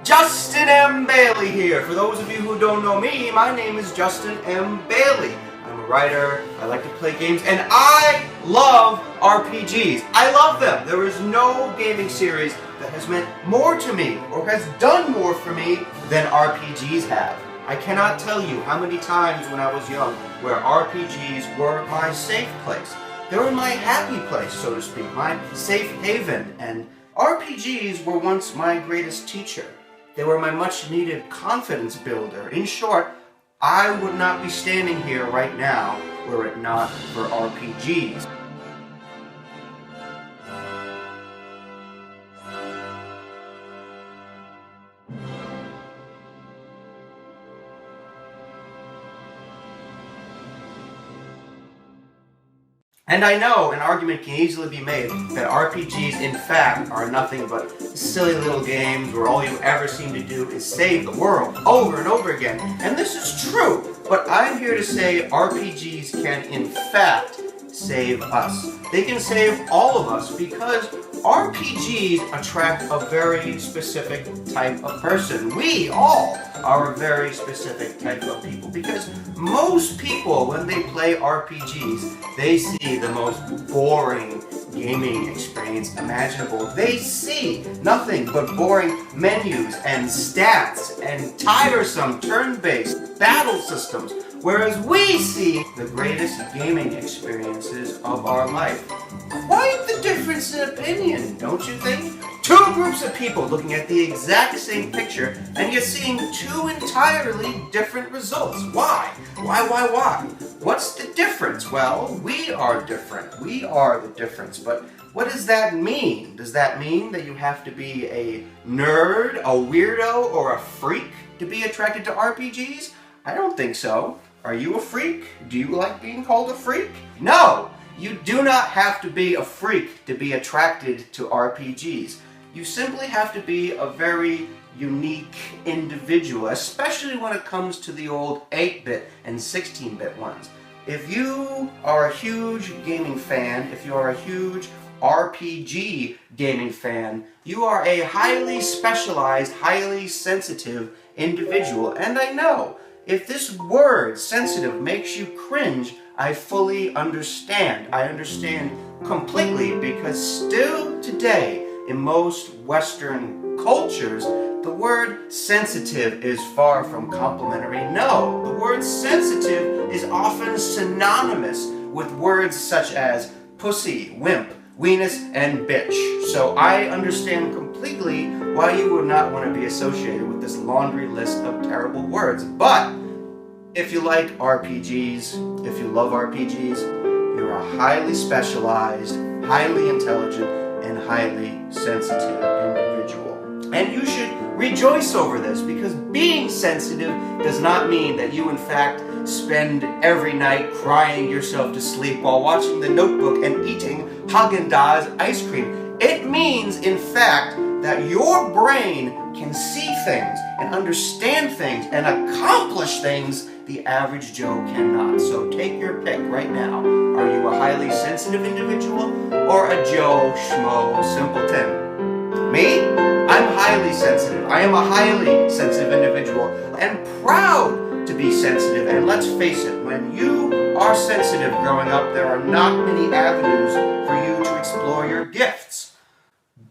Justin M. Bailey here. For those of you who don't know me, my name is Justin M. Bailey. I'm a writer, I like to play games, and I love RPGs. I love them. There is no gaming series that has meant more to me or has done more for me than RPGs have. I cannot tell you how many times when I was young where RPGs were my safe place. They were my happy place, so to speak, my safe haven, and RPGs were once my greatest teacher. They were my much-needed confidence builder. In short, I would not be standing here right now were it not for RPGs. And I know an argument can easily be made that RPGs in fact are nothing but silly little games where all you ever seem to do is save the world over and over again. And this is true, but I'm here to say RPGs can in fact save us. They can save all of us because RPGs attract a very specific type of person. We all are a very specific type of people because most people, when they play RPGs, they see the most boring gaming experience imaginable. They see nothing but boring menus and stats and tiresome turn-based battle systems, whereas we see the greatest gaming experiences of our life. Quite the difference in opinion, don't you think? Two groups of people looking at the exact same picture and yet seeing two entirely different results. Why? Why? What's the difference? Well, we are different. We are the difference. But what does that mean? Does that mean that you have to be a nerd, a weirdo, or a freak to be attracted to RPGs? I don't think so. Are you a freak? Do you like being called a freak? No! You do not have to be a freak to be attracted to RPGs. You simply have to be a very unique individual, especially when it comes to the old 8-bit and 16-bit ones. If you are a huge gaming fan, if you are a huge RPG gaming fan, you are a highly specialized, highly sensitive individual. And I know, if this word, sensitive, makes you cringe, I fully understand. I understand completely because still today, in most Western cultures, the word sensitive is far from complimentary. No, the word sensitive is often synonymous with words such as pussy, wimp, weenus, and bitch. So I understand completely why you would not want to be associated with this laundry list of terrible words. But if you like RPGs, if you love RPGs, you're a highly specialized, highly intelligent, and highly sensitive individual. And you should rejoice over this because being sensitive does not mean that you in fact spend every night crying yourself to sleep while watching The Notebook and eating Haagen-Dazs ice cream. It means in fact that your brain can see things and understand things and accomplish things the average Joe cannot. So take your pick right now. Are you a highly sensitive individual or a Joe Schmo simpleton? Me? I'm highly sensitive. I am a highly sensitive individual and proud to be sensitive. And let's face it, when you are sensitive growing up, there are not many avenues for you to explore your gifts.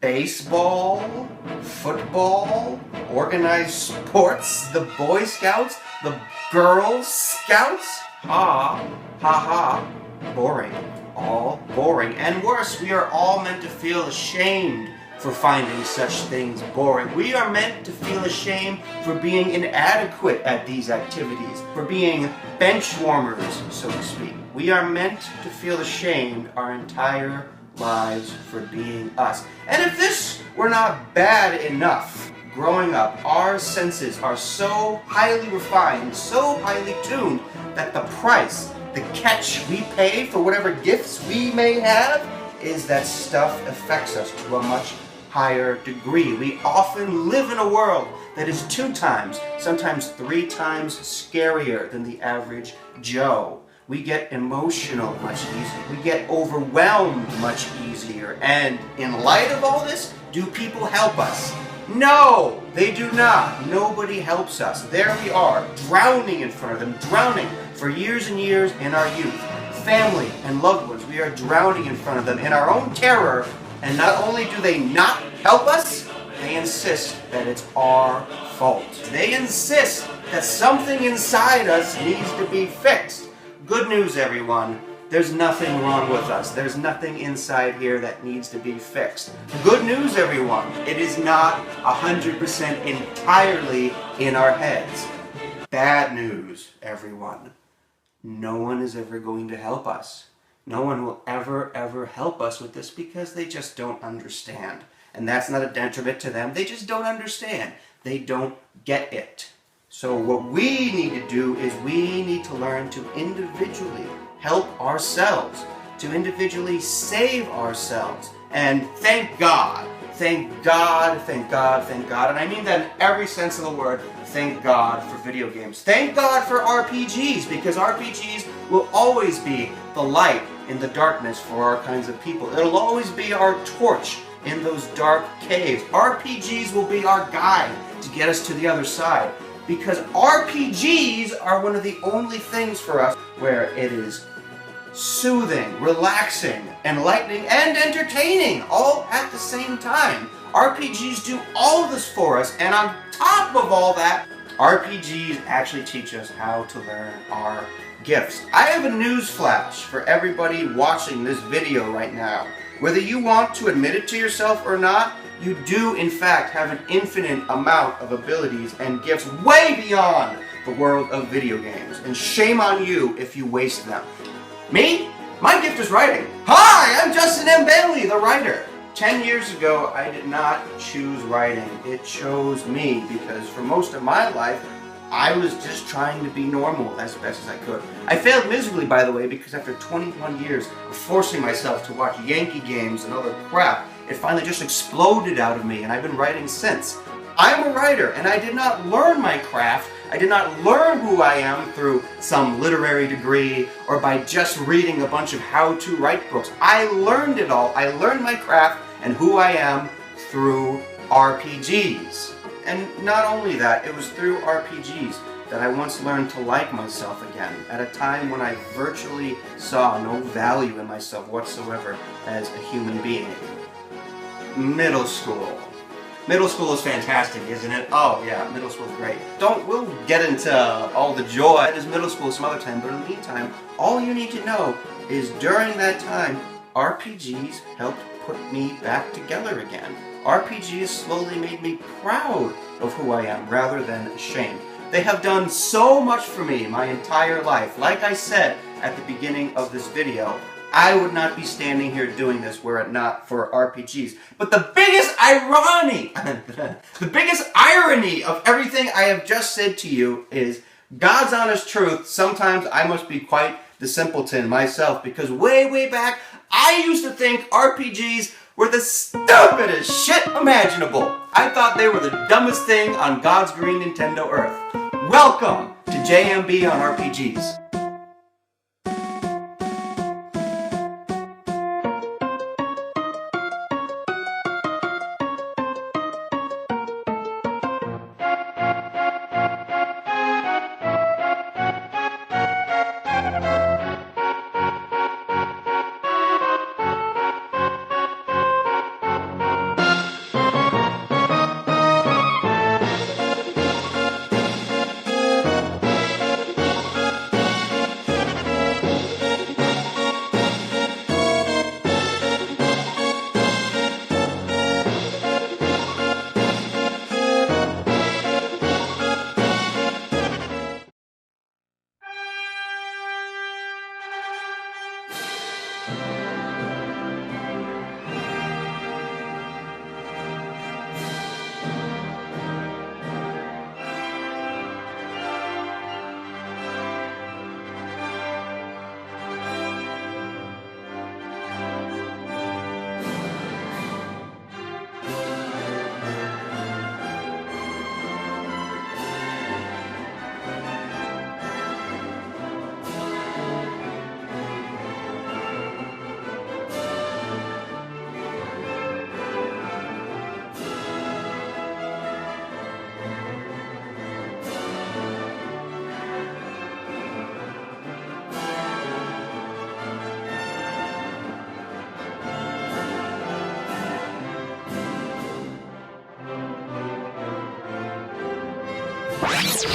Baseball, football, organized sports, the Boy Scouts, the Girl Scouts. ha, ha ha, boring. All boring. And worse, we are all meant to feel ashamed for finding such things boring. We are meant to feel ashamed for being inadequate at these activities, for being bench warmers, so to speak. We are meant to feel ashamed our entire lives for being us. And if this were not bad enough, growing up, our senses are so highly refined, so highly tuned, that the price, the catch we pay for whatever gifts we may have, is that stuff affects us to a much higher degree. We often live in a world that is 2 times, sometimes 3 times scarier than the average Joe. We get emotional much easier. We get overwhelmed much easier. And in light of all this, do people help us? No, they do not. Nobody helps us. There we are, drowning in front of them, drowning for years and years in our youth. Family and loved ones, we are drowning in front of them in our own terror. And not only do they not help us, they insist that it's our fault. They insist that something inside us needs to be fixed. Good news, everyone. There's nothing wrong with us. There's nothing inside here that needs to be fixed. Good news, everyone. It is not 100% entirely in our heads. Bad news, everyone. No one is ever going to help us. No one will ever help us with this because they just don't understand. And that's not a detriment to them. They just don't understand. They don't get it. So what we need to do is we need to learn to individually help ourselves, to individually save ourselves. And thank God, thank God, thank God, thank God. And I mean that in every sense of the word. Thank God for video games. Thank God for RPGs, because RPGs will always be the light in the darkness for our kinds of people. It'll always be our torch in those dark caves. RPGs will be our guide to get us to the other side, because RPGs are one of the only things for us where it is soothing, relaxing, enlightening, and entertaining all at the same time. RPGs do all of this for us, and on top of all that, RPGs actually teach us how to learn our gifts. I have a news flash for everybody watching this video right now. Whether you want to admit it to yourself or not, you do in fact have an infinite amount of abilities and gifts way beyond the world of video games. And shame on you if you waste them. Me? My gift is writing. Hi, I'm Justin M. Bailey, the writer. 10 years ago, I did not choose writing. It chose me, because for most of my life, I was just trying to be normal as best as I could. I failed miserably, by the way, because after 21 years of forcing myself to watch Yankee games and other crap, it finally just exploded out of me, and I've been writing since. I'm a writer, and I did not learn my craft. I did not learn who I am through some literary degree or by just reading a bunch of how-to write books. I learned it all. I learned my craft and who I am through RPGs. And not only that, it was through RPGs that I once learned to like myself again, at a time when I virtually saw no value in myself whatsoever as a human being. Middle school. Middle school is fantastic, isn't it? Oh yeah, middle school is great. We'll get into all the joy that is middle school some other time, but in the meantime, all you need to know is during that time, RPGs helped put me back together again. RPGs slowly made me proud of who I am rather than ashamed. They have done so much for me my entire life. Like I said at the beginning of this video, I would not be standing here doing this were it not for RPGs. But the biggest irony of everything I have just said to you is God's honest truth. Sometimes I must be quite the simpleton myself, because way back, I used to think RPGs were the stupidest shit imaginable. I thought they were the dumbest thing on God's green Nintendo Earth. Welcome to JMB on RPGs.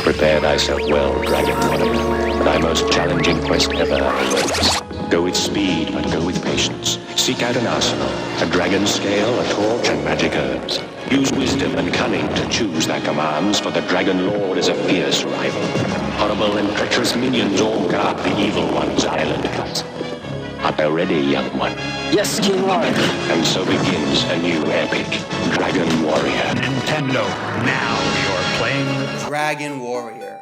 Prepare thyself well, Dragon Warrior. Thy most challenging quest ever awaits. Go with speed, but go with patience. Seek out an arsenal, a dragon scale, a torch, and magic herbs. Use wisdom and cunning to choose thy commands, for the Dragon Lord is a fierce rival. Horrible and treacherous minions all guard the Evil One's island. Art thou ready, young one? Yes, King Lord. And so begins a new epic, Dragon Warrior. Nintendo, now you're playing Dragon Warrior.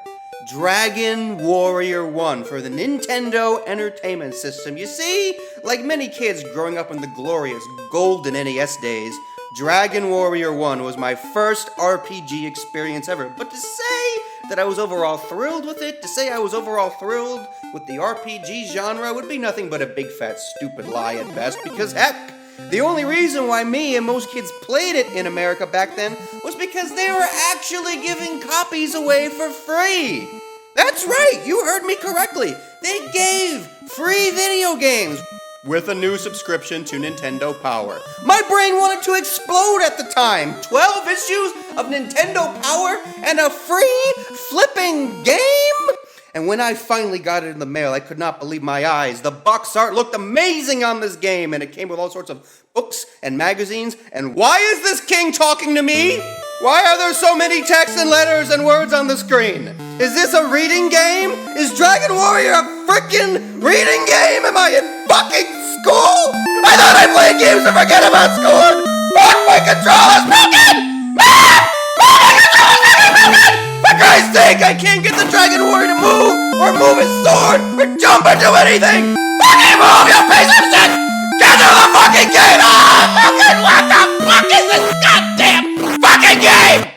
Dragon Warrior 1 for the Nintendo Entertainment System. You see, like many kids growing up in the glorious golden NES days, Dragon Warrior 1 was my first RPG experience ever. But to say that I was overall thrilled with it, to say I was overall thrilled with the RPG genre would be nothing but a big fat stupid lie at best, because heck, the only reason why me and most kids played it in America back then was because they were actually giving copies away for free. That's right, you heard me correctly. They gave free video games with a new subscription to Nintendo Power. My brain wanted to explode at the time. 12 issues of Nintendo Power and a free flipping game? And when I finally got it in the mail, I could not believe my eyes. The box art looked amazing on this game, and it came with all sorts of books and magazines. And why is this king talking to me? Why are there so many texts and letters and words on the screen? Is this a reading game? Is Dragon Warrior a freaking reading game? Am I in fucking school? I thought I played games to forget about school. Fuck, my controller's broken! Ah! My controller's broken! For Christ's sake, I can't get the Dragon Warrior to move, or move his sword, or jump or do anything! Fucking move, you piece of shit! Get to the fucking game! Ah! Fucking what the fuck is this goddamn fucking game?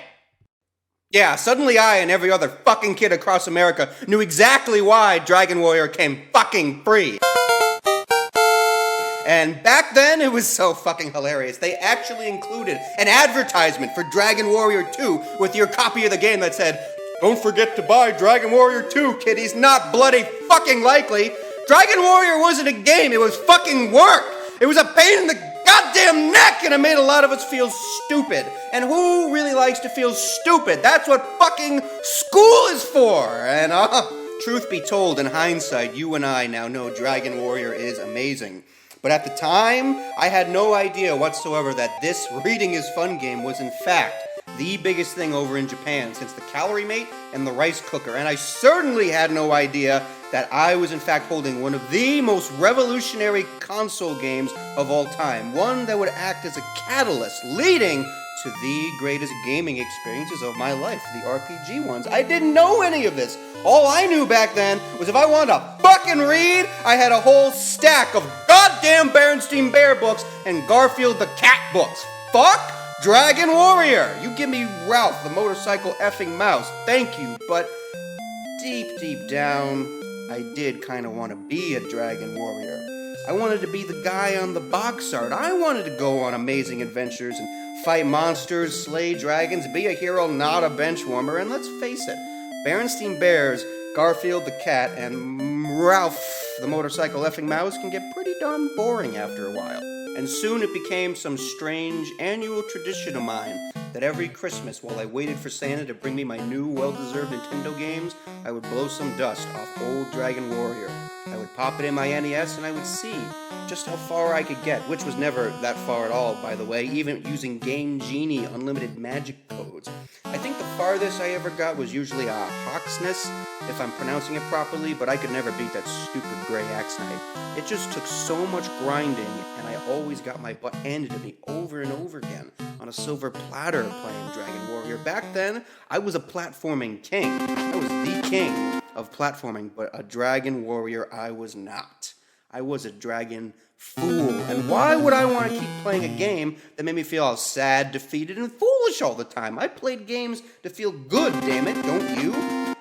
Yeah, suddenly I and every other fucking kid across America knew exactly why Dragon Warrior came fucking free. And back then, it was so fucking hilarious. They actually included an advertisement for Dragon Warrior 2 with your copy of the game that said, "Don't forget to buy Dragon Warrior 2, kiddies, not bloody fucking likely." Dragon Warrior wasn't a game, it was fucking work. It was a pain in the goddamn neck, and it made a lot of us feel stupid. And who really likes to feel stupid? That's what fucking school is for. And truth be told, in hindsight, you and I now know Dragon Warrior is amazing. But at the time, I had no idea whatsoever that this Reading is Fun game was in fact the biggest thing over in Japan since the Calorie Mate and the Rice Cooker. And I certainly had no idea that I was in fact holding one of the most revolutionary console games of all time. One that would act as a catalyst leading to the greatest gaming experiences of my life, the RPG ones. I didn't know any of this. All I knew back then was if I wanted to fucking read, I had a whole stack of goddamn Berenstain Bear books and Garfield the Cat books. Fuck Dragon Warrior. You give me Ralph the motorcycle effing mouse. Thank you, but deep down, I did kind of want to be a Dragon Warrior. I wanted to be the guy on the box art. I wanted to go on amazing adventures and fight monsters, slay dragons, be a hero, not a bench warmer. And let's face it, Berenstain Bears, Garfield the cat, and Ralph the motorcycle effing mouse can get pretty darn boring after a while. And soon it became some strange annual tradition of mine that every Christmas, while I waited for Santa to bring me my new well-deserved Nintendo games, I would blow some dust off old Dragon Warrior. I would pop it in my NES and I would see just how far I could get, which was never that far at all, by the way, even using Game Genie unlimited magic codes. I think the farthest I ever got was usually a Hawksness, if I'm pronouncing it properly, but I could never beat that stupid gray axe knight. It just took so much grinding, and I always got my butt handed to me over and over again on a silver platter playing Dragon Warrior. Back then, I was a platforming king. I was the king of platforming, but a Dragon Warrior I was not. I was a dragon fool. And why would I want to keep playing a game that made me feel all sad, defeated, and foolish all the time? I played games to feel good, damn it, don't you?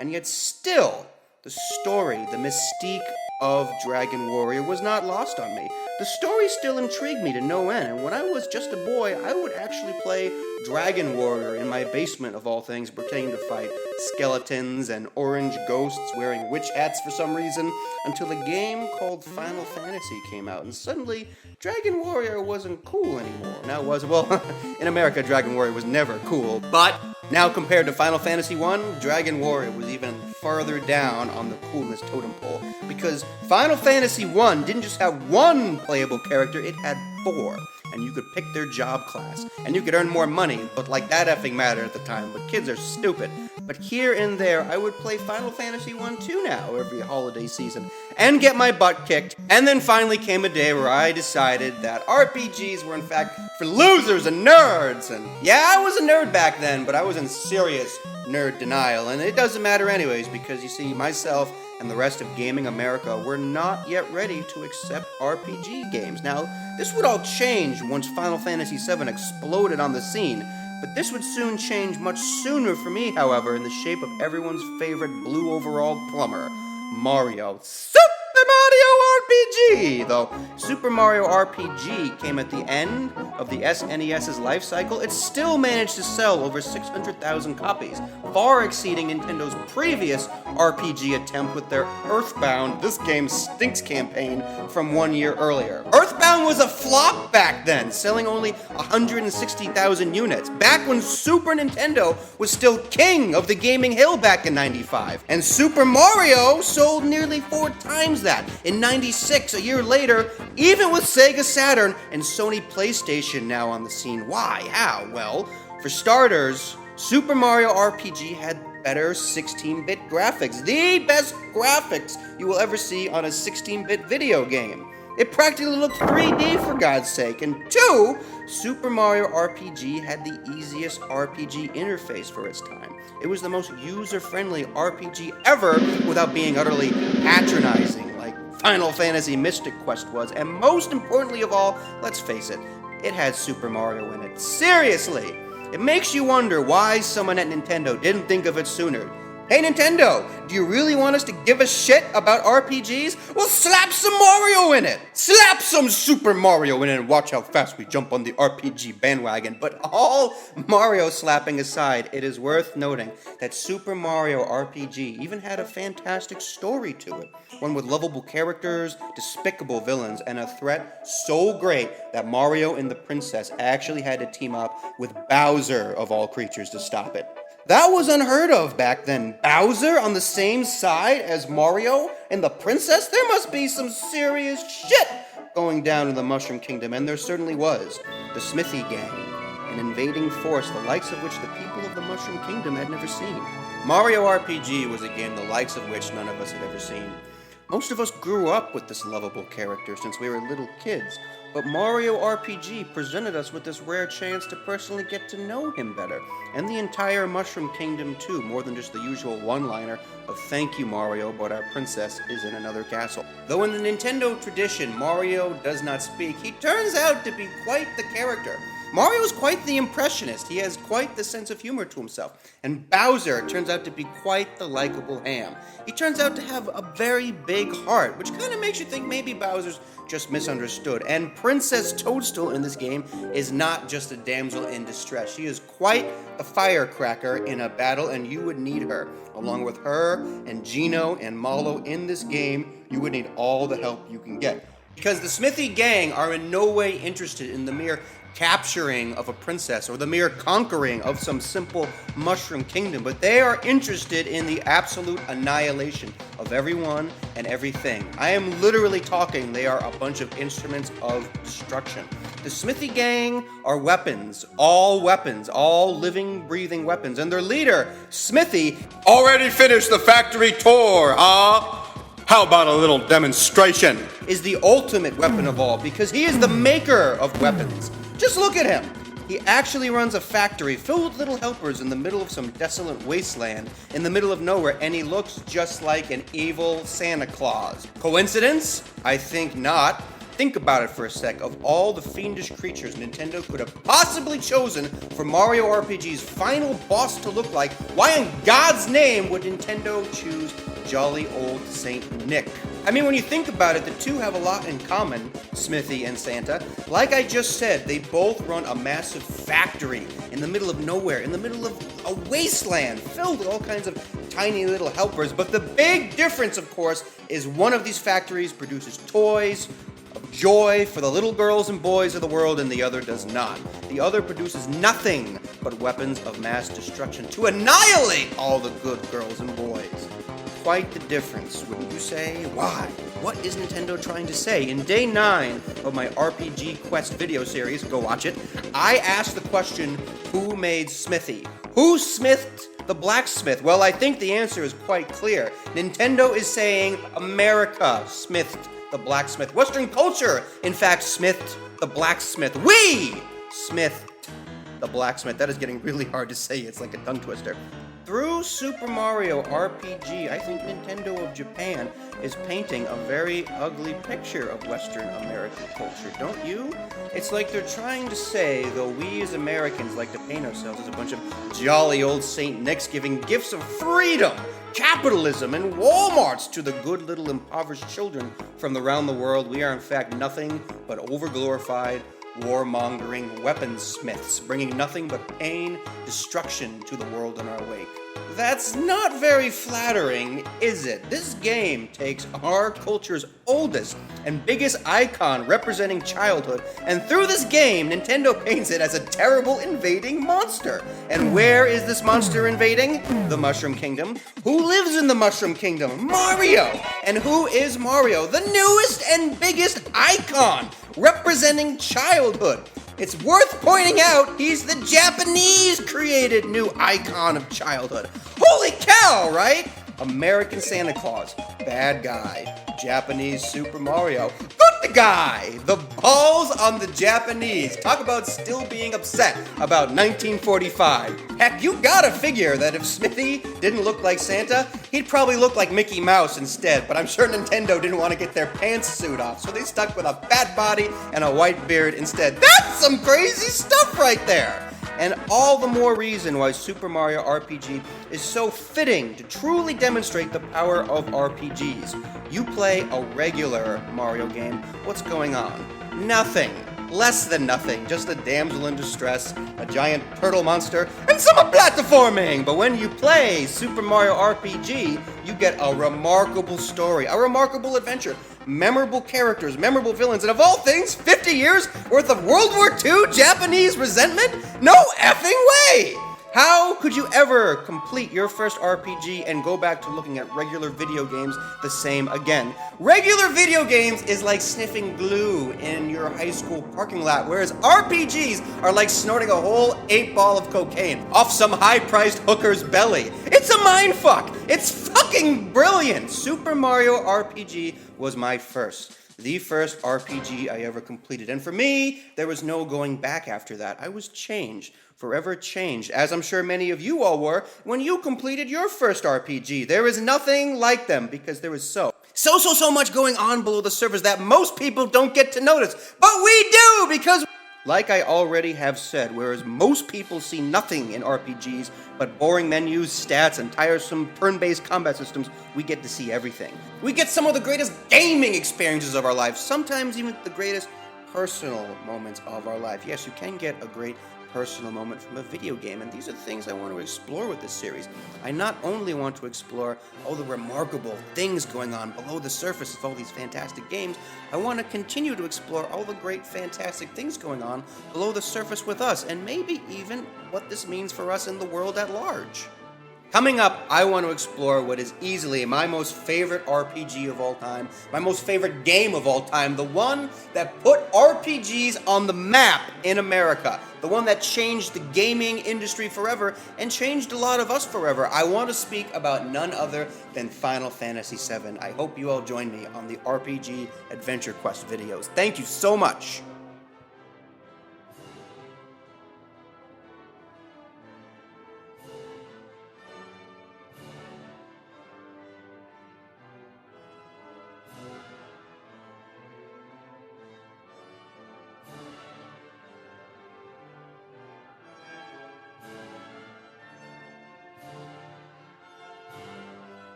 And yet still, the story, the mystique of Dragon Warrior was not lost on me. The story still intrigued me to no end, and when I was just a boy, I would actually play Dragon Warrior in my basement of all things, pretending to fight skeletons and orange ghosts wearing witch hats for some reason, until a game called Final Fantasy came out, and suddenly Dragon Warrior wasn't cool anymore. Now was, well, in America, Dragon Warrior was never cool, but now compared to Final Fantasy I, Dragon Warrior was even farther down on the coolness totem pole, because Final Fantasy I didn't just have one playable character, it had 4. And you could pick their job class, and you could earn more money, but like that effing mattered at the time, but kids are stupid. But here and there, I would play Final Fantasy I too now, every holiday season, and get my butt kicked. And then finally came a day where I decided that RPGs were in fact for losers and nerds, and yeah, I was a nerd back then, but I was in serious nerd denial, and it doesn't matter anyways, because you see, myself and the rest of gaming America were not yet ready to accept RPG games. Now, this would all change once Final Fantasy VII exploded on the scene, but this would soon change much sooner for me, however, in the shape of everyone's favorite blue overalled plumber, Mario. Super Mario RPG! Though Super Mario RPG came at the end of the SNES's life cycle, it still managed to sell over 600,000 copies, far exceeding Nintendo's previous RPG attempt with their Earthbound This Game Stinks campaign from 1 year earlier. Earthbound was a flop back then, selling only 160,000 units, back when Super Nintendo was still king of the gaming hill back in '95. And Super Mario sold nearly 4 times that in '96, a year later, even with Sega Saturn and Sony PlayStation now on the scene. Why? How? Well, for starters, Super Mario RPG had better 16-bit graphics. The best graphics you will ever see on a 16-bit video game. It practically looked 3D for God's sake. And 2, Super Mario RPG had the easiest RPG interface for its time. It was the most user-friendly RPG ever without being utterly patronizing like Final Fantasy Mystic Quest was. And most importantly of all, let's face it, it had Super Mario in it. Seriously! It makes you wonder why someone at Nintendo didn't think of it sooner. Hey Nintendo, do you really want us to give a shit about RPGs? Well, slap some Mario in it! Slap some Super Mario in it and watch how fast we jump on the RPG bandwagon. But all Mario slapping aside, it is worth noting that Super Mario RPG even had a fantastic story to it. One with lovable characters, despicable villains, and a threat so great that Mario and the princess actually had to team up with Bowser of all creatures to stop it. That was unheard of back then. Bowser on the same side as Mario and the princess? There must be some serious shit going down in the Mushroom Kingdom, and there certainly was. The Smithy Gang, an invading force the likes of which the people of the Mushroom Kingdom had never seen. Mario RPG was a game the likes of which none of us had ever seen. Most of us grew up with this lovable character since we were little kids, but Mario RPG presented us with this rare chance to personally get to know him better, and the entire Mushroom Kingdom too, more than just the usual one-liner of "Thank you, Mario, but our princess is in another castle." Though in the Nintendo tradition, Mario does not speak, he turns out to be quite the character. Mario is quite the impressionist, he has quite the sense of humor to himself, and Bowser turns out to be quite the likable ham. He turns out to have a very big heart, which kind of makes you think maybe Bowser's just misunderstood. And Princess Toadstool in this game is not just a damsel in distress. She is quite a firecracker in a battle, and you would need her. Along with her and Geno and Mallow in this game, you would need all the help you can get. Because the Smithy Gang are in no way interested in the mere capturing of a princess or the mere conquering of some simple Mushroom Kingdom, but they are interested in the absolute annihilation of everyone and everything. I am literally talking, they are a bunch of instruments of destruction. The Smithy Gang are weapons, all living, breathing weapons, and their leader, Smithy, already finished the factory tour, huh? How about a little demonstration? Is the ultimate weapon of all, because he is the maker of weapons. Just look at him. He actually runs a factory filled with little helpers in the middle of some desolate wasteland in the middle of nowhere, and he looks just like an evil Santa Claus. Coincidence? I think not. Think about it for a sec. Of all the fiendish creatures Nintendo could have possibly chosen for Mario RPG's final boss to look like, why in God's name would Nintendo choose jolly old Saint Nick? I mean, when you think about it, the two have a lot in common, Smithy and Santa. Like I just said, they both run a massive factory in the middle of nowhere, in the middle of a wasteland filled with all kinds of tiny little helpers. But the big difference, of course, is one of these factories produces toys of joy for the little girls and boys of the world, and the other does not. The other produces nothing but weapons of mass destruction to annihilate all the good girls and boys. Quite the difference, wouldn't you say? Why? What is Nintendo trying to say? In day 9 of my RPG Quest video series, go watch it, I asked the question, who made Smithy? Who smithed the blacksmith? Well, I think the answer is quite clear. Nintendo is saying America smithed the blacksmith. Western culture, in fact, smithed the blacksmith. We smithed the blacksmith. That is getting really hard to say. It's like a tongue twister. Through Super Mario RPG, I think Nintendo of Japan is painting a very ugly picture of Western American culture, don't you? It's like they're trying to say, though we as Americans like to paint ourselves as a bunch of jolly old Saint Nicks giving gifts of freedom, capitalism, and Walmarts to the good little impoverished children from around the world, we are in fact nothing but overglorified, warmongering weaponsmiths, bringing nothing but pain, destruction to the world in our wake. That's not very flattering, is it? This game takes our culture's oldest and biggest icon representing childhood, and through this game, Nintendo paints it as a terrible invading monster. And where is this monster invading? The Mushroom Kingdom. Who lives in the Mushroom Kingdom? Mario! And who is Mario? The newest and biggest icon representing childhood. It's worth pointing out he's the Japanese-created new icon of childhood. Holy cow, right? American Santa Claus, bad guy. Japanese Super Mario, good guy. The balls on the Japanese. Talk about still being upset about 1945. Heck, you gotta figure that if Smithy didn't look like Santa, he'd probably look like Mickey Mouse instead. But I'm sure Nintendo didn't want to get their pantsuit off, so they stuck with a fat body and a white beard instead. That's some crazy stuff right there. And all the more reason why Super Mario RPG is so fitting to truly demonstrate the power of RPGs. You play a regular Mario game, what's going on? Nothing. Less than nothing. Just a damsel in distress, a giant turtle monster, and some platforming! But when you play Super Mario RPG, you get a remarkable story, a remarkable adventure, memorable characters, memorable villains, and of all things, 50 years worth of World War II Japanese resentment? No effing way! How could you ever complete your first RPG and go back to looking at regular video games the same again? Regular video games is like sniffing glue in your high school parking lot, whereas RPGs are like snorting a whole 8-ball of cocaine off some high-priced hooker's belly. It's a mindfuck! It's fucking brilliant! Super Mario RPG was my the first RPG I ever completed. And for me, there was no going back after that. I was changed, forever changed, as I'm sure many of you all were when you completed your first RPG. There is nothing like them because there is so much going on below the surface that most people don't get to notice. But we do, because like I already have said, whereas most people see nothing in RPGs but boring menus, stats, and tiresome turn-based combat systems, we get to see everything. We get some of the greatest gaming experiences of our lives, sometimes even the greatest personal moments of our life. Yes, you can get a great personal moment from a video game, and these are things I want to explore with this series. I not only want to explore all the remarkable things going on below the surface of all these fantastic games, I want to continue to explore all the great fantastic things going on below the surface with us, and maybe even what this means for us in the world at large. Coming up, I want to explore what is easily my most favorite RPG of all time, my most favorite game of all time, the one that put RPGs on the map in America, the one that changed the gaming industry forever and changed a lot of us forever. I want to speak about none other than Final Fantasy VII. I hope you all join me on the RPG Adventure Quest videos. Thank you so much.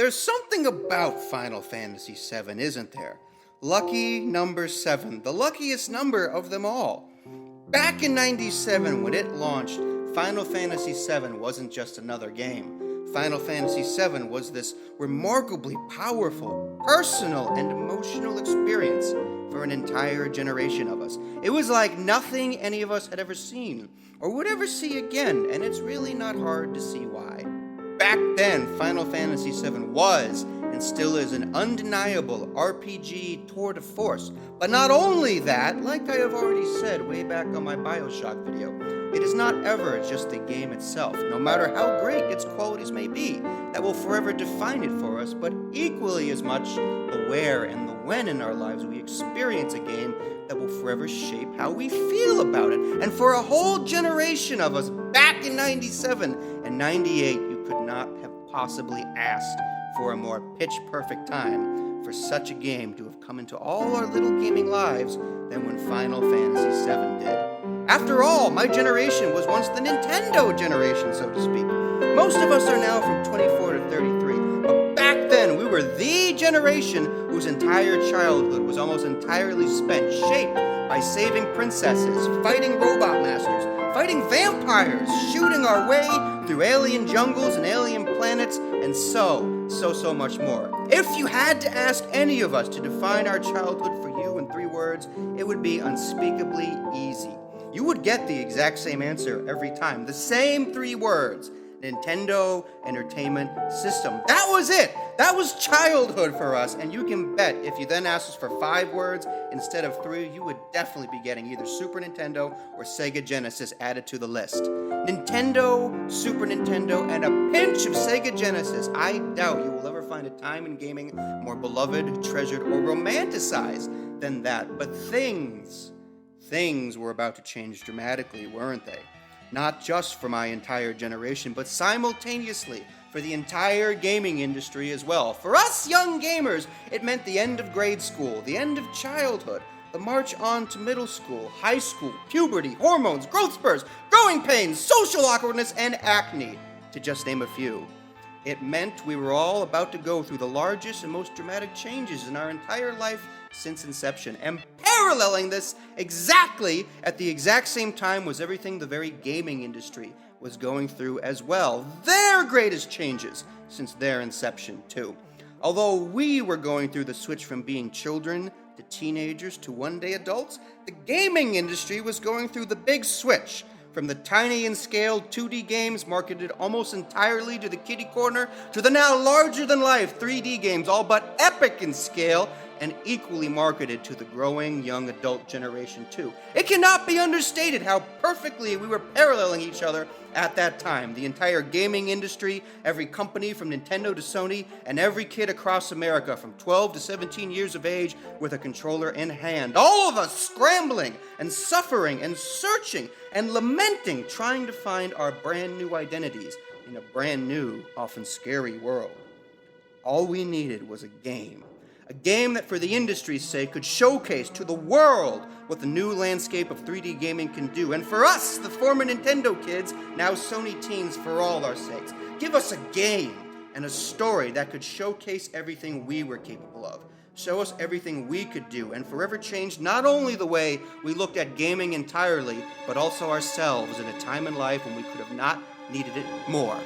there's something about Final Fantasy VII, isn't there? Lucky number 7, the luckiest number of them all. Back in '97, when it launched, Final Fantasy VII wasn't just another game. Final Fantasy VII was this remarkably powerful, personal, and emotional experience for an entire generation of us. It was like nothing any of us had ever seen, or would ever see again, and it's really not hard to see why. Back then, Final Fantasy VII was, and still is, an undeniable RPG tour de force. But not only that, like I have already said way back on my BioShock video, it is not ever just the game itself, no matter how great its qualities may be, that will forever define it for us, but equally as much the where and the when in our lives we experience a game that will forever shape how we feel about it. And for a whole generation of us back in '97 and '98, you could not have possibly asked for a more pitch-perfect time for such a game to have come into all our little gaming lives than when Final Fantasy VII did. After all, my generation was once the Nintendo generation, so to speak. Most of us are now from 24 to 33, but back then we were the generation whose entire childhood was almost entirely spent shaped by saving princesses, fighting robot masters, fighting vampires, shooting our way through alien jungles and alien planets, and so much more. If you had to ask any of us to define our childhood for you in 3 words, it would be unspeakably easy. You would get the exact same answer every time. The same 3 words. Nintendo Entertainment System. That was it! That was childhood for us, and you can bet if you then asked us for 5 words instead of 3, you would definitely be getting either Super Nintendo or Sega Genesis added to the list. Nintendo, Super Nintendo, and a pinch of Sega Genesis. I doubt you will ever find a time in gaming more beloved, treasured, or romanticized than that. But things were about to change dramatically, weren't they? Not just for my entire generation, but simultaneously for the entire gaming industry as well. For us young gamers, it meant the end of grade school, the end of childhood, the march on to middle school, high school, puberty, hormones, growth spurts, growing pains, social awkwardness, and acne, to just name a few. It meant we were all about to go through the largest and most dramatic changes in our entire life since inception, and paralleling this exactly at the exact same time was everything the very gaming industry was going through as well. Their greatest changes since their inception, too. Although we were going through the switch from being children to teenagers to one-day adults, the gaming industry was going through the big switch from the tiny and scale 2D games marketed almost entirely to the kiddie corner to the now larger-than-life 3D games, all but epic in scale and equally marketed to the growing young adult generation too. It cannot be understated how perfectly we were paralleling each other at that time. The entire gaming industry, every company from Nintendo to Sony, and every kid across America from 12 to 17 years of age with a controller in hand. All of us scrambling and suffering and searching and lamenting, trying to find our brand new identities in a brand new, often scary world. All we needed was a game. A game that, for the industry's sake, could showcase to the world what the new landscape of 3D gaming can do. And for us, the former Nintendo kids, now Sony teens for all our sakes, give us a game and a story that could showcase everything we were capable of. Show us everything we could do, and forever change not only the way we looked at gaming entirely, but also ourselves in a time in life when we could have not needed it more.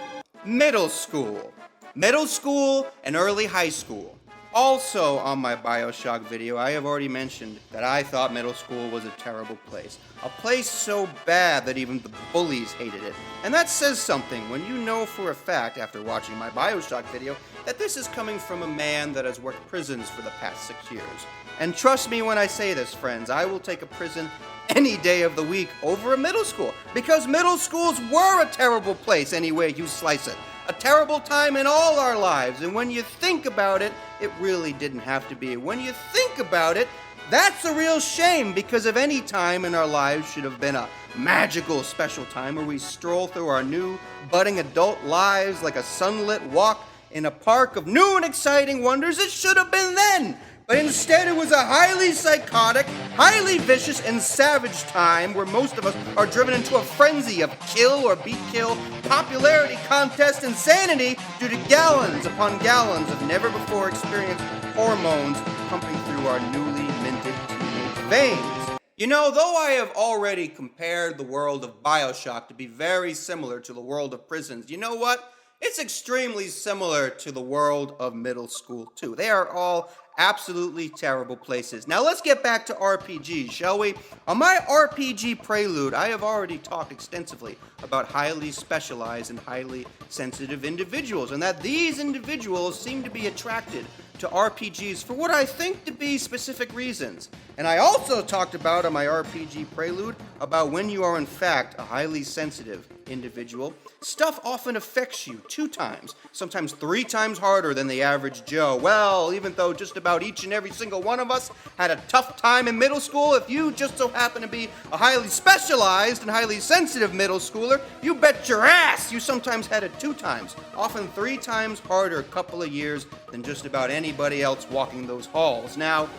Middle school. Middle school and early high school. Also on my BioShock video, I have already mentioned that I thought middle school was a terrible place. A place so bad that even the bullies hated it. And that says something when you know for a fact, after watching my BioShock video, that this is coming from a man that has worked prisons for the past 6 years. And trust me when I say this, friends, I will take a prison any day of the week over a middle school. Because middle schools were a terrible place any way you slice it. A terrible time in all our lives, and when you think about it, it really didn't have to be. When you think about it, that's a real shame, because if any time in our lives should have been a magical special time where we stroll through our new, budding adult lives like a sunlit walk in a park of new and exciting wonders, it should have been then. But instead it was a highly psychotic, highly vicious, and savage time where most of us are driven into a frenzy of kill or be kill, popularity contest insanity due to gallons upon gallons of never before experienced hormones pumping through our newly minted teenage veins. You know, though I have already compared the world of BioShock to be very similar to the world of prisons, you know what? It's extremely similar to the world of middle school, too. They are all absolutely terrible places. Now let's get back to RPGs, shall we? On my RPG prelude, I have already talked extensively about highly specialized and highly sensitive individuals, and that these individuals seem to be attracted to RPGs for what I think to be specific reasons. And I also talked about on my RPG prelude about when you are in fact a highly sensitive individual, stuff often affects you 2 times, sometimes 3 times harder than the average Joe. Well, even though just about each and every single one of us had a tough time in middle school, if you just so happen to be a highly specialized and highly sensitive middle schooler, you bet your ass you sometimes had it 2 times, often 3 times harder a couple of years than just about anybody else walking those halls. Now,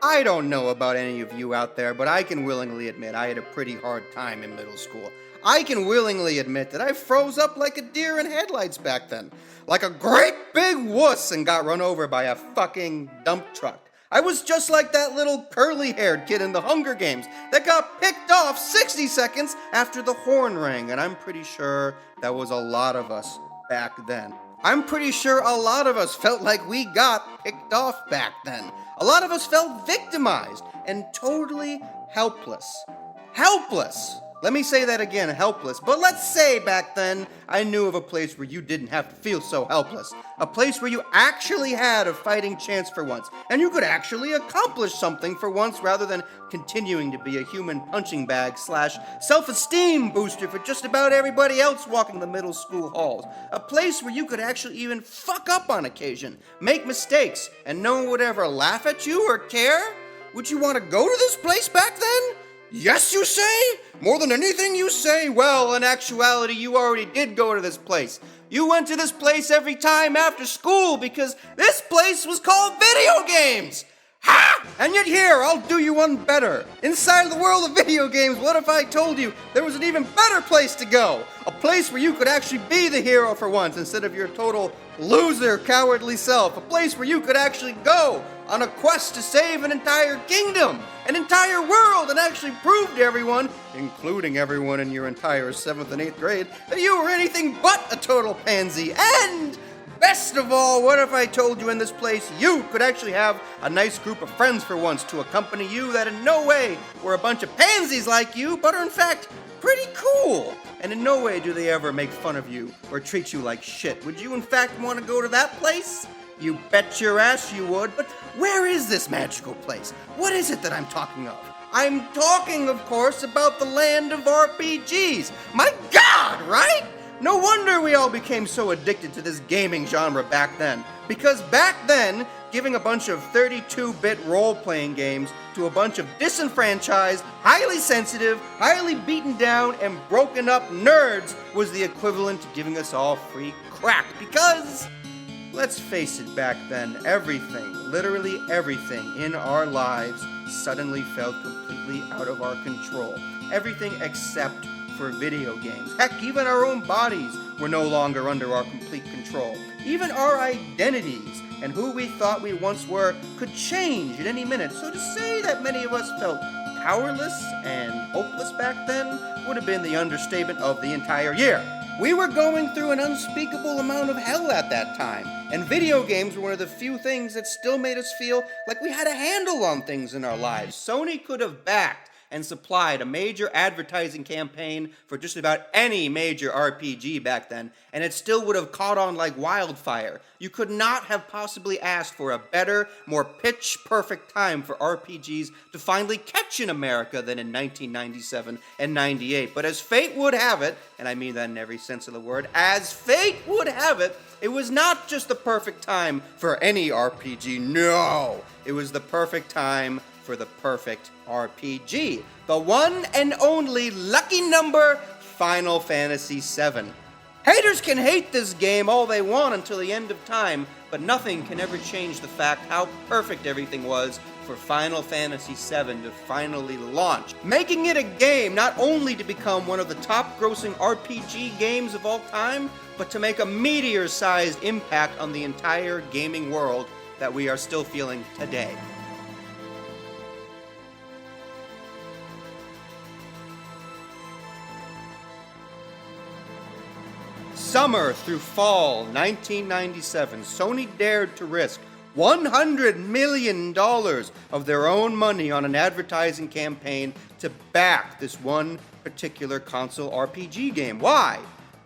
I don't know about any of you out there, but I can willingly admit I had a pretty hard time in middle school. I can willingly admit that I froze up like a deer in headlights back then. Like a great big wuss and got run over by a fucking dump truck. I was just like that little curly-haired kid in the Hunger Games that got picked off 60 seconds after the horn rang, and I'm pretty sure that was a lot of us back then. I'm pretty sure a lot of us felt like we got picked off back then. A lot of us felt victimized and totally helpless. Helpless! Let me say that again, helpless. But let's say back then I knew of a place where you didn't have to feel so helpless. A place where you actually had a fighting chance for once. And you could actually accomplish something for once rather than continuing to be a human punching bag / self-esteem booster for just about everybody else walking the middle school halls. A place where you could actually even fuck up on occasion, make mistakes, and no one would ever laugh at you or care. Would you want to go to this place back then? Yes, you say? More than anything you say? Well, in actuality, you already did go to this place. You went to this place every time after school because this place was called video games. Ha! And yet here, I'll do you one better. Inside of the world of video games, what if I told you there was an even better place to go? A place where you could actually be the hero for once instead of your total loser, cowardly self. A place where you could actually go on a quest to save an entire kingdom, an entire world, and actually prove to everyone, including everyone in your entire 7th and 8th grade, that you were anything but a total pansy. And best of all, what if I told you in this place you could actually have a nice group of friends for once to accompany you that in no way were a bunch of pansies like you, but are in fact pretty cool. And in no way do they ever make fun of you or treat you like shit. Would you in fact want to go to that place? You bet your ass you would, but where is this magical place? What is it that I'm talking of? I'm talking, of course, about the land of RPGs. My God, right? No wonder we all became so addicted to this gaming genre back then. Because back then, giving a bunch of 32-bit role-playing games to a bunch of disenfranchised, highly sensitive, highly beaten down, and broken up nerds was the equivalent to giving us all free crack. Because let's face it, back then, everything, literally everything in our lives suddenly felt completely out of our control. Everything except for video games. Heck, even our own bodies were no longer under our complete control. Even our identities and who we thought we once were could change at any minute. So to say that many of us felt powerless and hopeless back then would have been the understatement of the entire year. We were going through an unspeakable amount of hell at that time, and video games were one of the few things that still made us feel like we had a handle on things in our lives. Sony could have backed and supplied a major advertising campaign for just about any major RPG back then, and it still would have caught on like wildfire. You could not have possibly asked for a better, more pitch-perfect time for RPGs to finally catch in America than in 1997 and 98. But as fate would have it, and I mean that in every sense of the word, as fate would have it, it was not just the perfect time for any RPG, no! It was the perfect time for the perfect RPG. The one and only lucky number, Final Fantasy VII. Haters can hate this game all they want until the end of time, but nothing can ever change the fact how perfect everything was for Final Fantasy VII to finally launch, making it a game not only to become one of the top-grossing RPG games of all time, but to make a meteor-sized impact on the entire gaming world that we are still feeling today. Summer through fall 1997, Sony dared to risk $100 million of their own money on an advertising campaign to back this one particular console RPG game. Why?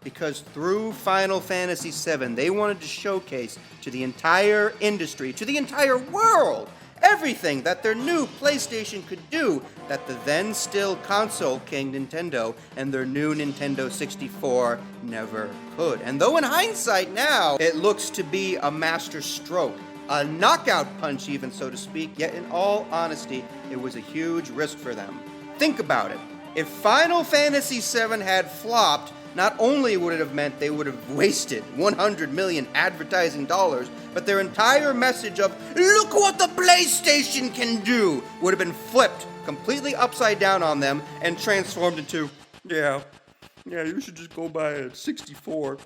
Because through Final Fantasy VII, they wanted to showcase to the entire industry, to the entire world, everything that their new PlayStation could do that the then still console king Nintendo and their new Nintendo 64 never could. And though in hindsight now, it looks to be a master stroke, a knockout punch even, so to speak, yet in all honesty, it was a huge risk for them. Think about it. If Final Fantasy VII had flopped, not only would it have meant they would have wasted 100 million advertising dollars, but their entire message of, look what the PlayStation can do, would have been flipped completely upside down on them and transformed into, yeah, you should just go buy a 64.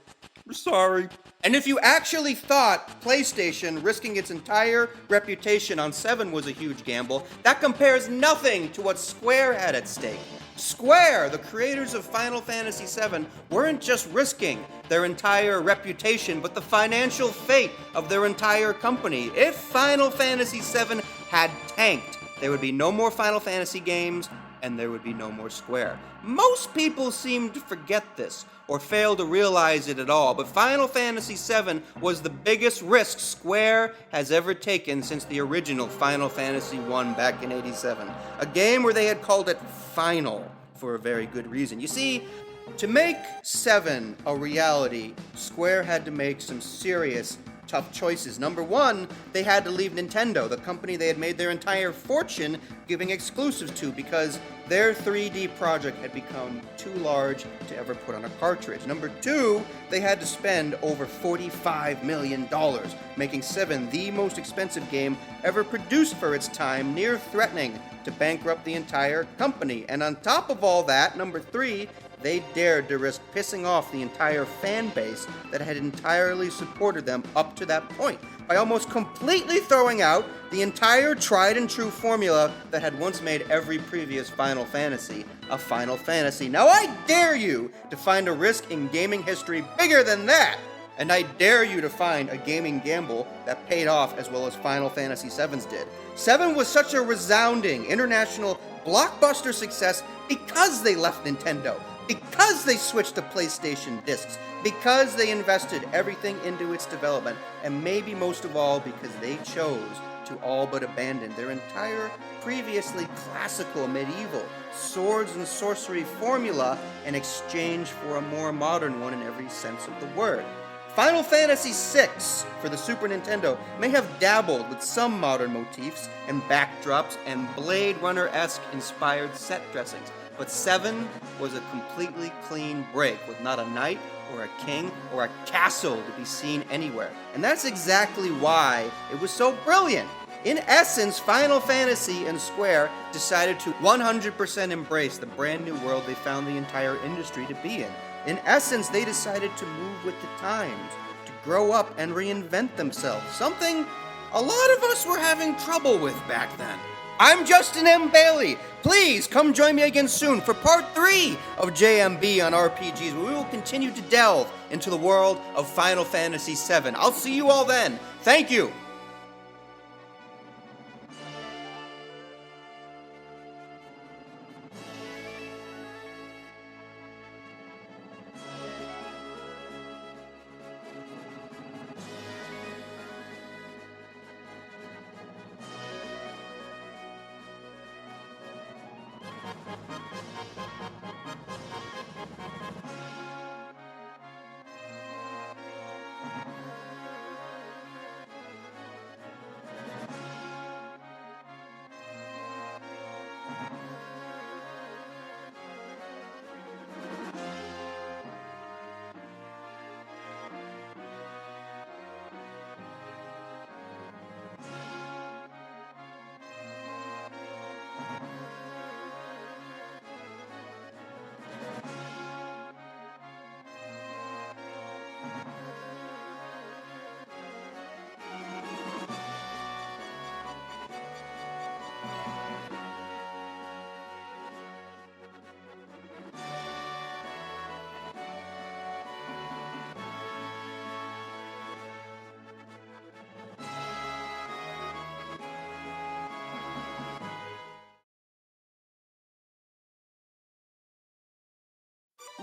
We're sorry. And if you actually thought PlayStation risking its entire reputation on 7 was a huge gamble, that compares nothing to what Square had at stake. Square, the creators of Final Fantasy VII, weren't just risking their entire reputation, but the financial fate of their entire company. If Final Fantasy VII had tanked, there would be no more Final Fantasy games, and there would be no more Square. Most people seem to forget this, or fail to realize it at all, but Final Fantasy VII was the biggest risk Square has ever taken since the original Final Fantasy I back in '87. A game where they had called it Final for a very good reason. You see, to make 7 a reality, Square had to make some serious tough choices. Number one, they had to leave Nintendo, the company they had made their entire fortune giving exclusives to, because their 3D project had become too large to ever put on a cartridge. Number two, they had to spend over $45 million, making 7 the most expensive game ever produced for its time, near threatening to bankrupt the entire company. And on top of all that, number 3, they dared to risk pissing off the entire fan base that had entirely supported them up to that point by almost completely throwing out the entire tried and true formula that had once made every previous Final Fantasy a Final Fantasy. Now I dare you to find a risk in gaming history bigger than that, and I dare you to find a gaming gamble that paid off as well as Final Fantasy VII's did. 7 was such a resounding international blockbuster success because they left Nintendo, because they switched to PlayStation discs, because they invested everything into its development, and maybe most of all because they chose to all but abandon their entire previously classical medieval swords and sorcery formula in exchange for a more modern one in every sense of the word. Final Fantasy VI for the Super Nintendo may have dabbled with some modern motifs and backdrops and Blade Runner-esque inspired set dressings, but 7 was a completely clean break with not a knight or a king or a castle to be seen anywhere. And that's exactly why it was so brilliant. In essence, Final Fantasy and Square decided to 100% embrace the brand new world they found the entire industry to be in. In essence, they decided to move with the times, to grow up and reinvent themselves, something a lot of us were having trouble with back then. I'm Justin M. Bailey. Please come join me again soon for part 3 of JMB on RPGs, where we will continue to delve into the world of Final Fantasy VII. I'll see you all then. Thank you.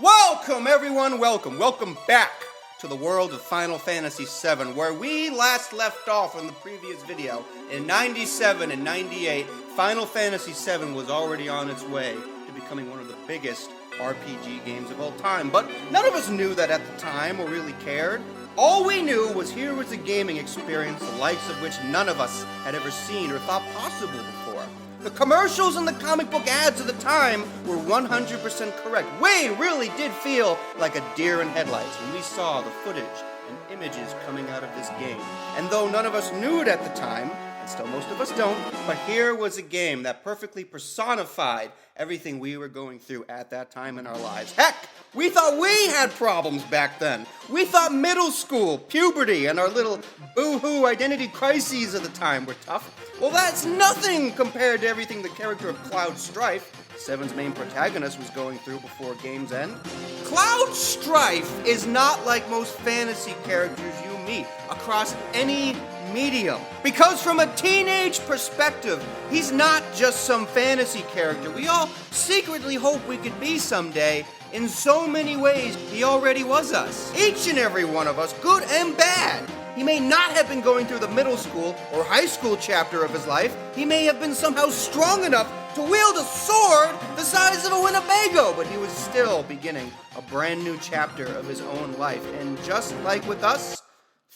Welcome, everyone, welcome back to the world of Final Fantasy VII, where we last left off in the previous video. In 97 and 98, Final Fantasy VII was already on its way to becoming one of the biggest RPG games of all time, but none of us knew that at the time or really cared. All we knew was here was a gaming experience the likes of which none of us had ever seen or thought possible before. The commercials and the comic book ads of the time were 100% correct. We really did feel like a deer in headlights when we saw the footage and images coming out of this game. And though none of us knew it at the time, and still most of us don't, but here was a game that perfectly personified everything we were going through at that time in our lives. Heck, we thought we had problems back then. We thought middle school, puberty, and our little boo-hoo identity crises of the time were tough. Well, that's nothing compared to everything the character of Cloud Strife, Seven's main protagonist, was going through before game's end. Cloud Strife is not like most fantasy characters you meet across any medium. Because from a teenage perspective, he's not just some fantasy character we all secretly hope we could be someday. In so many ways, he already was us. Each and every one of us, good and bad. He may not have been going through the middle school or high school chapter of his life. He may have been somehow strong enough to wield a sword the size of a Winnebago, but he was still beginning a brand new chapter of his own life. And just like with us,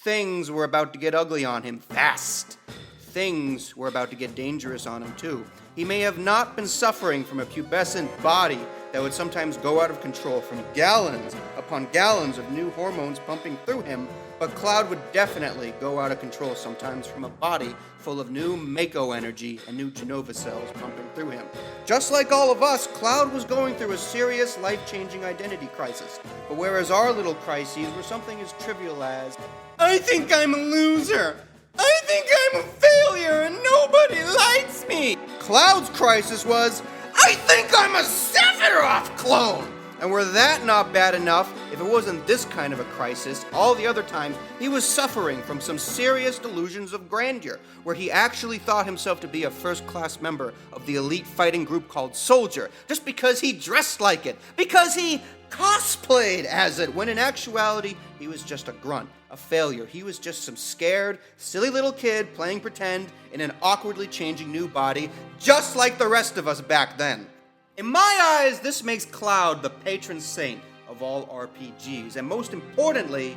things were about to get ugly on him fast. Things were about to get dangerous on him too. He may have not been suffering from a pubescent body that would sometimes go out of control from gallons upon gallons of new hormones pumping through him, but Cloud would definitely go out of control sometimes from a body full of new Mako energy and new Genova cells pumping through him. Just like all of us, Cloud was going through a serious life-changing identity crisis. But whereas our little crises were something as trivial as, I think I'm a loser, I think I'm a failure and nobody likes me, Cloud's crisis was, I think I'm a Sephiroth clone! And were that not bad enough, if it wasn't this kind of a crisis, all the other times he was suffering from some serious delusions of grandeur, where he actually thought himself to be a first-class member of the elite fighting group called Soldier, just because he dressed like it, because he cosplayed as it, when in actuality, he was just a grunt, a failure. He was just some scared, silly little kid playing pretend in an awkwardly changing new body, just like the rest of us back then. In my eyes, this makes Cloud the patron saint of all RPGs, and most importantly,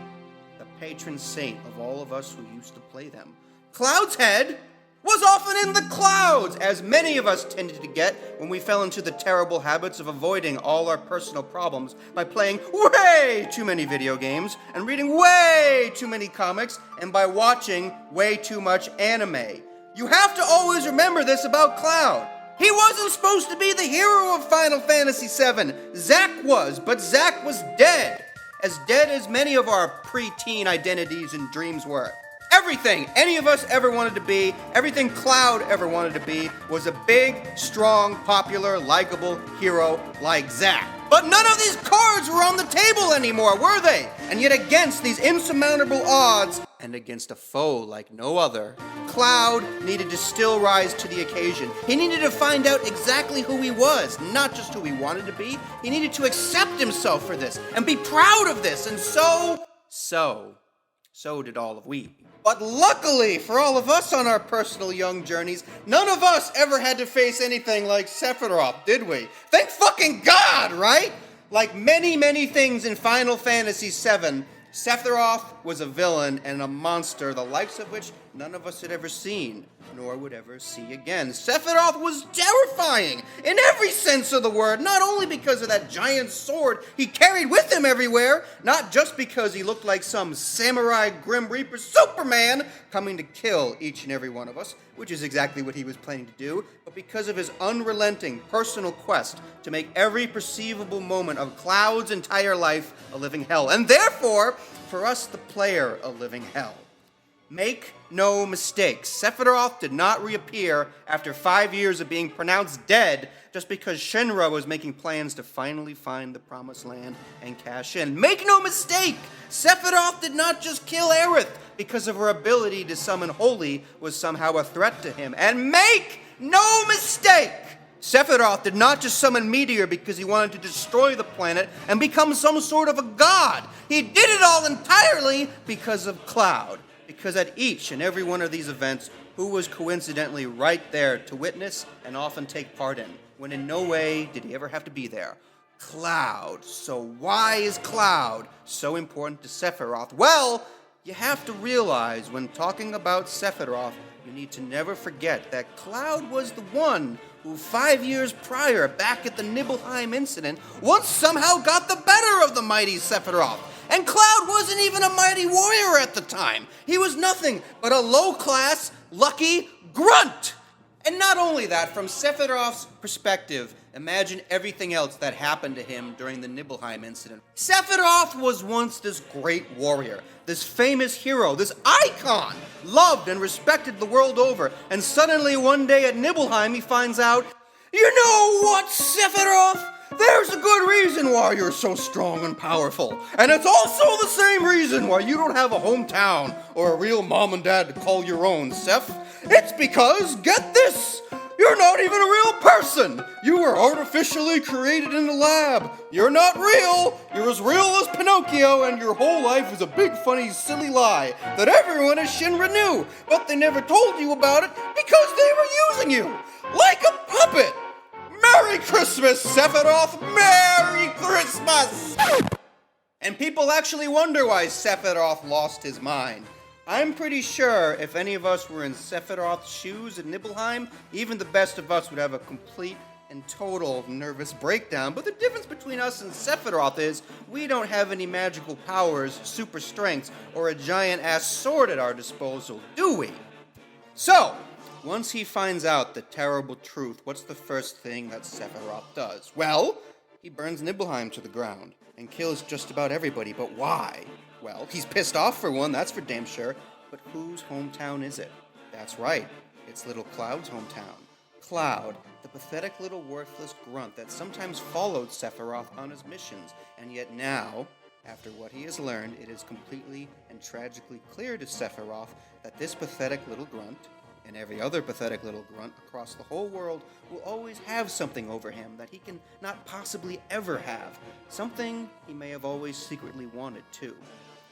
the patron saint of all of us who used to play them. Cloud's head was often in the clouds, as many of us tended to get when we fell into the terrible habits of avoiding all our personal problems by playing way too many video games and reading way too many comics and by watching way too much anime. You have to always remember this about Cloud. He wasn't supposed to be the hero of Final Fantasy VII. Zack was, but Zack was dead. As dead as many of our pre-teen identities and dreams were. Everything any of us ever wanted to be, everything Cloud ever wanted to be, was a big, strong, popular, likable hero like Zack. But none of these cards were on the table anymore, were they? And yet against these insurmountable odds, and against a foe like no other, Cloud needed to still rise to the occasion. He needed to find out exactly who he was, not just who he wanted to be. He needed to accept himself for this, and be proud of this, and so did all of we. But luckily for all of us on our personal young journeys, none of us ever had to face anything like Sephiroth, did we? Thank fucking God, right? Like many, many things in Final Fantasy VII, Sephiroth was a villain and a monster, the likes of which none of us had ever seen, nor would ever see again. Sephiroth was terrifying in every sense of the word, not only because of that giant sword he carried with him everywhere, not just because he looked like some samurai Grim Reaper Superman coming to kill each and every one of us, which is exactly what he was planning to do, but because of his unrelenting personal quest to make every perceivable moment of Cloud's entire life a living hell, and therefore, for us, the player, a living hell. Make no mistake. Sephiroth did not reappear after 5 years of being pronounced dead just because Shinra was making plans to finally find the Promised Land and cash in. Make no mistake, Sephiroth did not just kill Aerith because of her ability to summon Holy was somehow a threat to him. And make no mistake, Sephiroth did not just summon Meteor because he wanted to destroy the planet and become some sort of a god. He did it all entirely because of Cloud. Because at each and every one of these events, who was coincidentally right there to witness and often take part in, when in no way did he ever have to be there? Cloud. So why is Cloud so important to Sephiroth? Well, you have to realize when talking about Sephiroth, you need to never forget that Cloud was the one who 5 years prior, back at the Nibelheim incident, once somehow got the better of the mighty Sephiroth. And Cloud wasn't even a mighty warrior at the time. He was nothing but a low-class, lucky grunt. And not only that, from Sephiroth's perspective, imagine everything else that happened to him during the Nibelheim incident. Sephiroth was once this great warrior, this famous hero, this icon, loved and respected the world over. And suddenly one day at Nibelheim he finds out, you know what, Sephiroth? There's a good reason why you're so strong and powerful. And it's also the same reason why you don't have a hometown or a real mom and dad to call your own, Seph. It's because, get this, you're not even a real person. You were artificially created in the lab. You're not real. You're as real as Pinocchio, and your whole life is a big, funny, silly lie that everyone at Shinra knew, but they never told you about it because they were using you like a puppet. Merry Christmas, Sephiroth! Merry Christmas! And people actually wonder why Sephiroth lost his mind. I'm pretty sure if any of us were in Sephiroth's shoes at Nibelheim, even the best of us would have a complete and total nervous breakdown. But the difference between us and Sephiroth is we don't have any magical powers, super strengths, or a giant-ass sword at our disposal, do we? So, once he finds out the terrible truth, what's the first thing that Sephiroth does? Well, he burns Nibelheim to the ground and kills just about everybody, but why? Well, he's pissed off for one, that's for damn sure, but whose hometown is it? That's right, it's little Cloud's hometown. Cloud, the pathetic little worthless grunt that sometimes followed Sephiroth on his missions, and yet now, after what he has learned, it is completely and tragically clear to Sephiroth that this pathetic little grunt, and every other pathetic little grunt across the whole world, will always have something over him that he can not possibly ever have. Something he may have always secretly wanted, too.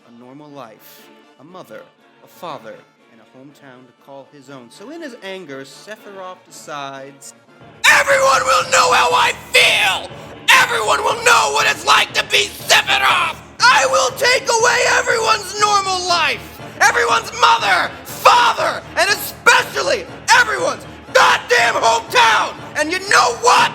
A normal life, a mother, a father, and a hometown to call his own. So in his anger, Sephiroth decides, everyone will know how I feel! Everyone will know what it's like to be Sephiroth! I will take away everyone's normal life! Everyone's mother, father, and especially everyone's goddamn hometown! And you know what?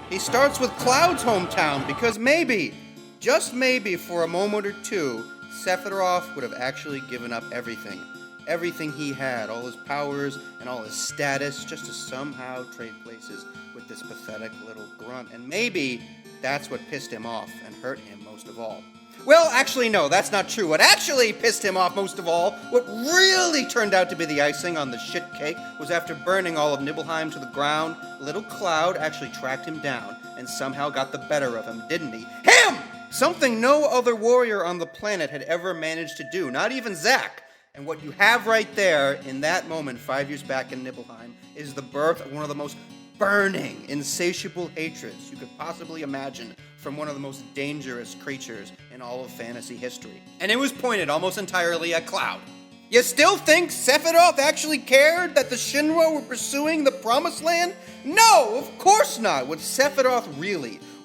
He starts with Cloud's hometown because maybe, just maybe for a moment or two, Sephiroth would have actually given up everything. Everything he had, all his powers and all his status, just to somehow trade places with this pathetic little grunt. And maybe that's what pissed him off and hurt him most of all. Well, actually, no, that's not true. What actually pissed him off most of all, what really turned out to be the icing on the shit cake, was after burning all of Nibelheim to the ground, little Cloud actually tracked him down and somehow got the better of him, didn't he? Him! Something no other warrior on the planet had ever managed to do, not even Zack. And what you have right there in that moment 5 years back in Nibelheim is the birth of one of the most burning, insatiable hatreds you could possibly imagine from one of the most dangerous creatures in all of fantasy history. And it was pointed almost entirely at Cloud. You still think Sephiroth actually cared that the Shinra were pursuing the Promised Land? No, of course not. What Sephiroth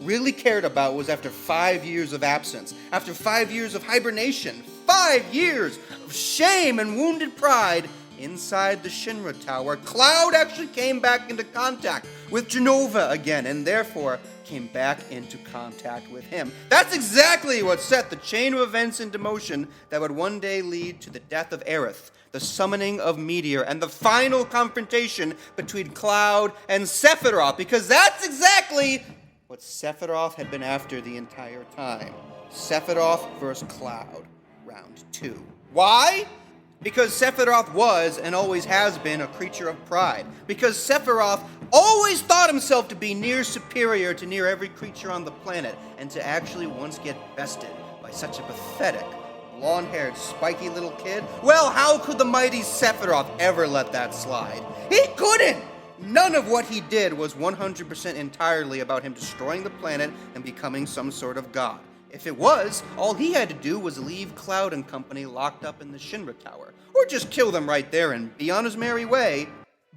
really cared about was after 5 years of absence, after 5 years of hibernation, 5 years of shame and wounded pride, inside the Shinra Tower, Cloud actually came back into contact with Jenova again, and therefore came back into contact with him. That's exactly what set the chain of events into motion that would one day lead to the death of Aerith, the summoning of Meteor, and the final confrontation between Cloud and Sephiroth, because that's exactly what Sephiroth had been after the entire time. Sephiroth versus Cloud, round 2. Why? Because Sephiroth was and always has been a creature of pride. Because Sephiroth always thought himself to be near superior to near every creature on the planet, and to actually once get bested by such a pathetic, blonde-haired, spiky little kid? Well, how could the mighty Sephiroth ever let that slide? He couldn't! None of what he did was 100% entirely about him destroying the planet and becoming some sort of god. If it was, all he had to do was leave Cloud and company locked up in the Shinra Tower, or just kill them right there and be on his merry way.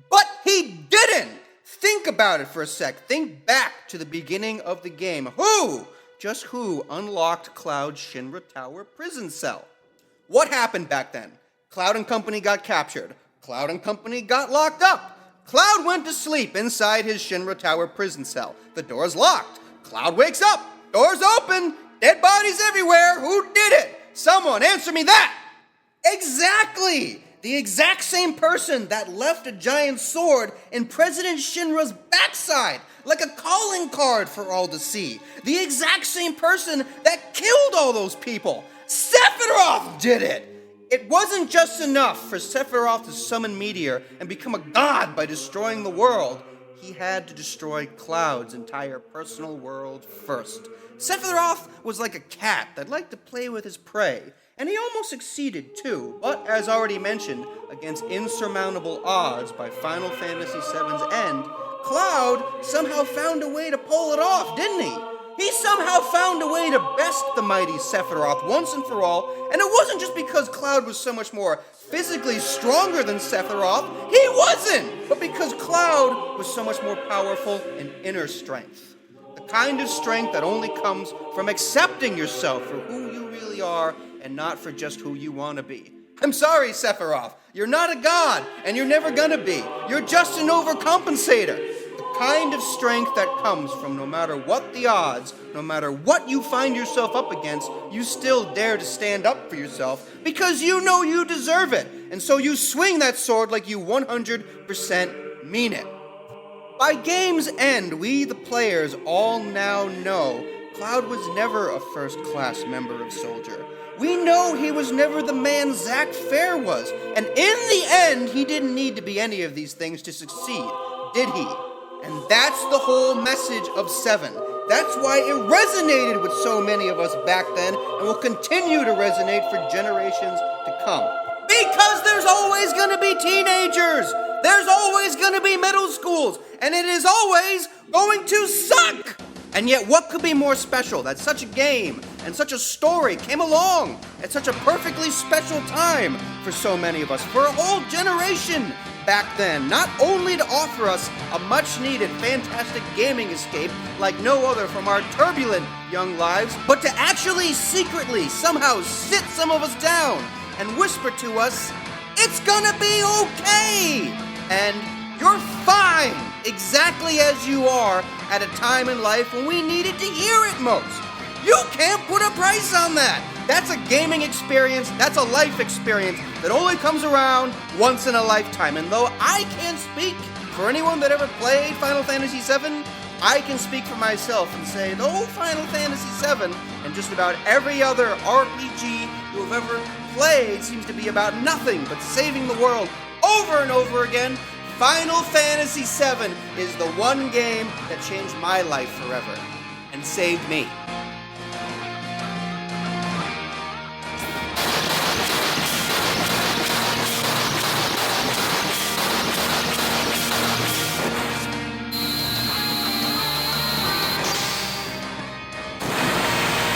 But he didn't! Think about it for a sec. Think back to the beginning of the game. Just who unlocked Cloud's Shinra Tower prison cell? What happened back then? Cloud and company got captured. Cloud and company got locked up. Cloud went to sleep inside his Shinra Tower prison cell. The door's locked. Cloud wakes up. Door's open. Dead bodies everywhere. Who did it? Someone answer me that! Exactly! The exact same person that left a giant sword in President Shinra's backside, like a calling card for all to see. The exact same person that killed all those people. Sephiroth did it! It wasn't just enough for Sephiroth to summon Meteor and become a god by destroying the world. He had to destroy Cloud's entire personal world first. Sephiroth was like a cat that liked to play with his prey, and he almost succeeded too, but as already mentioned, against insurmountable odds by Final Fantasy VII's end, Cloud somehow found a way to pull it off, didn't he? He somehow found a way to best the mighty Sephiroth once and for all, and it wasn't just because Cloud was so much more physically stronger than Sephiroth. He wasn't! But because Cloud was so much more powerful in inner strength. The kind of strength that only comes from accepting yourself for who you really are and not for just who you want to be. I'm sorry, Sephiroth. You're not a god, and you're never gonna be. You're just an overcompensator. The kind of strength that comes from no matter what the odds, no matter what you find yourself up against, you still dare to stand up for yourself because you know you deserve it. And so you swing that sword like you 100% mean it. By game's end, we, the players, all now know Cloud was never a first-class member of Soldier. We know he was never the man Zack Fair was, and in the end, he didn't need to be any of these things to succeed, did he? And that's the whole message of 7. That's why it resonated with so many of us back then, and will continue to resonate for generations to come. Because there's always gonna be teenagers! There's always gonna be middle schools, and it is always going to suck! And yet, what could be more special that such a game and such a story came along at such a perfectly special time for so many of us, for a whole generation back then, not only to offer us a much-needed, fantastic gaming escape like no other from our turbulent young lives, but to actually secretly somehow sit some of us down and whisper to us, "It's gonna be okay!" And you're fine, exactly as you are at a time in life when we needed to hear it most. You can't put a price on that. That's a gaming experience, that's a life experience that only comes around once in a lifetime. And though I can't speak for anyone that ever played Final Fantasy VII, I can speak for myself and say, though Final Fantasy VII and just about every other RPG you have ever played seems to be about nothing but saving the world over and over again, Final Fantasy VII is the one game that changed my life forever and saved me.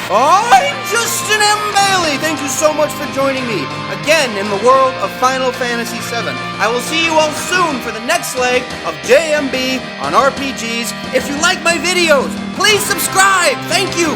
I'm Justin M. Bailey. Thank you so much for joining me again in the world of Final Fantasy VII. I will see you all soon for the next leg of JMB on RPGs. If you like my videos, please subscribe. Thank you.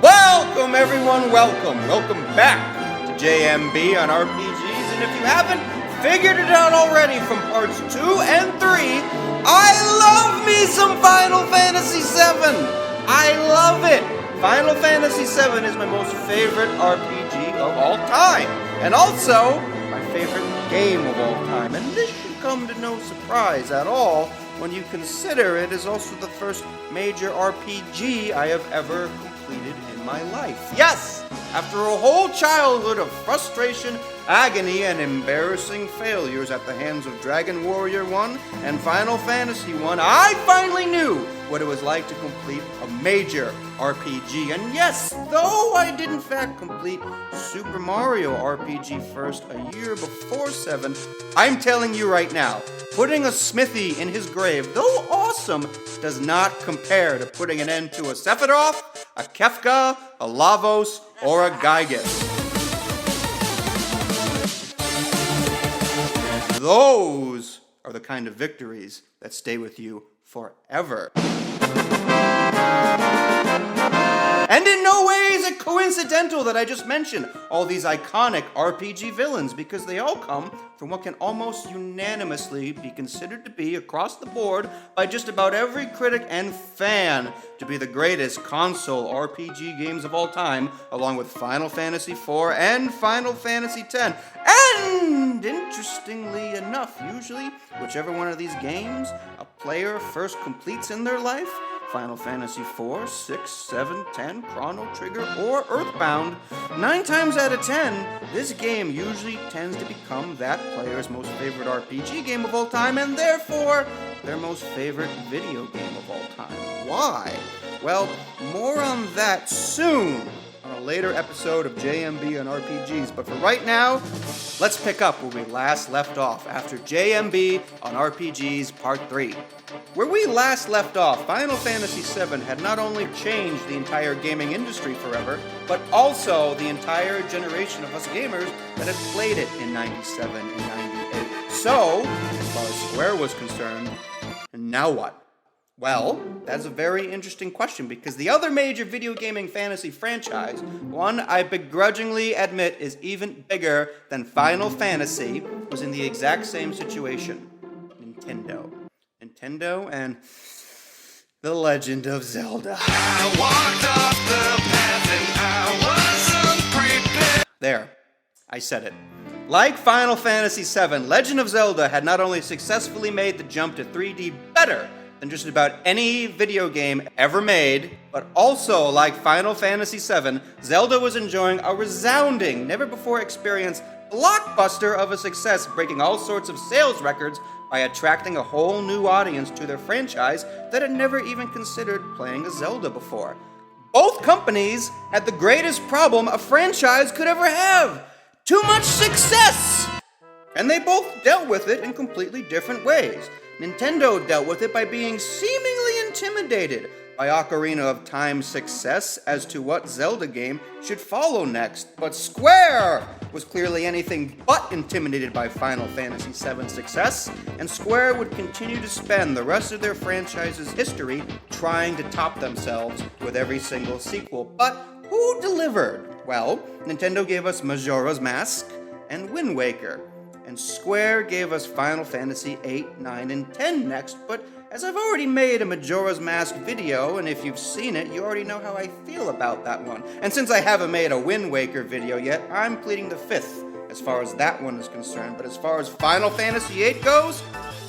Welcome everyone, welcome back to JMB on RPGs, and if you haven't figured it out already from parts 2 and 3, I love me some Final Fantasy VII! I love it! Final Fantasy VII is my most favorite RPG of all time, and also my favorite game of all time, and this should come to no surprise at all when you consider it is also the first major RPG I have ever completed in my life. Yes! After a whole childhood of frustration, agony, and embarrassing failures at the hands of Dragon Warrior 1 and Final Fantasy 1, I finally knew what it was like to complete a major RPG. And yes, though I did in fact complete Super Mario RPG first a year before 7, I'm telling you right now, putting a Smithy in his grave, though awesome, does not compare to putting an end to a Sephiroth, a Kefka, a Lavos, or a Gygas. Those are the kind of victories that stay with you forever. And in no way is it coincidental that I just mentioned all these iconic RPG villains, because they all come from what can almost unanimously be considered to be, across the board, by just about every critic and fan, to be the greatest console RPG games of all time, along with Final Fantasy IV and Final Fantasy X. And interestingly enough, usually, whichever one of these games a player first completes in their life, Final Fantasy IV, 6, 7, 10, Chrono Trigger, or Earthbound, 9 times out of 10, this game usually tends to become that player's most favorite RPG game of all time, and therefore, their most favorite video game of all time. Why? Well, more on that soon, on a later episode of JMB on RPGs, but for right now, let's pick up where we last left off after JMB on RPGs Part 3. Where we last left off, Final Fantasy VII had not only changed the entire gaming industry forever, but also the entire generation of us gamers that had played it in 97 and 98. So, as far as Square was concerned, now what? Well, that's a very interesting question, because the other major video gaming fantasy franchise, one I begrudgingly admit is even bigger than Final Fantasy, was in the exact same situation. Nintendo and The Legend of Zelda. I walked off the path and I wasn't prepared. There, I said it. Like Final Fantasy VII, Legend of Zelda had not only successfully made the jump to 3D better than just about any video game ever made, but also, like Final Fantasy VII, Zelda was enjoying a resounding, never-before-experienced blockbuster of a success, breaking all sorts of sales records by attracting a whole new audience to their franchise that had never even considered playing a Zelda before. Both companies had the greatest problem a franchise could ever have: too much success! And they both dealt with it in completely different ways. Nintendo dealt with it by being seemingly intimidated by Ocarina of Time's success as to what Zelda game should follow next, but Square was clearly anything but intimidated by Final Fantasy VII's success, and Square would continue to spend the rest of their franchise's history trying to top themselves with every single sequel. But who delivered? Well, Nintendo gave us Majora's Mask and Wind Waker, and Square gave us Final Fantasy VIII, 9, and 10 next, but as I've already made a Majora's Mask video, and if you've seen it, you already know how I feel about that one. And since I haven't made a Wind Waker video yet, I'm pleading the fifth as far as that one is concerned. But as far as Final Fantasy VIII goes,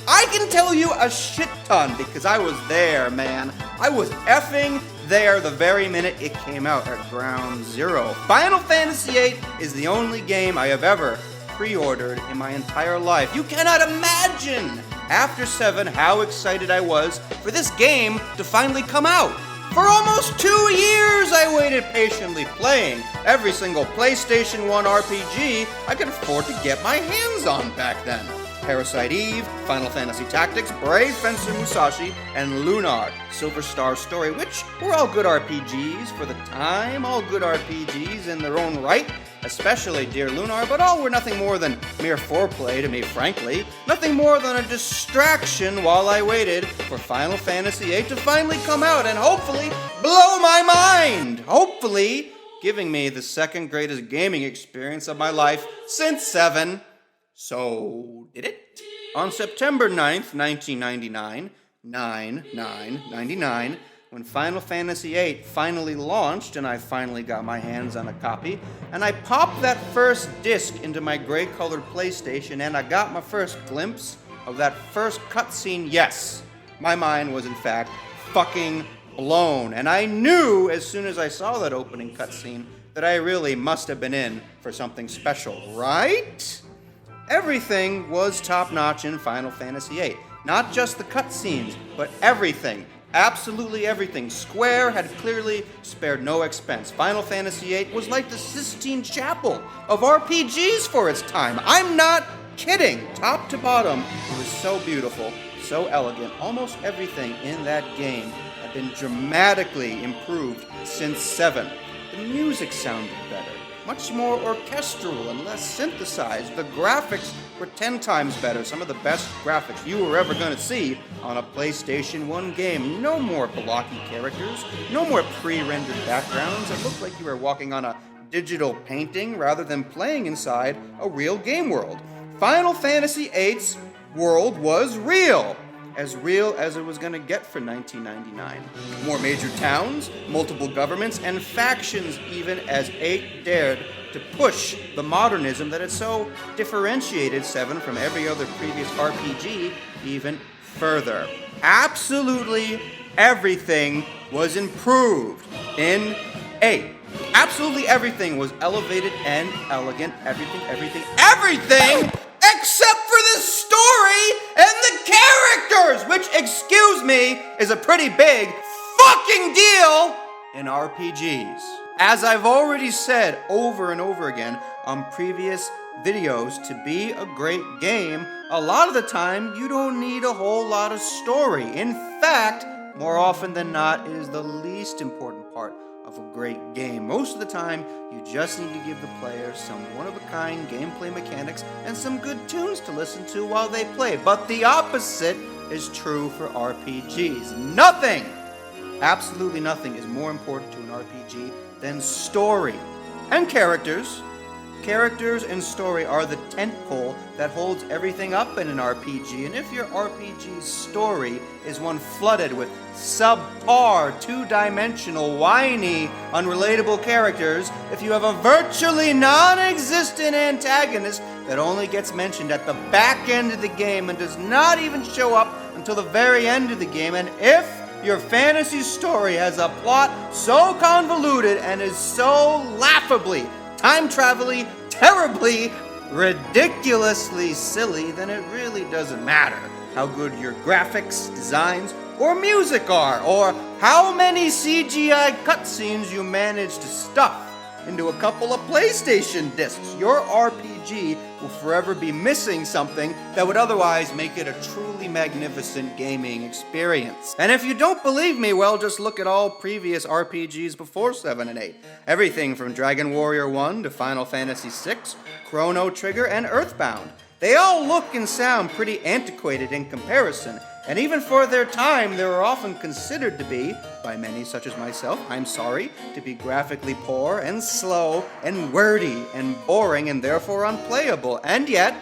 I can tell you a shit ton, because I was there, man. I was effing there the very minute it came out at ground zero. Final Fantasy VIII is the only game I have ever pre-ordered in my entire life. You cannot imagine, after 7, how excited I was for this game to finally come out. For almost 2 years I waited patiently, playing every single PlayStation 1 RPG I could afford to get my hands on back then. Parasite Eve, Final Fantasy Tactics, Brave Fencer Musashi, and Lunar, Silver Star Story, which were all good RPGs for the time, all good RPGs in their own right, especially Dear Lunar, but all were nothing more than mere foreplay to me, frankly. Nothing more than a distraction while I waited for Final Fantasy VIII to finally come out and hopefully blow my mind! Hopefully giving me the second greatest gaming experience of my life since 7. So, did it? On September 9th, 1999, 9/9/99, when Final Fantasy VIII finally launched and I finally got my hands on a copy, and I popped that first disc into my gray-colored PlayStation and I got my first glimpse of that first cutscene, yes, my mind was in fact fucking blown. And I knew as soon as I saw that opening cutscene that I really must have been in for something special, right? Everything was top-notch in Final Fantasy VIII. Not just the cutscenes, but everything. Absolutely everything. Square had clearly spared no expense. Final Fantasy VIII was like the Sistine Chapel of RPGs for its time. I'm not kidding. Top to bottom, it was so beautiful, so elegant. Almost everything in that game had been dramatically improved since 7. The music sounded better, much more orchestral and less synthesized. The graphics were 10 times better, some of the best graphics you were ever going to see on a PlayStation 1 game. No more blocky characters, no more pre-rendered backgrounds. It looked like you were walking on a digital painting rather than playing inside a real game world. Final Fantasy VIII's world was real as it was going to get for 1999. More major towns, multiple governments, and factions even as 8 dared to push the modernism that had so differentiated 7 from every other previous RPG even further. Absolutely everything was improved in 8. Absolutely everything was elevated and elegant. Everything except for the story and the characters, which, excuse me, is a pretty big fucking deal in RPGs. As I've already said over and over again on previous videos, to be a great game, a lot of the time you don't need a whole lot of story. In fact, more often than not, it is the least important part of a great game. Most of the time, you just need to give the player some one-of-a-kind gameplay mechanics and some good tunes to listen to while they play. But the opposite is true for RPGs. Nothing, absolutely nothing, is more important to an RPG than story and characters. Characters and story are the tent pole that holds everything up in an RPG, and if your RPG's story is one flooded with subpar, two-dimensional, whiny, unrelatable characters, if you have a virtually non-existent antagonist that only gets mentioned at the back end of the game and does not even show up until the very end of the game, and if your fantasy story has a plot so convoluted and is so laughably, time-travel-y, terribly, ridiculously silly, then it really doesn't matter how good your graphics, designs, or music are, or how many CGI cutscenes you manage to stuff into a couple of PlayStation discs. Your RPG will forever be missing something that would otherwise make it a truly magnificent gaming experience. And if you don't believe me, well, just look at all previous RPGs before 7 and 8. Everything from Dragon Warrior 1 to Final Fantasy VI, Chrono Trigger, and Earthbound. They all look and sound pretty antiquated in comparison, and even for their time, they were often considered to be, by many such as myself, I'm sorry, to be graphically poor and slow and wordy and boring and therefore unplayable. And yet,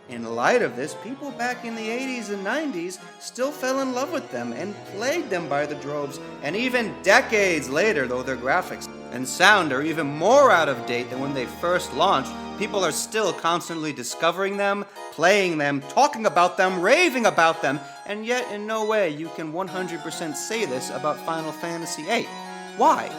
in light of this, people back in the 80s and 90s still fell in love with them and played them by the droves. And even decades later, though their graphics and sound are even more out of date than when they first launched, people are still constantly discovering them, playing them, talking about them, raving about them, and yet in no way you can 100% say this about Final Fantasy VIII. Why?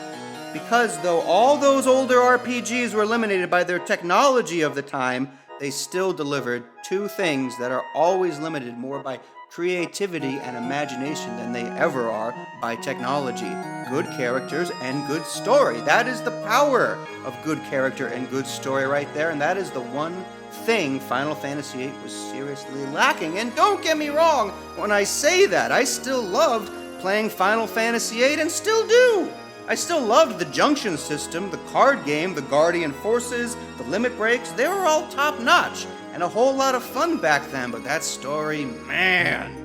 Because though all those older RPGs were eliminated by their technology of the time, they still delivered two things that are always limited more by creativity and imagination than they ever are by technology. Good characters and good story. That is the power of good character and good story right there, and that is the one thing Final Fantasy VIII was seriously lacking. And don't get me wrong, when I say that, I still loved playing Final Fantasy VIII and still do. I still loved the junction system, the card game, the Guardian Forces, the limit breaks. They were all top-notch and a whole lot of fun back then, but that story, man.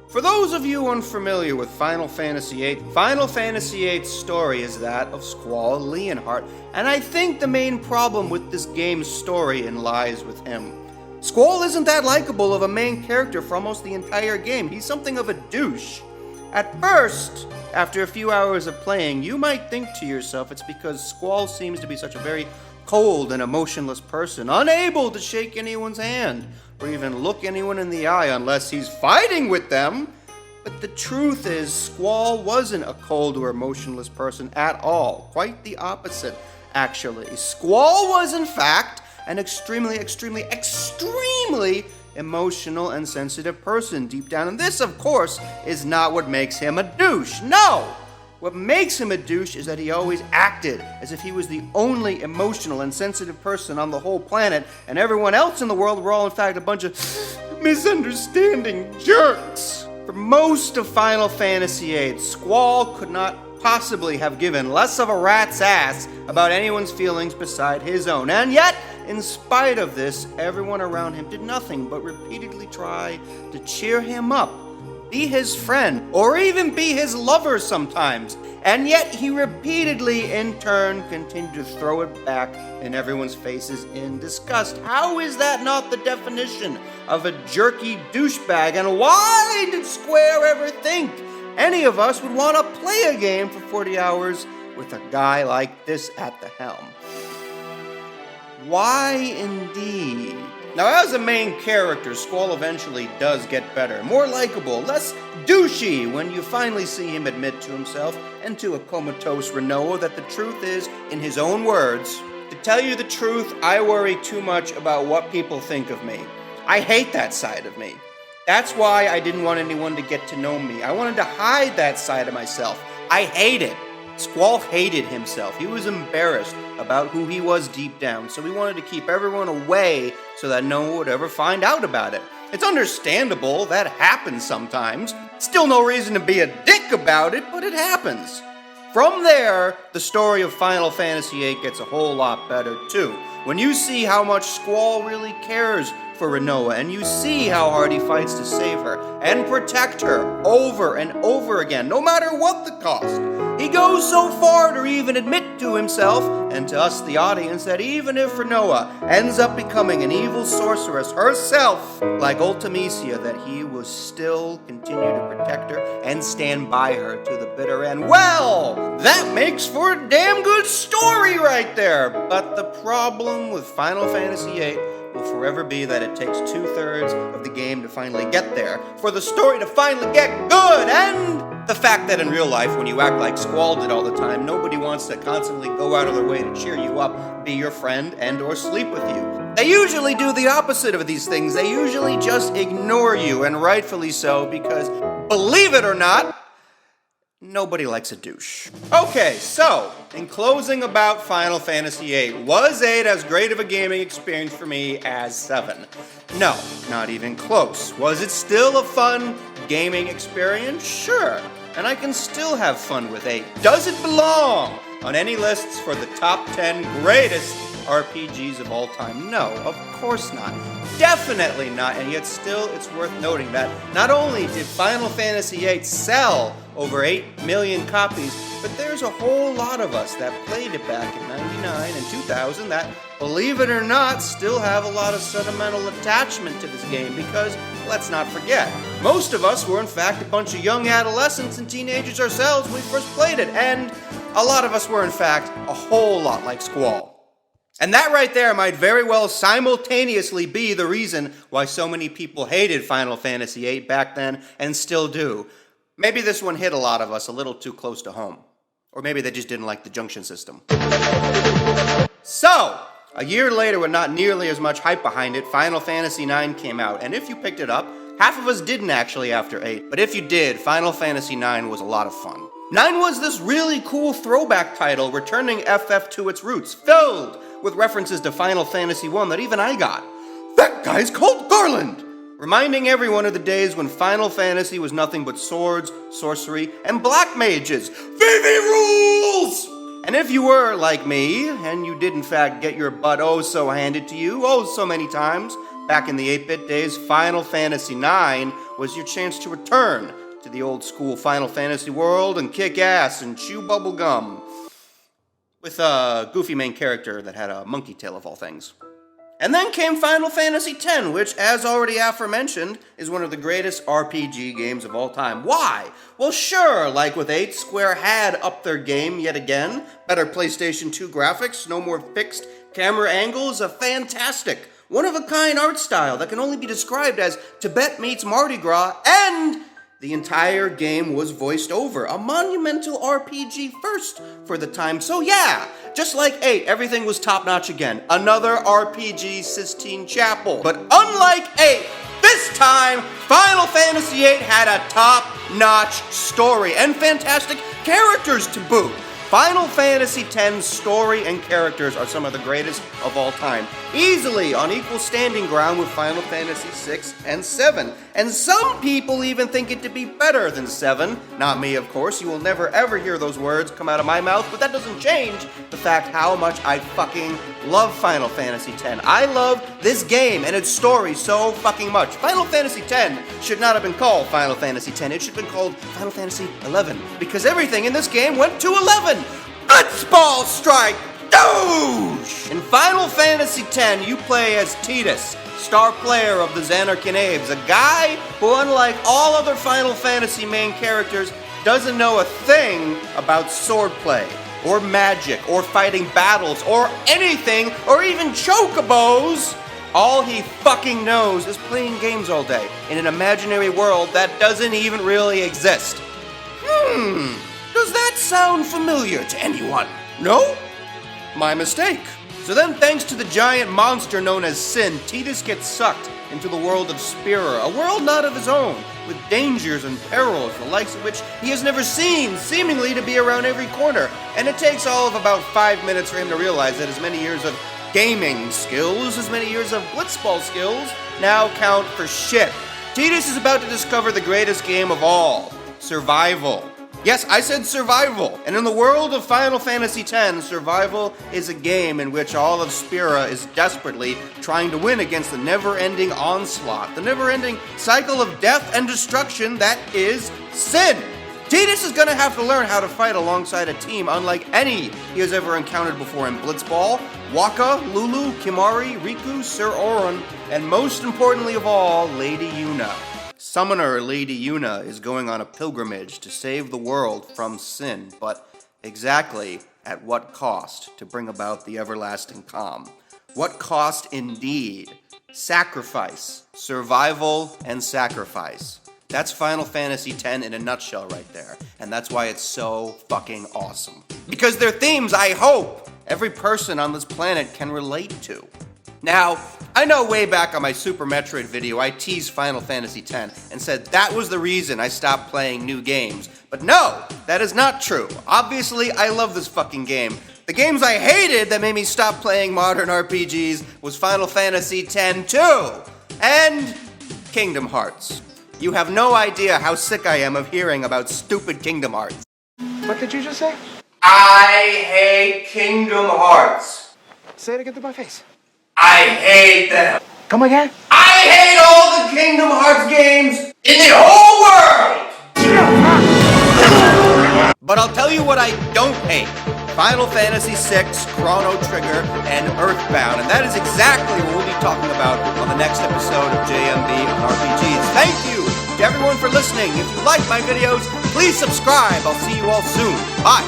For those of you unfamiliar with Final Fantasy VIII's story is that of Squall Leonhardt, and I think the main problem with this game's story lies with him. Squall isn't that likable of a main character for almost the entire game. He's something of a douche. At first, after a few hours of playing, you might think to yourself it's because Squall seems to be such a very cold and emotionless person, unable to shake anyone's hand or even look anyone in the eye unless he's fighting with them. But the truth is, Squall wasn't a cold or emotionless person at all. Quite the opposite, actually. Squall was, in fact, an extremely emotional and sensitive person deep down. And this, of course, is not what makes him a douche. No! What makes him a douche is that he always acted as if he was the only emotional and sensitive person on the whole planet, and everyone else in the world were all, in fact, a bunch of misunderstanding jerks. For most of Final Fantasy VIII, Squall could not possibly have given less of a rat's ass about anyone's feelings beside his own. And yet, in spite of this, everyone around him did nothing but repeatedly try to cheer him up, be his friend, or even be his lover sometimes. And yet he repeatedly, in turn, continued to throw it back in everyone's faces in disgust. How is that not the definition of a jerky douchebag? And why did Square ever think any of us would want to play a game for 40 hours with a guy like this at the helm? Why indeed? Now, as a main character, Squall eventually does get better, more likable, less douchey when you finally see him admit to himself and to a comatose Renoa that the truth is, in his own words, "To tell you the truth, I worry too much about what people think of me. I hate that side of me. That's why I didn't want anyone to get to know me. I wanted to hide that side of myself. I hate it." Squall hated himself. He was embarrassed about who he was deep down, so he wanted to keep everyone away so that no one would ever find out about it. It's understandable, that happens sometimes. Still no reason to be a dick about it, but it happens. From there, the story of Final Fantasy VIII gets a whole lot better too. When you see how much Squall really cares for Renoa, and you see how hard he fights to save her and protect her over and over again, no matter what the cost. He goes so far to even admit to himself, and to us the audience, that even if Renoa ends up becoming an evil sorceress herself, like Ultimisia, that he will still continue to protect her and stand by her to the bitter end. Well, that makes for a damn good story right there. But the problem with Final Fantasy VIII will forever be that it takes 2/3 of the game to finally get there, for the story to finally get good, and the fact that in real life, when you act like Squall did all the time, nobody wants to constantly go out of their way to cheer you up, be your friend, and or sleep with you. They usually do the opposite of these things. They usually just ignore you, and rightfully so, because, believe it or not, nobody likes a douche. Okay, so, in closing about Final Fantasy VIII, was 8 as great of a gaming experience for me as 7? No, not even close. Was it still a fun gaming experience? Sure, and I can still have fun with 8. Does it belong on any lists for the top 10 greatest RPGs of all time? No, of course not. Definitely not, and yet still it's worth noting that not only did Final Fantasy VIII sell over 8 million copies, but there's a whole lot of us that played it back in 99 and 2000 that, believe it or not, still have a lot of sentimental attachment to this game because, let's not forget, most of us were in fact a bunch of young adolescents and teenagers ourselves when we first played it, and a lot of us were in fact a whole lot like Squall. And that right there might very well simultaneously be the reason why so many people hated Final Fantasy VIII back then and still do. Maybe this one hit a lot of us a little too close to home. Or maybe they just didn't like the junction system. So, a year later with not nearly as much hype behind it, Final Fantasy IX came out. And if you picked it up, half of us didn't actually after 8. But if you did, Final Fantasy IX was a lot of fun. 9 was this really cool throwback title returning FF to its roots, filled with references to Final Fantasy I that even I got. that guy's called Garland! Reminding everyone of the days when Final Fantasy was nothing but swords, sorcery, and black mages. Vivi rules! And if you were like me, and you did in fact get your butt oh so handed to you oh so many times, back in the 8-bit days, Final Fantasy IX was your chance to return to the old school Final Fantasy world and kick ass and chew bubble gum. With a goofy main character that had a monkey tail of all things. And then came Final Fantasy X, which, as already aforementioned, is one of the greatest RPG games of all time. Why? Well, sure, like with 8, Square had upped their game yet again. Better PlayStation 2 graphics, no more fixed camera angles, a fantastic, one-of-a-kind art style that can only be described as Tibet meets Mardi Gras, and the entire game was voiced over. A monumental RPG first for the time. So yeah, just like 8, everything was top-notch again. Another RPG Sistine Chapel. But unlike 8, this time, Final Fantasy VIII had a top-notch story and fantastic characters to boot. Final Fantasy X's story and characters are some of the greatest of all time, easily on equal standing ground with Final Fantasy VI and VII. And some people even think it to be better than 7. Not me, of course. You will never ever hear those words come out of my mouth, but that doesn't change the fact how much I fucking love Final Fantasy X. I love this game and its story so fucking much. Final Fantasy X should not have been called Final Fantasy X. It should have been called Final Fantasy XI, because everything in this game went to 11. Blitzball strike! Douche! In Final Fantasy X, you play as Tidus, star player of the Xanarkanaves, a guy who, unlike all other Final Fantasy main characters, doesn't know a thing about swordplay, or magic, or fighting battles, or anything, or even chocobos. All he fucking knows is playing games all day in an imaginary world that doesn't even really exist. Does that sound familiar to anyone? No? My mistake. So then, thanks to the giant monster known as Sin, Tidus gets sucked into the world of Spira, a world not of his own, with dangers and perils, the likes of which he has never seen, seemingly to be around every corner. And it takes all of about 5 minutes for him to realize that as many years of gaming skills, as many years of blitzball skills, now count for shit. Tidus is about to discover the greatest game of all, survival. Yes, I said survival. And in the world of Final Fantasy X, survival is a game in which all of Spira is desperately trying to win against the never-ending onslaught, the never-ending cycle of death and destruction that is Sin. Tidus is gonna have to learn how to fight alongside a team unlike any he has ever encountered before in Blitzball, Waka, Lulu, Kimari, Riku, Sir Auron, and most importantly of all, Lady Yuna. Summoner Lady Yuna is going on a pilgrimage to save the world from sin, but exactly at what cost to bring about the everlasting calm? What cost indeed? Sacrifice, survival, and sacrifice. That's Final Fantasy X in a nutshell right there, and that's why it's so fucking awesome. Because they're themes I hope every person on this planet can relate to. Now, I know way back on my Super Metroid video, I teased Final Fantasy X and said that was the reason I stopped playing new games. But no, that is not true. Obviously, I love this fucking game. The games I hated that made me stop playing modern RPGs was Final Fantasy X-2 and Kingdom Hearts. You have no idea how sick I am of hearing about stupid Kingdom Hearts. What did you just say? I hate Kingdom Hearts. Say it again to my face. I hate them. Come again? I hate all the Kingdom Hearts games in the whole world! But I'll tell you what I don't hate. Final Fantasy VI, Chrono Trigger, and Earthbound. And that is exactly what we'll be talking about on the next episode of JMB on RPGs. Thank you to everyone for listening. If you like my videos, please subscribe. I'll see you all soon. Bye.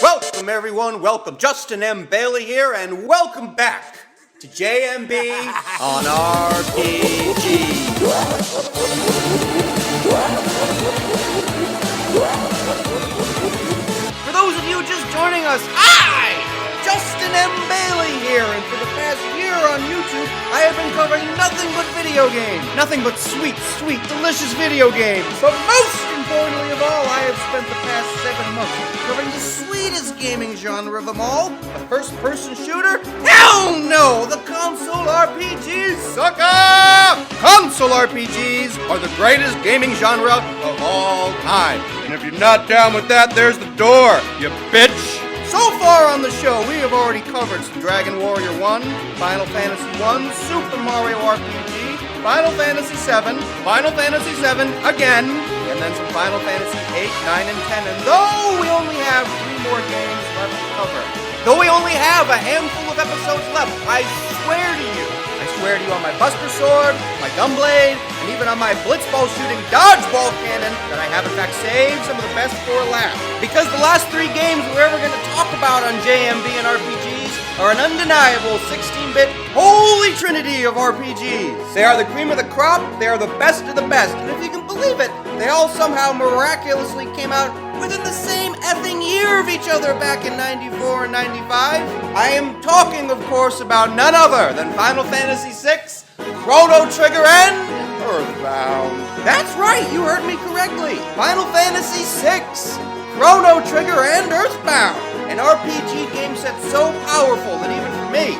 Welcome everyone, welcome. Justin M. Bailey here, and welcome back to JMB on RPG. For those of you just joining us, Justin M. Bailey here, and for the past year on YouTube, I have been covering nothing but video games. Nothing but sweet, sweet, delicious video games. But most importantly of all, I have spent the past 7 months covering the sweetest gaming genre of them all, the first-person shooter? Hell no! The console RPGs, sucker! Console RPGs are the greatest gaming genre of all time. And if you're not down with that, there's the door, you bitch! So far on the show, we have already covered some Dragon Warrior 1, Final Fantasy 1, Super Mario RPG, Final Fantasy 7, Final Fantasy 7 again, and then some Final Fantasy 8, 9, and 10. And though we only have 3 more games left to cover, though we only have a handful of episodes left, I swear to you on my Buster Sword, my Gunblade, and even on my Blitzball shooting dodgeball cannon that I have in fact saved some of the best for last. Because the last 3 games we're ever going to talk about on JMB and RPGs are an undeniable 16-bit holy trinity of RPGs. They are the cream of the crop, they are the best of the best, and if you can believe it, they all somehow miraculously came out within the same effing year of each other back in 94 and 95. I am talking, of course, about none other than Final Fantasy VI, Chrono Trigger, and Earthbound. That's right, you heard me correctly. Final Fantasy VI, Chrono Trigger, and Earthbound. An RPG game set so powerful that even for me,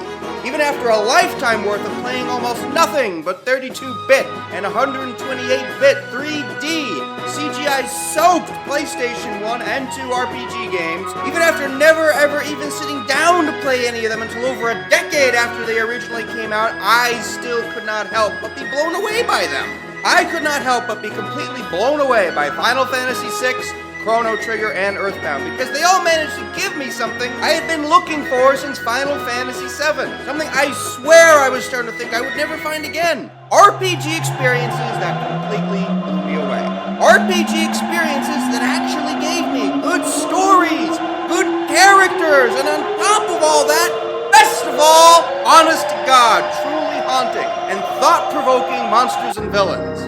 even after a lifetime worth of playing almost nothing but 32-bit and 128-bit 3D CGI-soaked PlayStation 1 and 2 RPG games, even after never ever even sitting down to play any of them until over a decade after they originally came out, I still could not help but be blown away by them. I could not help but be completely blown away by Final Fantasy VI, Chrono Trigger, and Earthbound, because they all managed to give me something I had been looking for since Final Fantasy VII. Something I swear I was starting to think I would never find again. RPG experiences that completely blew me away. RPG experiences that actually gave me good stories, good characters, and on top of all that, best of all, honest to God, truly haunting and thought-provoking monsters and villains.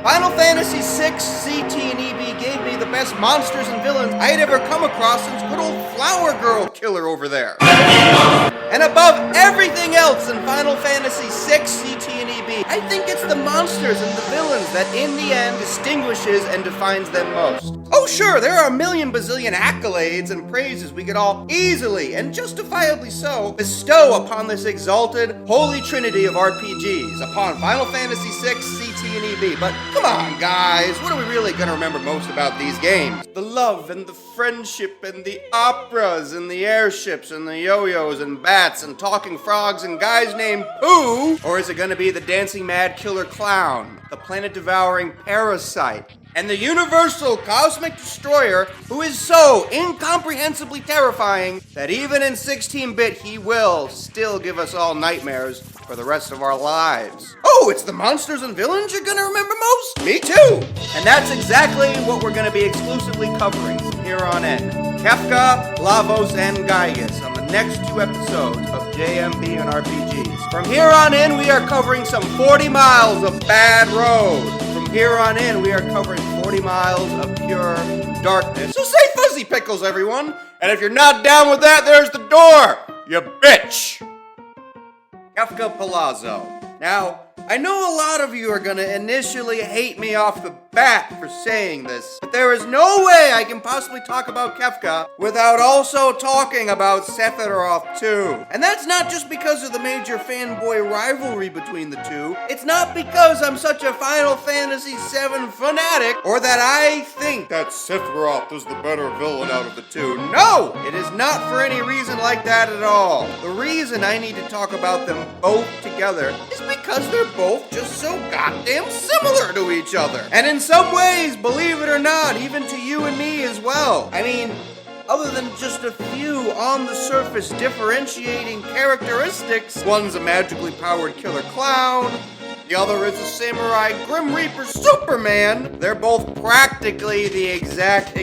Final Fantasy VI, CT, and EB gave me the best monsters and villains I had ever come across since good old Flower Girl Killer over there. And above everything else in Final Fantasy VI, CT, and EB, I think it's the monsters and the villains that in the end distinguishes and defines them most. Oh sure, there are a million bazillion accolades and praises we could all easily, and justifiably so, bestow upon this exalted holy trinity of RPGs, upon Final Fantasy VI, CT, and EB, but come on guys, what are we really gonna remember most about these games? The love and the friendship and the operas and the airships and the yo-yos and bats and talking frogs and guys named Pooh? Or is it gonna be the dancing mad killer clown, the planet-devouring parasite, and the universal cosmic destroyer who is so incomprehensibly terrifying that even in 16-bit he will still give us all nightmares for the rest of our lives? Oh, it's the monsters and villains you're gonna remember most? Me too! And that's exactly what we're gonna be exclusively covering from here on in. Kefka, Lavos, and Gaius on the next 2 episodes of JMB and RPGs. From here on in, we are covering some 40 miles of bad road. From here on in, we are covering 40 miles of pure darkness. So say fuzzy pickles, everyone! And if you're not down with that, there's the door, you bitch! Kefka Palazzo. Now, I know a lot of you are gonna initially hate me off the bat for saying this, but there is no way I can possibly talk about Kefka without also talking about Sephiroth 2. And that's not just because of the major fanboy rivalry between the two. It's not because I'm such a Final Fantasy VII fanatic, or that I think that Sephiroth is the better villain out of the two. No! It is not for any reason like that at all. The reason I need to talk about them both together is because they're both just so goddamn similar to each other. And in some ways, believe it or not, even to you and me as well. I mean, other than just a few on-the-surface differentiating characteristics. One's a magically powered killer clown, the other is a samurai Grim Reaper Superman. They're both practically the exact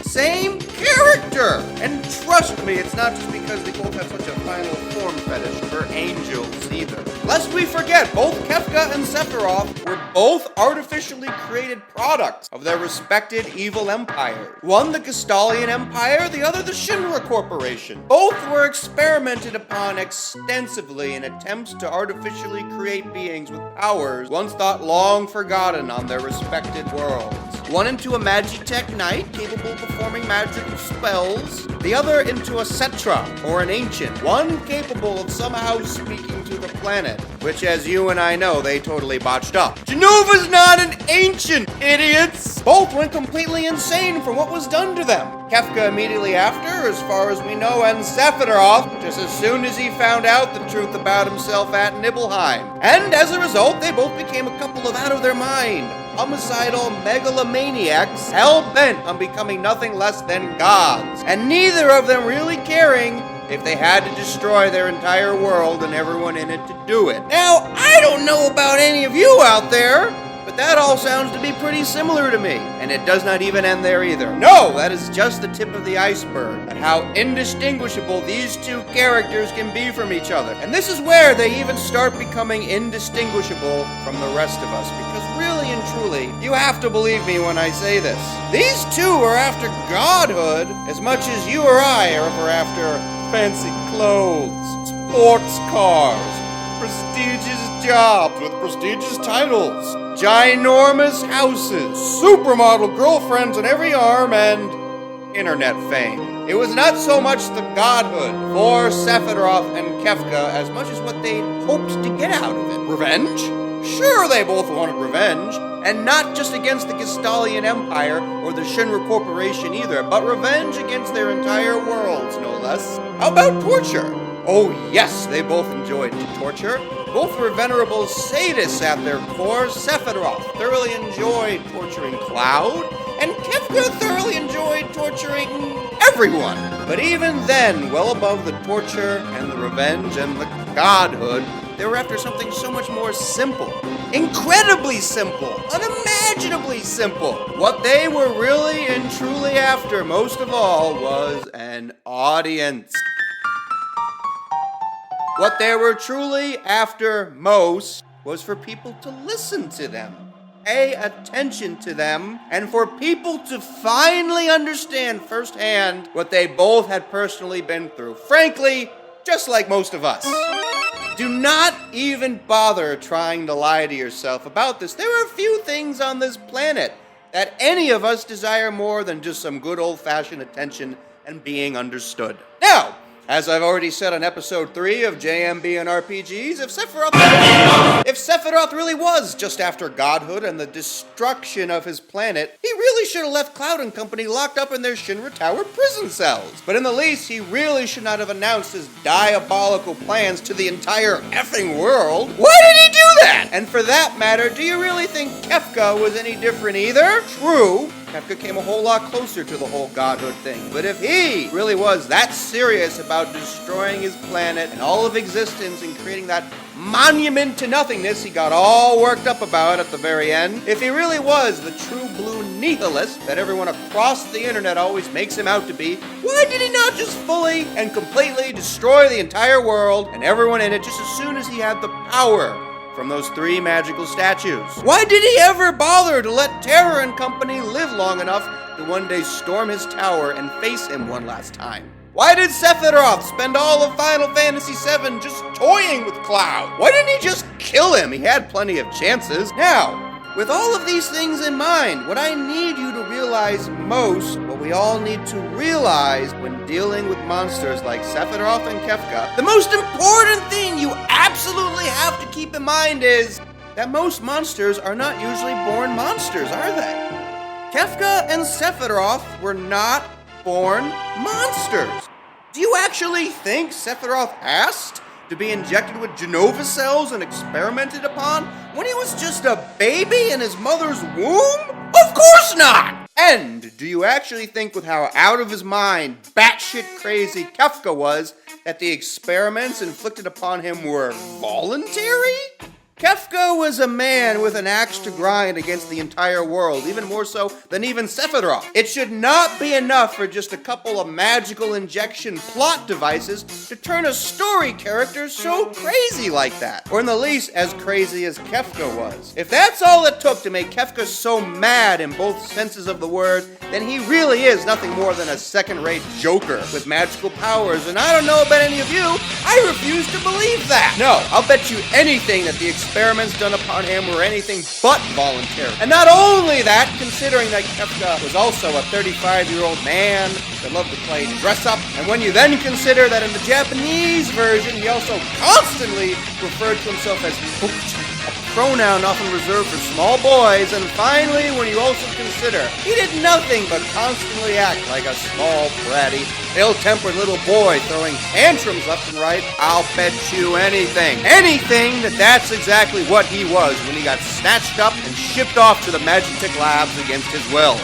same character. And trust me, it's not just because they both have such a final form fetish or angels either. Lest we forget, both Kefka and Sephiroth were both artificially created products of their respected evil empires. One the Gestalian Empire, the other the Shinra Corporation. Both were experimented upon extensively in attempts to artificially create beings with powers once thought long forgotten on their respected worlds. One into a Magitech knight capable of performing magical spells, the other into a Cetra, or an ancient, one capable of somehow speaking to the planet, which as you and I know, they totally botched up. Jenova's not an ancient, idiots! Both went completely insane for what was done to them. Kefka immediately after, as far as we know, and Sephiroth just as soon as he found out the truth about himself at Nibelheim. And as a result, they both became a couple of out-of-their-mind, homicidal megalomaniacs, hell-bent on becoming nothing less than gods. And neither of them really caring if they had to destroy their entire world and everyone in it to do it. Now, I don't know about any of you out there, but that all sounds to be pretty similar to me. And it does not even end there either. No, that is just the tip of the iceberg at how indistinguishable these two characters can be from each other. And this is where they even start becoming indistinguishable from the rest of us. Because really and truly, you have to believe me when I say this. These two are after godhood as much as you or I are ever after fancy clothes, sports cars, prestigious jobs with prestigious titles, ginormous houses, supermodel girlfriends on every arm, and internet fame. It was not so much the godhood for Sephiroth and Kefka as much as what they hoped to get out of it. Revenge? Sure, they both wanted revenge, and not just against the Gestalian Empire or the Shinra Corporation either, but revenge against their entire worlds, no less. How about torture? Oh yes, they both enjoyed torture. Both were venerable sadists at their core. Sephiroth thoroughly enjoyed torturing Cloud, and Kefka thoroughly enjoyed torturing everyone. But even then, well above the torture and the revenge and the godhood, they were after something so much more simple. Incredibly simple. Unimaginably simple. What they were really and truly after, most of all, was an audience. What they were truly after most was for people to listen to them, pay attention to them, and for people to finally understand firsthand what they both had personally been through. Frankly, just like most of us. Do not even bother trying to lie to yourself about this. There are a few things on this planet that any of us desire more than just some good old-fashioned attention and being understood. Now, as I've already said on episode 3 of JMB and RPGs, if Sephiroth really was just after godhood and the destruction of his planet, he really should have left Cloud and company locked up in their Shinra Tower prison cells. But in the least, he really should not have announced his diabolical plans to the entire effing world. Why did he do that? And for that matter, do you really think Kefka was any different either? True. Kefka came a whole lot closer to the whole godhood thing. But if he really was that serious about destroying his planet and all of existence and creating that monument to nothingness he got all worked up about at the very end, if he really was the true blue nihilist that everyone across the internet always makes him out to be, why did he not just fully and completely destroy the entire world and everyone in it just as soon as he had the power from those 3 magical statues? Why did he ever bother to let Terror and company live long enough to one day storm his tower and face him one last time? Why did Sephiroth spend all of Final Fantasy VII just toying with Cloud? Why didn't he just kill him? He had plenty of chances. Now, with all of these things in mind, what I need you to realize most, what we all need to realize when dealing with monsters like Sephiroth and Kefka, the most important thing you absolutely have to keep in mind is that most monsters are not usually born monsters, are they? Kefka and Sephiroth were not born monsters. Do you actually think Sephiroth asked to be injected with Jenova cells and experimented upon when he was just a baby in his mother's womb? Of course not! And do you actually think with how out of his mind, batshit crazy Kefka was, that the experiments inflicted upon him were voluntary? Kefka was a man with an axe to grind against the entire world, even more so than even Sephiroth. It should not be enough for just a couple of magical injection plot devices to turn a story character so crazy like that. Or in the least, as crazy as Kefka was. If that's all it took to make Kefka so mad in both senses of the word, then he really is nothing more than a second-rate joker with magical powers, and I don't know about any of you, I refuse to believe that. No, I'll bet you anything that the experiments done upon him were anything but voluntary. And not only that, considering that Kefka was also a 35-year-old man that loved to play dress-up, and when you then consider that in the Japanese version, he also constantly referred to himself as Bokuchan, a pronoun often reserved for small boys, and finally, when you also consider he did nothing but constantly act like a small, bratty, ill-tempered little boy throwing tantrums left and right, I'll bet you anything that that's exactly what he was when he got snatched up and shipped off to the Magitek Labs against his will.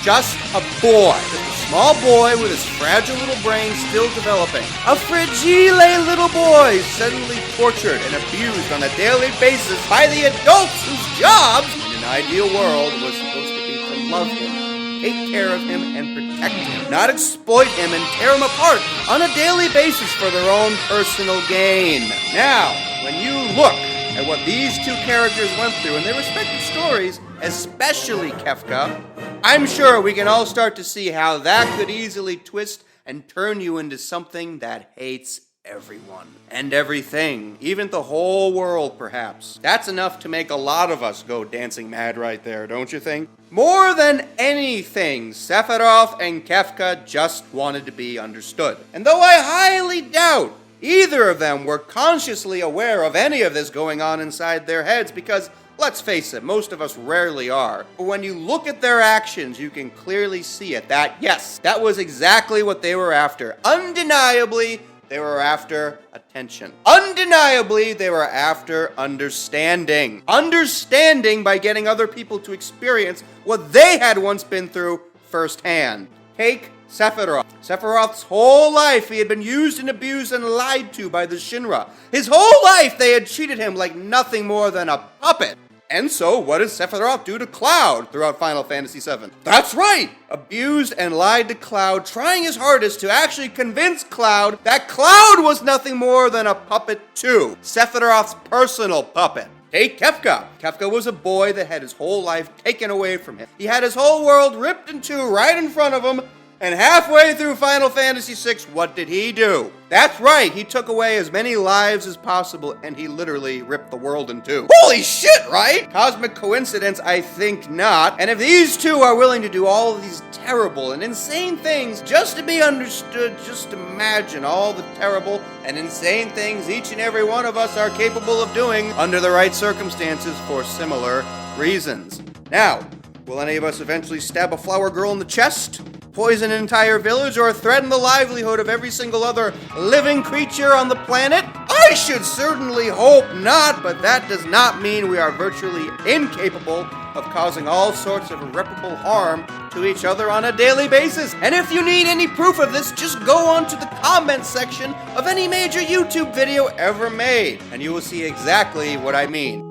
Just a boy. Just a small boy with his fragile little brain still developing. A fragile little boy suddenly tortured and abused on a daily basis by the adults whose jobs, in an ideal world, was supposed to be to love him, take care of him, and protect him, not exploit him and tear him apart on a daily basis for their own personal gain. Now, when you look at what these two characters went through in their respective stories, especially Kefka, I'm sure we can all start to see how that could easily twist and turn you into something that hates everyone and everything, even the whole world perhaps. That's enough to make a lot of us go dancing mad right there, don't you think? More than anything, Sephiroth and Kefka just wanted to be understood. And though I highly doubt either of them were consciously aware of any of this going on inside their heads, because let's face it, most of us rarely are. But when you look at their actions, you can clearly see it, that yes, that was exactly what they were after. Undeniably, they were after attention. Undeniably, they were after understanding. Understanding by getting other people to experience what they had once been through firsthand. Take Sephiroth. Sephiroth's whole life he had been used and abused and lied to by the Shinra. His whole life they had treated him like nothing more than a puppet. And so, what does Sephiroth do to Cloud throughout Final Fantasy VII? That's right! Abused and lied to Cloud, trying his hardest to actually convince Cloud that Cloud was nothing more than a puppet too. Sephiroth's personal puppet. Take Kefka. Kefka was a boy that had his whole life taken away from him. He had his whole world ripped in two right in front of him, and halfway through Final Fantasy VI, what did he do? That's right, he took away as many lives as possible, and he literally ripped the world in two. Holy shit, right? Cosmic coincidence? I think not. And if these two are willing to do all of these terrible and insane things just to be understood, just imagine all the terrible and insane things each and every one of us are capable of doing under the right circumstances for similar reasons. Now, will any of us eventually stab a flower girl in the chest? Poison an entire village, or threaten the livelihood of every single other living creature on the planet? I should certainly hope not, but that does not mean we are virtually incapable of causing all sorts of irreparable harm to each other on a daily basis. And if you need any proof of this, just go on to the comments section of any major YouTube video ever made, and you will see exactly what I mean.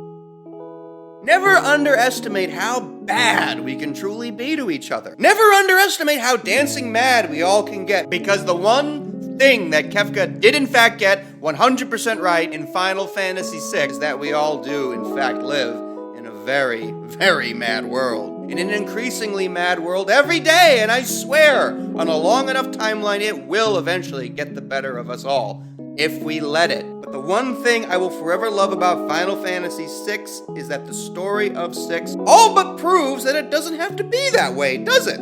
Never underestimate how bad we can truly be to each other. Never underestimate how dancing mad we all can get, because the one thing that Kefka did in fact get 100% right in Final Fantasy VI is that we all do in fact live in a very, very mad world. In an increasingly mad world every day, and I swear, on a long enough timeline, it will eventually get the better of us all, if we let it. But the one thing I will forever love about Final Fantasy VI is that the story of 6 all but proves that it doesn't have to be that way, does it?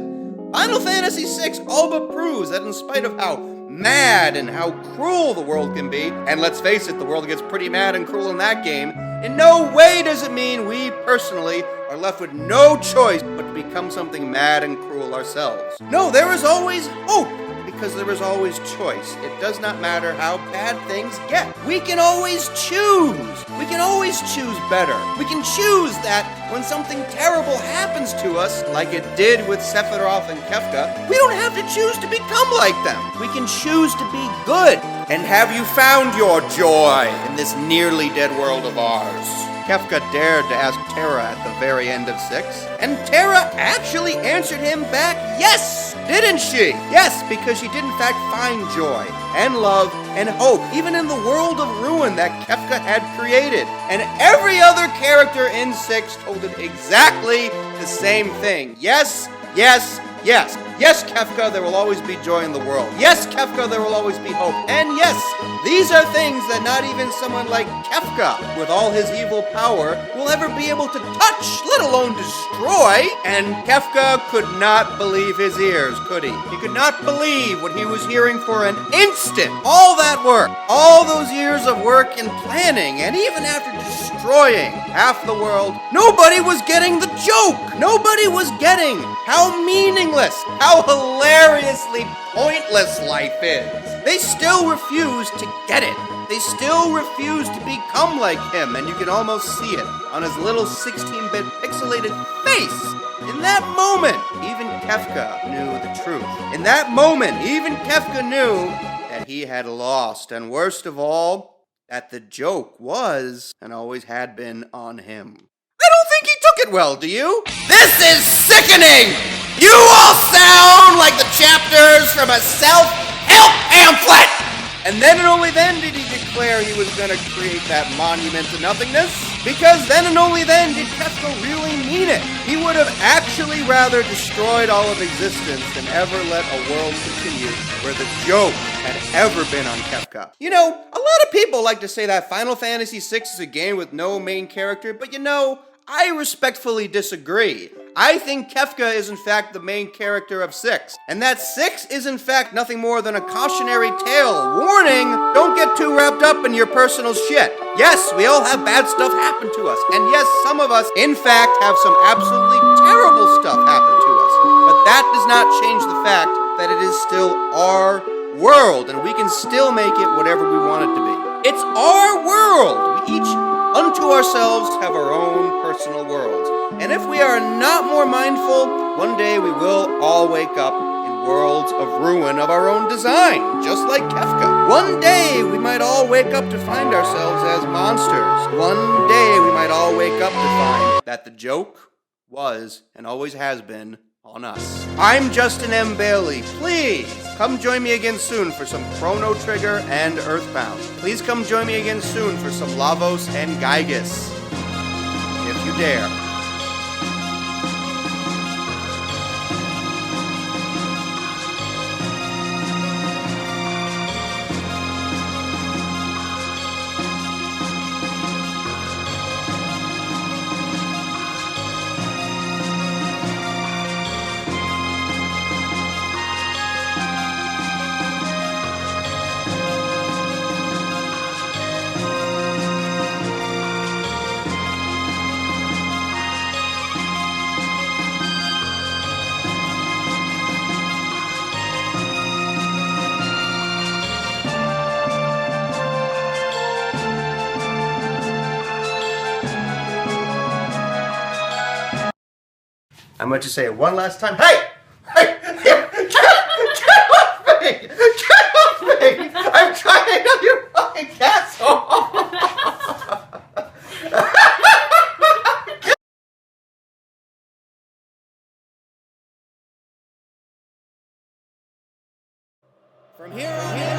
Final Fantasy VI all but proves that in spite of how mad and how cruel the world can be, and let's face it, the world gets pretty mad and cruel in that game, in no way does it mean we personally are left with no choice but to become something mad and cruel ourselves. No, there is always hope, because there is always choice. It does not matter how bad things get. We can always choose. We can always choose better. We can choose that when something terrible happens to us, like it did with Sephiroth and Kefka, we don't have to choose to become like them. We can choose to be good. And have you found your joy in this nearly dead world of ours? Kefka dared to ask Terra at the very end of 6, and Terra actually answered him back, yes, didn't she? Yes, because she did in fact find joy and love and hope, even in the world of ruin that Kefka had created. And every other character in 6 told it exactly the same thing. Yes, yes, yes. Yes, Kefka, there will always be joy in the world. Yes, Kefka, there will always be hope. And yes, these are things that not even someone like Kefka, with all his evil power, will ever be able to touch, let alone destroy. And Kefka could not believe his ears, could he? He could not believe what he was hearing for an instant. All that work, all those years of work and planning, and even after destroying half the world, nobody was getting the joke. Nobody was getting how meaningless, how hilariously pointless life is. They still refuse to get it. They still refuse to become like him, and you can almost see it on his little 16-bit pixelated face. In that moment, even Kefka knew the truth. In that moment, even Kefka knew that he had lost, and worst of all, that the joke was, and always had been, on him. I don't think he took it well, do you? This is sickening! You all sound like the chapters from a self-help pamphlet! And then and only then did he declare he was going to create that monument to nothingness. Because then and only then did Kefka really mean it. He would have actually rather destroyed all of existence than ever let a world continue where the joke had ever been on Kefka. You know, a lot of people like to say that Final Fantasy VI is a game with no main character, but you know, I respectfully disagree. I think Kefka is in fact the main character of 6, and that 6 is in fact nothing more than a cautionary tale. Warning, don't get too wrapped up in your personal shit. Yes, we all have bad stuff happen to us, and yes, some of us in fact have some absolutely terrible stuff happen to us, but that does not change the fact that it is still our world, and we can still make it whatever we want it to be. It's our world. We each unto ourselves have our own personal worlds. And if we are not more mindful, one day we will all wake up in worlds of ruin of our own design, just like Kefka. One day we might all wake up to find ourselves as monsters. One day we might all wake up to find that the joke was, and always has been, on us. I'm Justin M. Bailey. Please come join me again soon for some Chrono Trigger and Earthbound. Please come join me again soon for some Lavos and Gygus. If you dare. I'm going to say it one last time. Hey! Hey! Get off me! Get off me! I'm trying to your fucking castle! From here on in...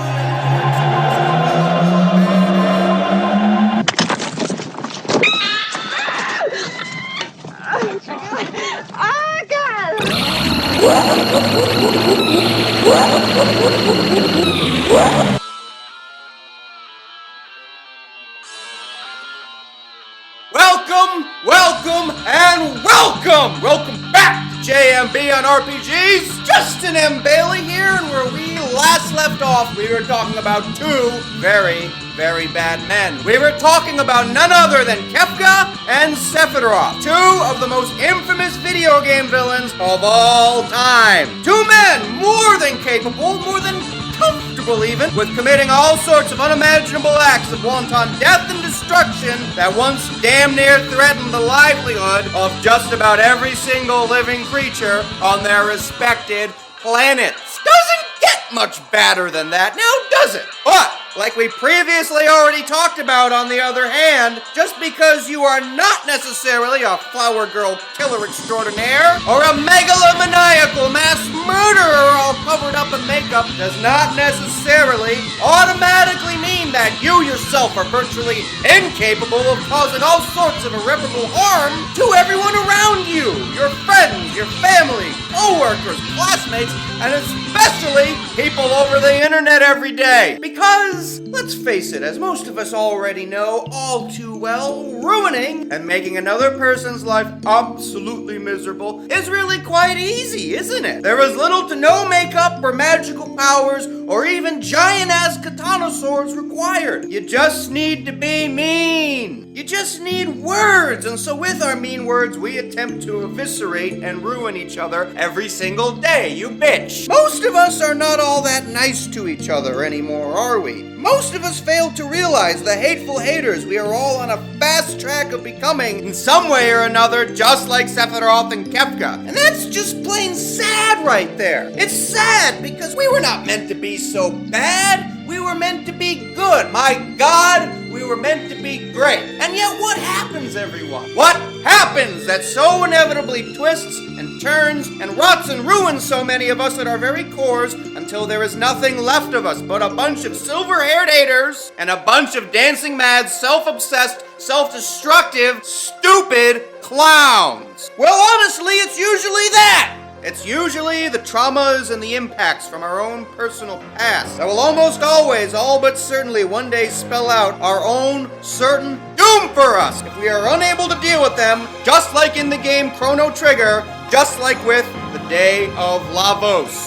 Welcome, and welcome back to JMB on RPGs. Justin M. Bailey here, and where we last left off, we were talking about two very, very bad men. We were talking about none other than Kefka and Sephiroth, two of the most infamous video game villains of all time. Two men more than capable, more than comfortable even, with committing all sorts of unimaginable acts of wanton death and destruction that once damn near threatened the livelihood of just about every single living creature on their respected planets. Doesn't get much badder than that now, does it? But like we previously already talked about, on the other hand, just because you are not necessarily a flower girl killer extraordinaire or a megalomaniacal mass murderer all covered up in makeup does not necessarily automatically mean that you yourself are virtually incapable of causing all sorts of irreparable harm to everyone around you, your friends, your family, co-workers, classmates, and especially people over the internet every day. Because, let's face it, as most of us already know all too well, ruining and making another person's life absolutely miserable is really quite easy, isn't it? There is little to no makeup or magical powers or even giant-ass katana swords required. You just need to be mean. You just need words, and so with our mean words, we attempt to eviscerate and ruin each other every single day, you bitch. Most of us are not all that nice to each other anymore, are we? Most of us fail to realize the hateful haters we are all on a fast track of becoming in some way or another just like Sephiroth and Kefka. And that's just plain sad right there. It's sad because we were not meant to be so bad. We were meant to be good. My God, we were meant to be great. And yet what happens, everyone? What happens that so inevitably twists and turns and rots and ruins so many of us at our very cores until there is nothing left of us but a bunch of silver-haired haters and a bunch of dancing mad, self-obsessed, self-destructive, stupid clowns? Well, honestly, it's usually that. It's usually the traumas and the impacts from our own personal past that will almost always, all but certainly, one day spell out our own certain doom for us if we are unable to deal with them, just like in the game Chrono Trigger, just like with the Day of Lavos.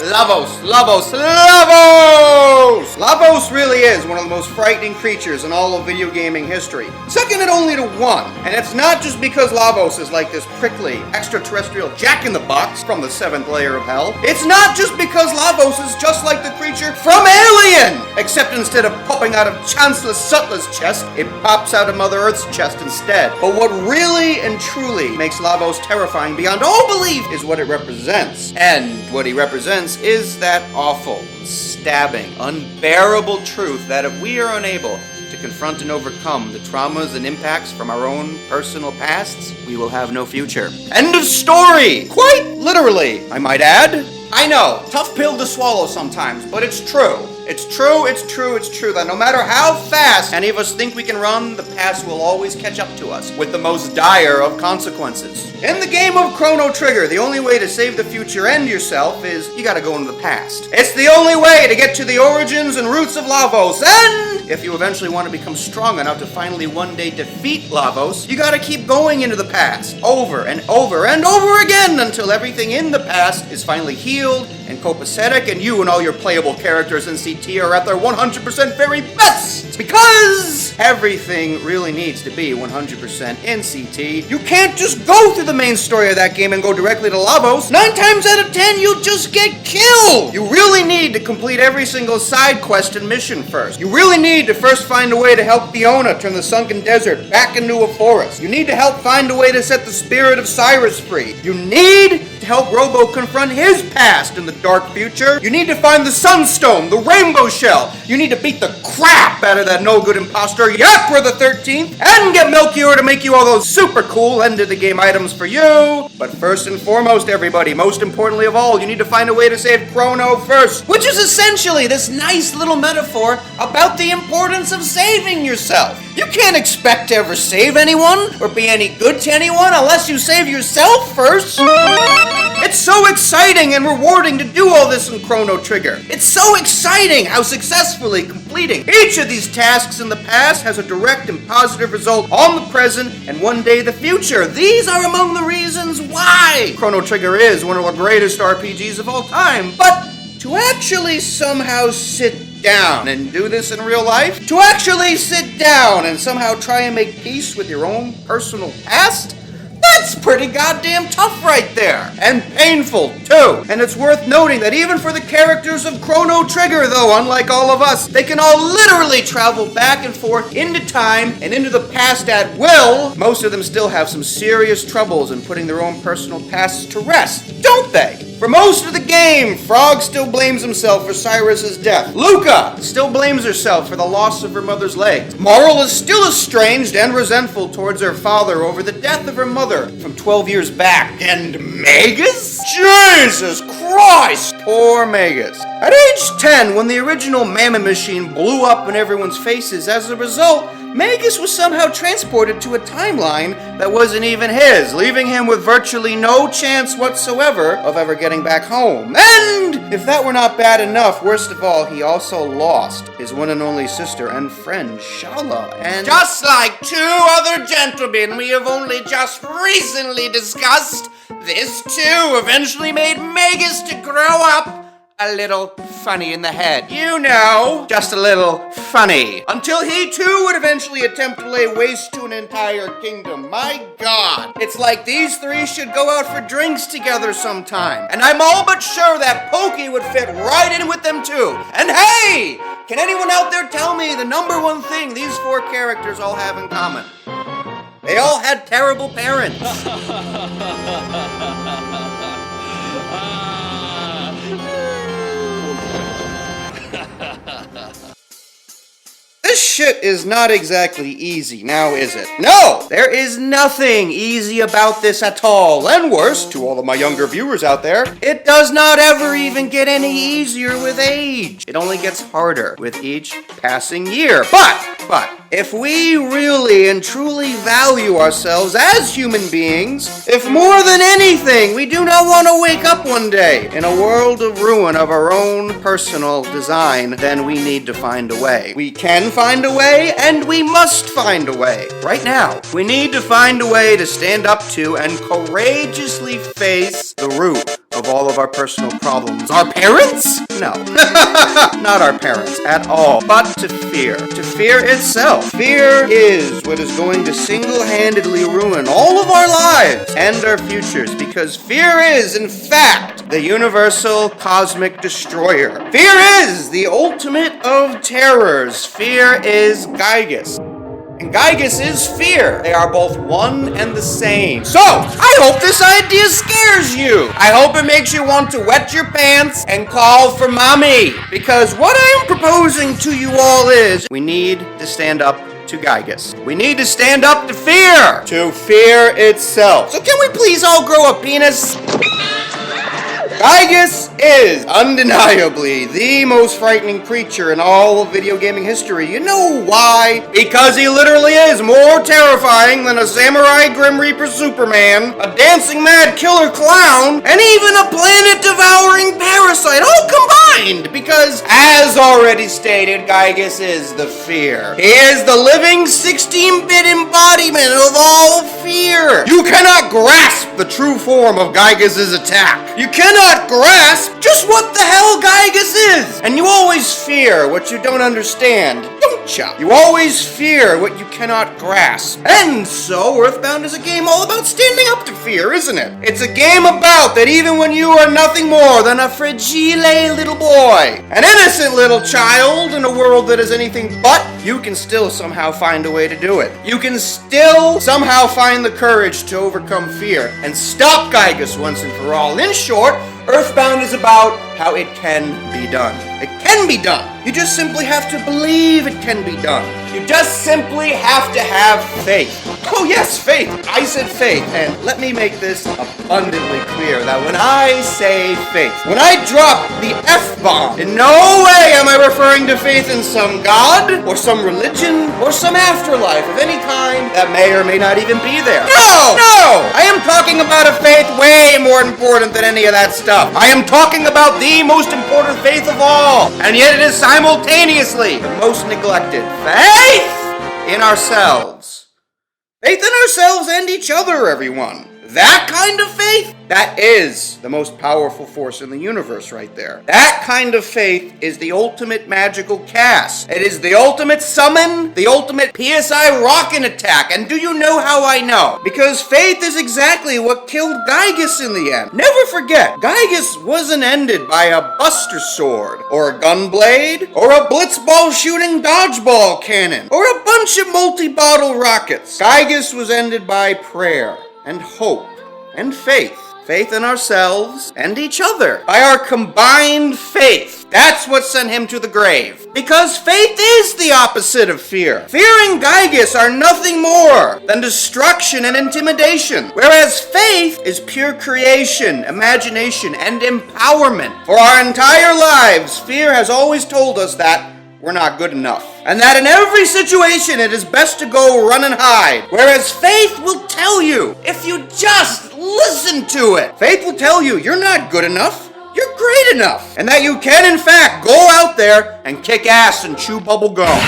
Lavos really is one of the most frightening creatures in all of video gaming history. Second it only to one. And it's not just because Lavos is like this prickly, extraterrestrial jack-in-the-box from the 7th layer of hell. It's not just because Lavos is just like the creature from Alien! Except instead of popping out of Chancellor Sutler's chest, it pops out of Mother Earth's chest instead. But what really and truly makes Lavos terrifying beyond all belief is what it represents. And what he represents is that awful, stabbing, unbearable truth that if we are unable to confront and overcome the traumas and impacts from our own personal pasts, we will have no future. End of story! Quite literally, I might add. I know, tough pill to swallow sometimes, but it's true. It's true that no matter how fast any of us think we can run, the past will always catch up to us with the most dire of consequences. In the game of Chrono Trigger, the only way to save the future and yourself is you gotta go into the past. It's the only way to get to the origins and roots of Lavos, and if you eventually want to become strong enough to finally one day defeat Lavos, you gotta keep going into the past, over and over and over again, until everything in the past is finally healed and copacetic, and you and all your playable characters in CT are at their 100% very best! Because everything really needs to be 100% in CT. You can't just go through the main story of that game and go directly to Lavos. 9 times out of 10, you'll just get killed! You really need to complete every single side quest and mission first. You really need to first find a way to help Fiona turn the sunken desert back into a forest. You need to help find a way to set the spirit of Cyrus free. You need to help Robo confront his past in the dark future. You need to find the Sunstone, the Rainbow Shell. You need to beat the crap out of that no-good imposter, Yakra the 13th, and get Melchior to make you all those super cool end-of-the-game items for you. But first and foremost, everybody, most importantly of all, you need to find a way to save Chrono first, which is essentially this nice little metaphor about the importance of saving yourself. You can't expect to ever save anyone or be any good to anyone unless you save yourself first. It's so exciting and rewarding to do all this in Chrono Trigger. It's so exciting how successfully completing each of these tasks in the past has a direct and positive result on the present and one day the future. These are among the reasons why Chrono Trigger is one of the greatest RPGs of all time. But to actually somehow sit down and do this in real life? To actually sit down and somehow try and make peace with your own personal past? That's pretty goddamn tough right there. And painful, too. And it's worth noting that even for the characters of Chrono Trigger, though, unlike all of us, they can all literally travel back and forth into time and into the past at will. Most of them still have some serious troubles in putting their own personal pasts to rest, don't they? For most of the game, Frog still blames himself for Cyrus's death. Luca still blames herself for the loss of her mother's legs. Marl is still estranged and resentful towards her father over the death of her mother from 12 years back. And Magus? Jesus Christ! Poor Magus. At age 10, when the original Mammoth Machine blew up in everyone's faces, as a result, Magus was somehow transported to a timeline that wasn't even his, leaving him with virtually no chance whatsoever of ever getting back home. And if that were not bad enough, worst of all, he also lost his one and only sister and friend, Shala. And just like two other gentlemen we have only just recently discussed, this too eventually made Magus to grow up a little funny in the head. You know, just a little funny. Until he too would eventually attempt to lay waste to an entire kingdom. My God. It's like these three should go out for drinks together sometime. And I'm all but sure that Pokey would fit right in with them too. And hey! Can anyone out there tell me the number one thing these four characters all have in common? They all had terrible parents. This shit is not exactly easy, now is it? No! There is nothing easy about this at all. And worse, to all of my younger viewers out there, it does not ever even get any easier with age. It only gets harder with each passing year. But, if we really and truly value ourselves as human beings, if more than anything we do not want to wake up one day in a world of ruin of our own personal design, then we need to find a way. We can find a way, and we must find a way. Right now, we need to find a way to stand up to and courageously face the root of all of our personal problems. Our parents? No. Not our parents at all, but to fear. To fear itself. Fear is what is going to single-handedly ruin all of our lives and our futures, because fear is, in fact, the universal cosmic destroyer. Fear is the ultimate of terrors. Fear is Gygus. And Gygus is fear. They are both one and the same. So, I hope this idea scares you. I hope it makes you want to wet your pants and call for mommy. Because what I'm proposing to you all is, we need to stand up to Gygus. We need to stand up to fear. To fear itself. So can we please all grow a penis? Gygus is undeniably the most frightening creature in all of video gaming history. You know why? Because he literally is more terrifying than a samurai Grim Reaper Superman, a dancing mad killer clown, and even a planet-devouring parasite, all combined. Because, as already stated, Gygus is the fear. He is the living 16-bit embodiment of all fear. You cannot grasp the true form of Gygus' attack. You cannot grasp just what the hell Gygus is. And you always fear what you don't understand, don't ya? You always fear what you cannot grasp. And so, Earthbound is a game all about standing up to fear, isn't it? It's a game about that even when you are nothing more than a fragile little boy, an innocent little child in a world that is anything but, you can still somehow find a way to do it. You can still somehow find the courage to overcome fear and stop Gygus once and for all. In short, Earthbound is about how it can be done. It can be done. You just simply have to believe it can be done. You just simply have to have faith. Oh yes, faith. I said faith. And let me make this abundantly clear that when I say faith, when I drop the F-bomb, in no way am I referring to faith in some god, or some religion, or some afterlife of any kind that may or may not even be there. No! I am talking about a faith way more important than any of that stuff. I am talking about the most important faith of all, and yet it is simultaneously the most neglected. Faith in ourselves. Faith in ourselves and each other, everyone. That kind of faith That is the most powerful force in the universe right there. That kind of faith is the ultimate magical cast. It is the ultimate summon, the ultimate PSI rocket attack. And do you know how I know? Because faith is exactly what killed Gygus in the end. Never forget, Gygus wasn't ended by a buster sword, or a gunblade, or a blitzball shooting dodgeball cannon, or a bunch of multi-bottle rockets. Gygus was ended by prayer, and hope, and faith. Faith in ourselves and each other. By our combined faith. That's what sent him to the grave. Because faith is the opposite of fear. Fear and Gygus are nothing more than destruction and intimidation. Whereas faith is pure creation, imagination, and empowerment. For our entire lives, fear has always told us that we're not good enough. And that in every situation it is best to go run and hide. Whereas faith will tell you, if you just listen to it. Faith will tell you you're not good enough, you're great enough. And that you can in fact go out there and kick ass and chew bubble gum.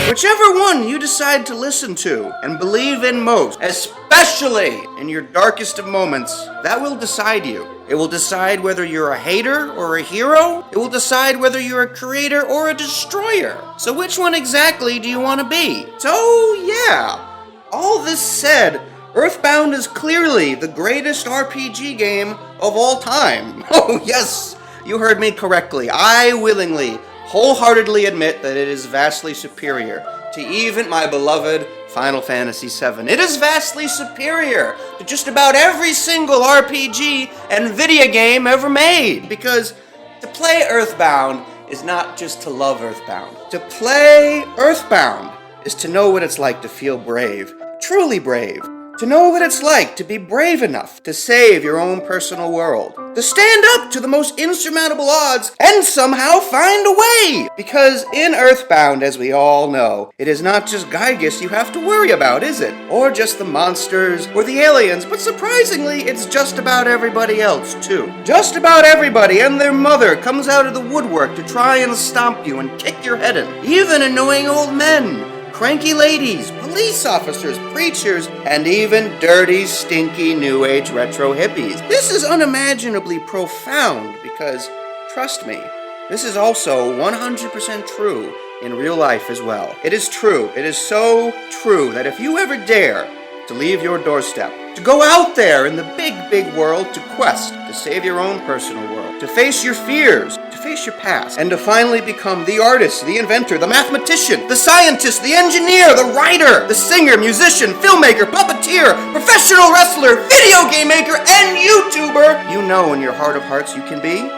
Whichever one you decide to listen to and believe in most, especially in your darkest of moments, that will decide you. It will decide whether you're a hater or a hero. It will decide whether you're a creator or a destroyer. So which one exactly do you want to be? So yeah, all this said, Earthbound is clearly the greatest RPG game of all time. Oh yes, you heard me correctly. I willingly, wholeheartedly admit that it is vastly superior to even my beloved Final Fantasy VII. It is vastly superior to just about every single RPG and video game ever made. Because to play Earthbound is not just to love Earthbound. To play Earthbound is to know what it's like to feel brave, truly brave. To know what it's like to be brave enough to save your own personal world. To stand up to the most insurmountable odds and somehow find a way. Because in Earthbound, as we all know, it is not just Gygus you have to worry about, is it? Or just the monsters or the aliens, but surprisingly, it's just about everybody else too. Just about everybody and their mother comes out of the woodwork to try and stomp you and kick your head in. Even annoying old men. Cranky ladies, police officers, preachers, and even dirty, stinky, new age retro hippies. This is unimaginably profound because, trust me, this is also 100% true in real life as well. It is true. It is so true that if you ever dare to leave your doorstep, to go out there in the big, big world to quest, to save your own personal world, to face your fears, to face your past, and to finally become the artist, the inventor, the mathematician, the scientist, the engineer, the writer, the singer, musician, filmmaker, puppeteer, professional wrestler, video game maker, and YouTuber you know in your heart of hearts you can be,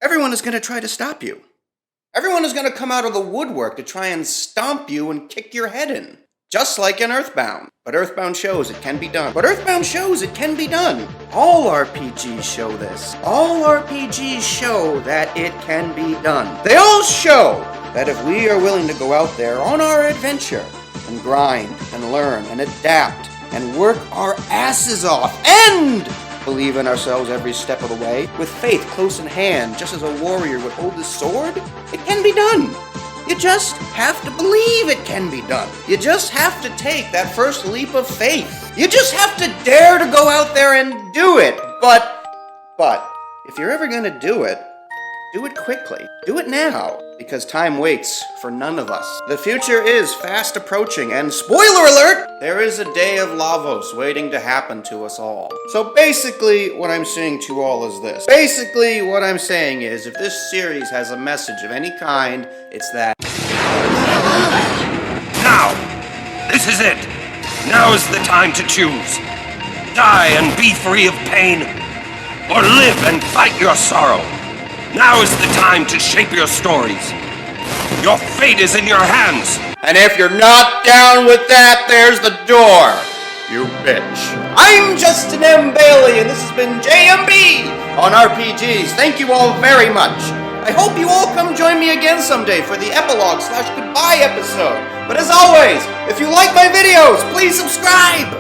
everyone is going to try to stop you. Everyone is going to come out of the woodwork to try and stomp you and kick your head in. Just like in Earthbound. But Earthbound shows it can be done. But Earthbound shows it can be done. All RPGs show this. All RPGs show that it can be done. They all show that if we are willing to go out there on our adventure and grind and learn and adapt and work our asses off and believe in ourselves every step of the way, with faith close in hand, just as a warrior would hold his sword, it can be done. You just have to believe it can be done. You just have to take that first leap of faith. You just have to dare to go out there and do it. But, if you're ever gonna do it quickly. Do it now, because time waits for none of us. The future is fast approaching, and spoiler alert, there is a day of Lavos waiting to happen to us all. So basically, what I'm saying to you all is this. Basically, what I'm saying is, if this series has a message of any kind, it's that... Now! This is it! Now is the time to choose. Die and be free of pain, or live and fight your sorrow. Now is the time to shape your stories. Your fate is in your hands. And if you're not down with that, there's the door. You bitch. I'm Justin M. Bailey, and this has been JMB on RPGs. Thank you all very much. I hope you all come join me again someday for the epilogue/goodbye episode. But as always, if you like my videos, please subscribe.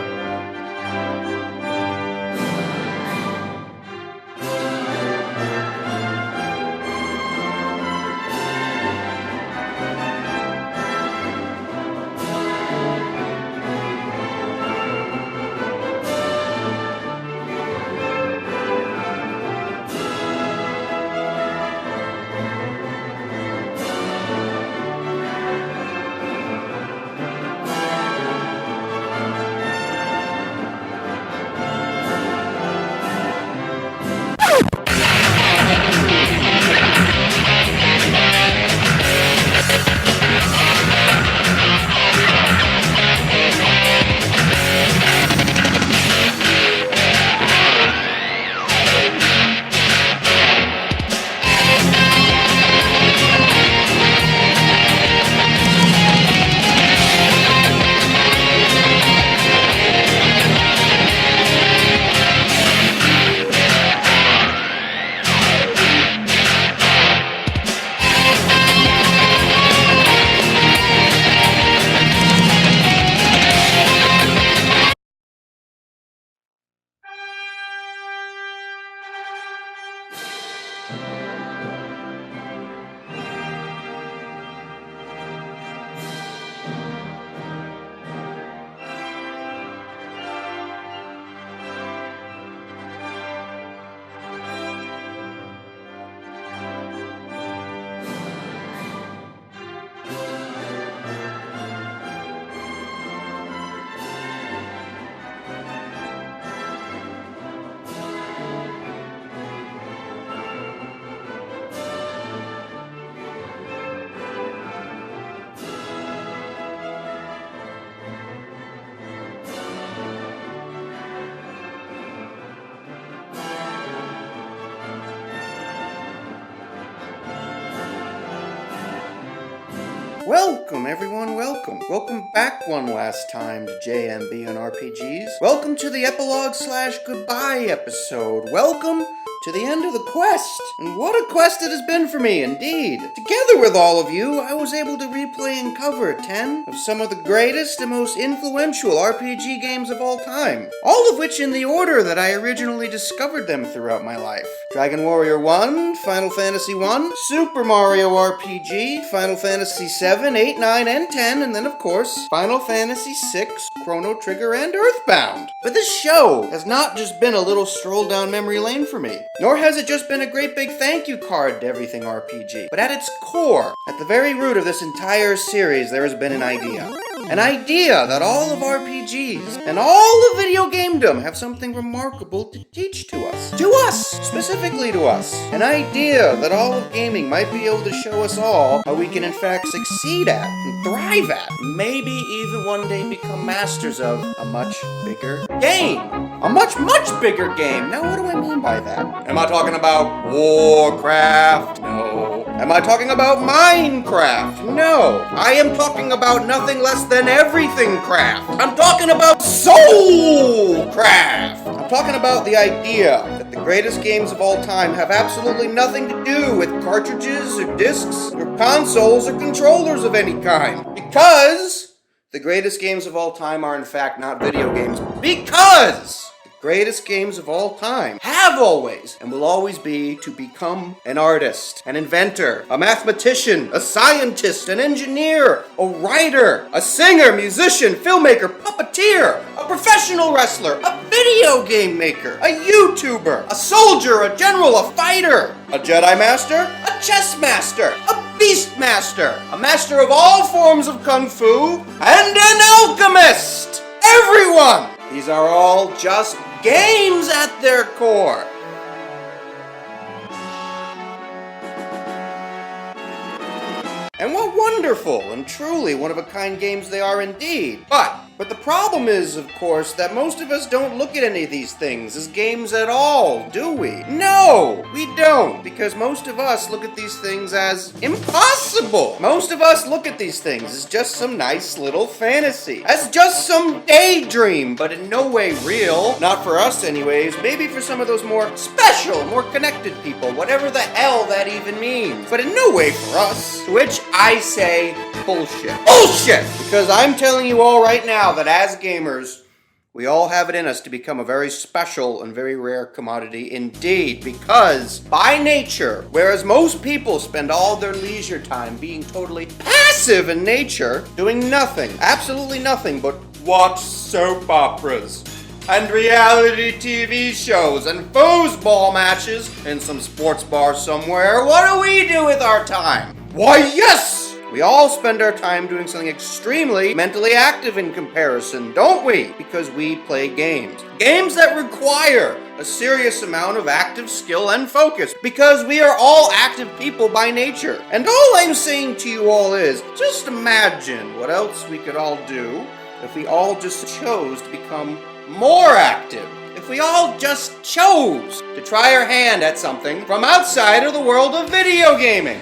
Welcome, everyone, welcome. Welcome back one last time to JMB and RPGs. Welcome to the epilogue/goodbye episode. Welcome to the end of the quest. And what a quest it has been for me, indeed. Together with all of you, I was able to replay and cover 10 of some of the greatest and most influential RPG games of all time. All of which in the order that I originally discovered them throughout my life. Dragon Warrior 1, Final Fantasy 1, Super Mario RPG, Final Fantasy 7, 8, 9, and 10, and then of course, Final Fantasy 6, Chrono Trigger, and Earthbound. But this show has not just been a little stroll down memory lane for me, nor has it just been a great big thank you card to everything RPG, but at its core, at the very root of this entire series, there has been an idea. An idea that all of RPGs and all of video gamedom have something remarkable to teach to us. To us! Specifically to us. An idea that all of gaming might be able to show us all how we can in fact succeed at and thrive at. Maybe even one day become masters of a much bigger game. A much, much bigger game. Now what do I mean by that? Am I talking about Warcraft? No. Am I talking about Minecraft? No. I am talking about nothing less than everything craft. I'm talking about Soulcraft. I'm talking about the idea that the greatest games of all time have absolutely nothing to do with cartridges or discs or consoles or controllers of any kind. Because the greatest games of all time are in fact not video games. Because the greatest games of all time have always and will always be to become an artist, an inventor, a mathematician, a scientist, an engineer, a writer, a singer, musician, filmmaker, puppeteer, a professional wrestler, a video game maker, a YouTuber, a soldier, a general, a fighter, a Jedi Master, a chess master, a beast master, a master of all forms of kung fu, and an alchemist! Everyone! These are all just games at their core. And what wonderful and truly one-of-a-kind games they are indeed. But the problem is, of course, that most of us don't look at any of these things as games at all, do we? No, we don't, because most of us look at these things as impossible. Most of us look at these things as just some nice little fantasy, as just some daydream, but in no way real. Not for us anyways, maybe for some of those more special, more connected people, whatever the hell that even means. But in no way for us. To which I say bullshit. Bullshit! Because I'm telling you all right now that as gamers, we all have it in us to become a very special and very rare commodity indeed. Because by nature, whereas most people spend all their leisure time being totally passive in nature, doing nothing, absolutely nothing but watch soap operas and reality TV shows and foosball matches in some sports bar somewhere, what do we do with our time? Why, yes! We all spend our time doing something extremely mentally active in comparison, don't we? Because we play games. Games that require a serious amount of active skill and focus. Because we are all active people by nature. And all I'm saying to you all is, just imagine what else we could all do if we all just chose to become more active. If we all just chose to try our hand at something from outside of the world of video gaming.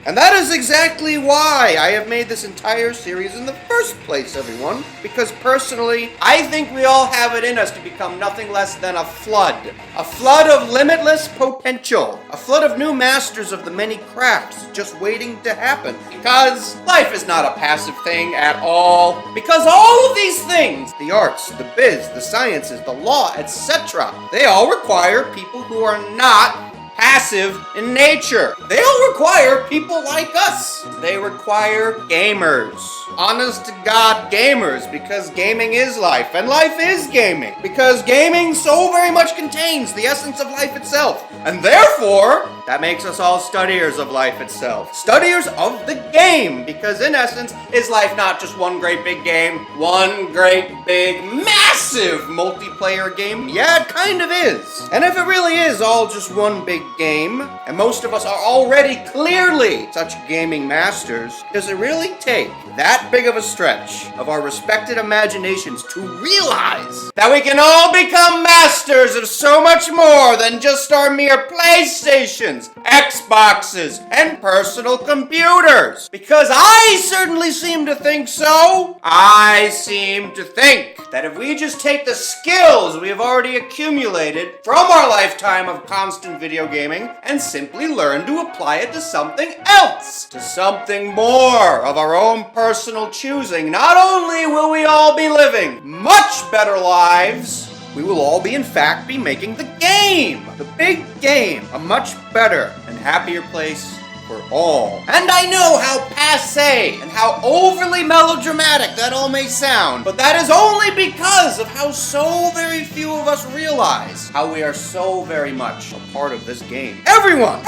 And that is exactly why I have made this entire series in the first place, everyone. Because personally, I think we all have it in us to become nothing less than a flood. A flood of limitless potential. A flood of new masters of the many crafts just waiting to happen. Because life is not a passive thing at all. Because all of these things, the arts, the biz, the sciences, the law, etc., they all require people who are not passive in nature. They all require people like us. They require gamers. Honest to God gamers, because gaming is life, and life is gaming. Because gaming so very much contains the essence of life itself. And therefore, that makes us all studiers of life itself. Studiers of the game, because in essence, is life not just one great big game, one great big massive massive multiplayer game? Yeah, it kind of is. And if it really is all just one big game, and most of us are already clearly such gaming masters, does it really take that big of a stretch of our respected imaginations to realize that we can all become masters of so much more than just our mere PlayStations, Xboxes, and personal computers? Because I certainly seem to think so. I seem to think that if we just take the skills we have already accumulated from our lifetime of constant video gaming and simply learn to apply it to something else, to something more of our own personal choosing, not only will we all be living much better lives, we will all be in fact be making the game, the big game, a much better and happier place for all. And I know how passé and how overly melodramatic that all may sound, but that is only because of how so very few of us realize how we are so very much a part of this game. Everyone!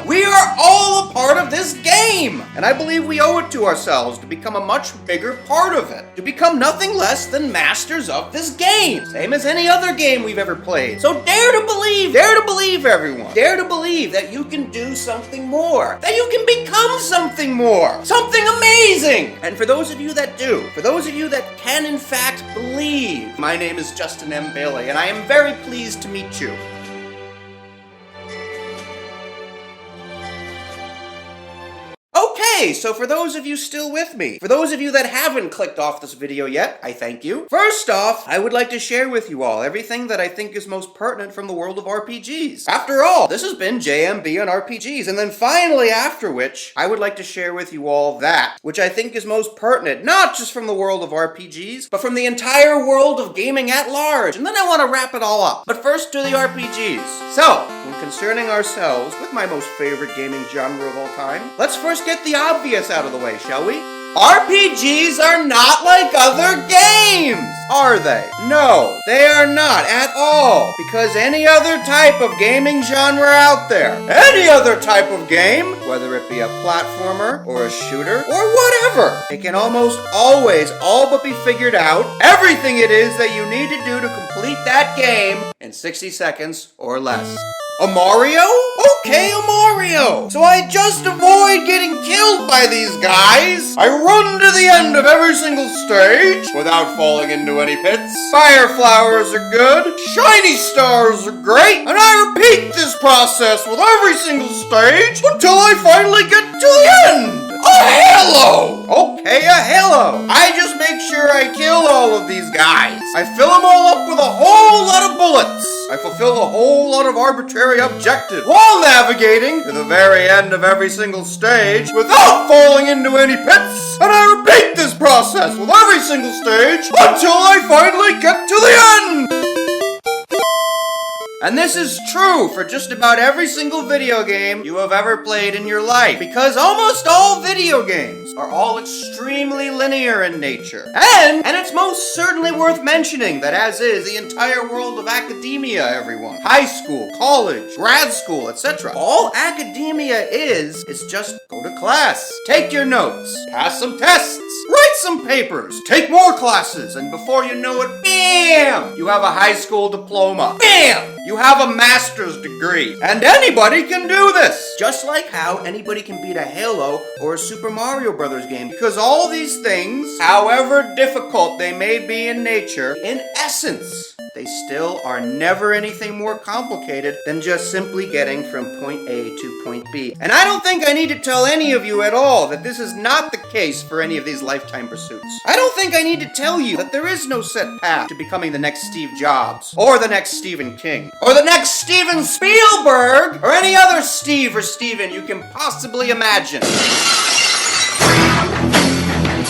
We are all a part of this game! And I believe we owe it to ourselves to become a much bigger part of it, to become nothing less than masters of this game, same as any other game we've ever played. So dare to believe everyone, dare to believe that you can do something more, that you can become something more, something amazing. And for those of you that do, for those of you that can in fact believe, my name is Justin M. Bailey, and I am very pleased to meet you. Okay, so for those of you still with me, for those of you that haven't clicked off this video yet, I thank you. First off, I would like to share with you all everything that I think is most pertinent from the world of RPGs. After all, this has been JMB and RPGs, and then finally after which, I would like to share with you all that, which I think is most pertinent, not just from the world of RPGs, but from the entire world of gaming at large. And then I want to wrap it all up. But first to the RPGs. So, when concerning ourselves with my most favorite gaming genre of all time, let's first get the obvious out of the way, shall we? RPGs are not like other games, are they? No, they are not at all. Because any other type of gaming genre out there, any other type of game, whether it be a platformer or a shooter or whatever, it can almost always all but be figured out everything it is that you need to do to complete that game in 60 seconds or less. A Mario? Okay, a Mario! So I just avoid getting killed by these guys. I run to the end of every single stage without falling into any pits. Fire flowers are good. Shiny stars are great. And I repeat this process with every single stage until I finally get to the end. A halo! Okay, a halo. I just make sure I kill all of these guys. I fill them all up with a whole lot of bullets. I fulfill a whole lot of arbitrary objectives while navigating to the very end of every single stage without falling into any pits. And I repeat this process with every single stage until I finally get to the end. And this is true for just about every single video game you have ever played in your life, because almost all video games are all extremely linear in nature. And it's most certainly worth mentioning that, as is the entire world of academia, everyone. High school, college, grad school, etc. All academia is just go to class, take your notes, pass some tests, write some papers, take more classes, and before you know it, bam! You have a high school diploma. Bam! You have a master's degree. And anybody can do this. Just like how anybody can beat a Halo or a Super Mario Brothers game. Because all these things, however difficult they may be in nature, in essence, they still are never anything more complicated than just simply getting from point A to point B. And I don't think I need to tell any of you at all that this is not the case for any of these lifetime pursuits. I don't think I need to tell you that there is no set path to becoming the next Steve Jobs, or the next Stephen King, or the next Steven Spielberg, or any other Steve or Steven you can possibly imagine.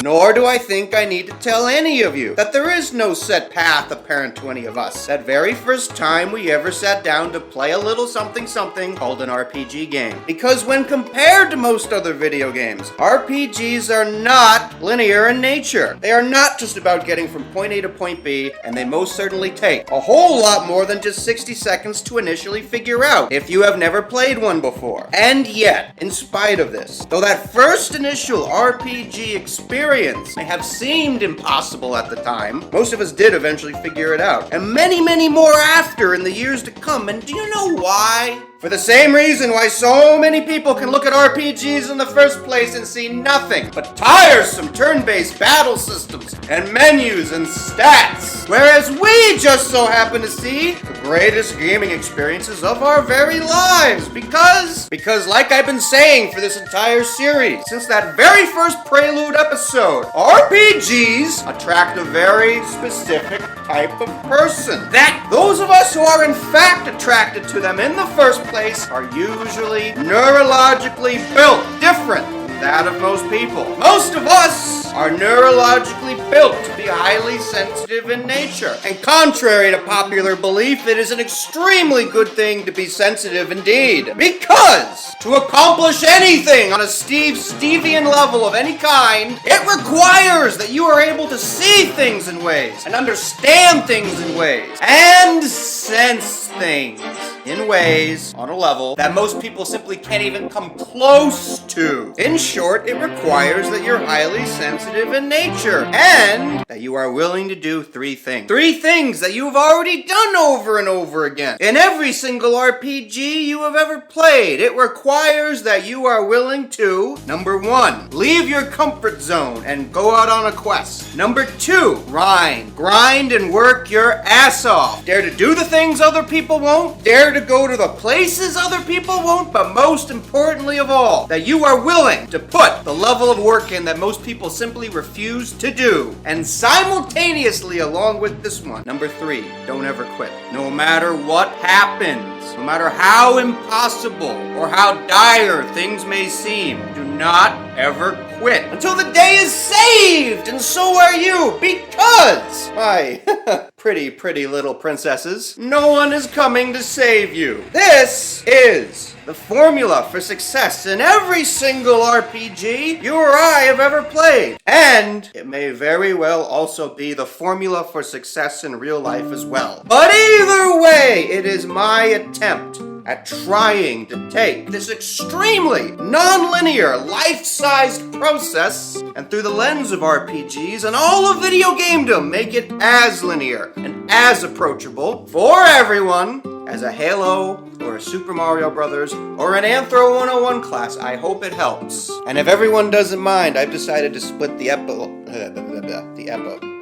Nor do I think I need to tell any of you that there is no set path apparent to any of us. That very first time we ever sat down to play a little something called an RPG game. Because when compared to most other video games, RPGs are not linear in nature. They are not just about getting from point A to point B, and they most certainly take a whole lot more than just 60 seconds to initially figure out if you have never played one before. And yet, in spite of this, though that first initial RPG experience experience may have seemed impossible at the time. Most of us did eventually figure it out. And many, many more after in the years to come. And do you know why? For the same reason why so many people can look at RPGs in the first place and see nothing but tiresome turn-based battle systems and menus and stats. Whereas we just so happen to see the greatest gaming experiences of our very lives. Because like I've been saying for this entire series, since that very first Prelude episode, RPGs attract a very specific type of person. That those of us who are in fact attracted to them in the first place are usually neurologically built different than that of most people. Most of us are neurologically built to be highly sensitive in nature. And contrary to popular belief, it is an extremely good thing to be sensitive indeed. Because to accomplish anything on a Stevian level of any kind, it requires that you are able to see things in ways, and understand things in ways, and sense things in ways on a level that most people simply can't even come close to. In short, it requires that you're highly sensitive in nature and that you are willing to do three things. Three things that you've already done over and over again. In every single RPG you have ever played, it requires that you are willing to, number one, leave your comfort zone and go out on a quest. Number two, grind and work your ass off. Dare to do the things other people won't, dare to go to the places other people won't, but most importantly of all, that you are willing to put the level of work in that most people simply refuse to do. And simultaneously along with this one, number three, don't ever quit. No matter what happens, no matter how impossible or how dire things may seem, do not ever quit until the day is saved, and so are you, because, my pretty little princesses, no one is coming to save you. This is the formula for success in every single RPG you or I have ever played. And it may very well also be the formula for success in real life as well. But either way, it is my attempt at trying to take this extremely non-linear, life-sized process and through the lens of RPGs and all of video gamedom, make it as linear and as approachable for everyone as a Halo or a Super Mario Brothers or an Anthro 101 class. I hope it helps. And if everyone doesn't mind, I've decided to split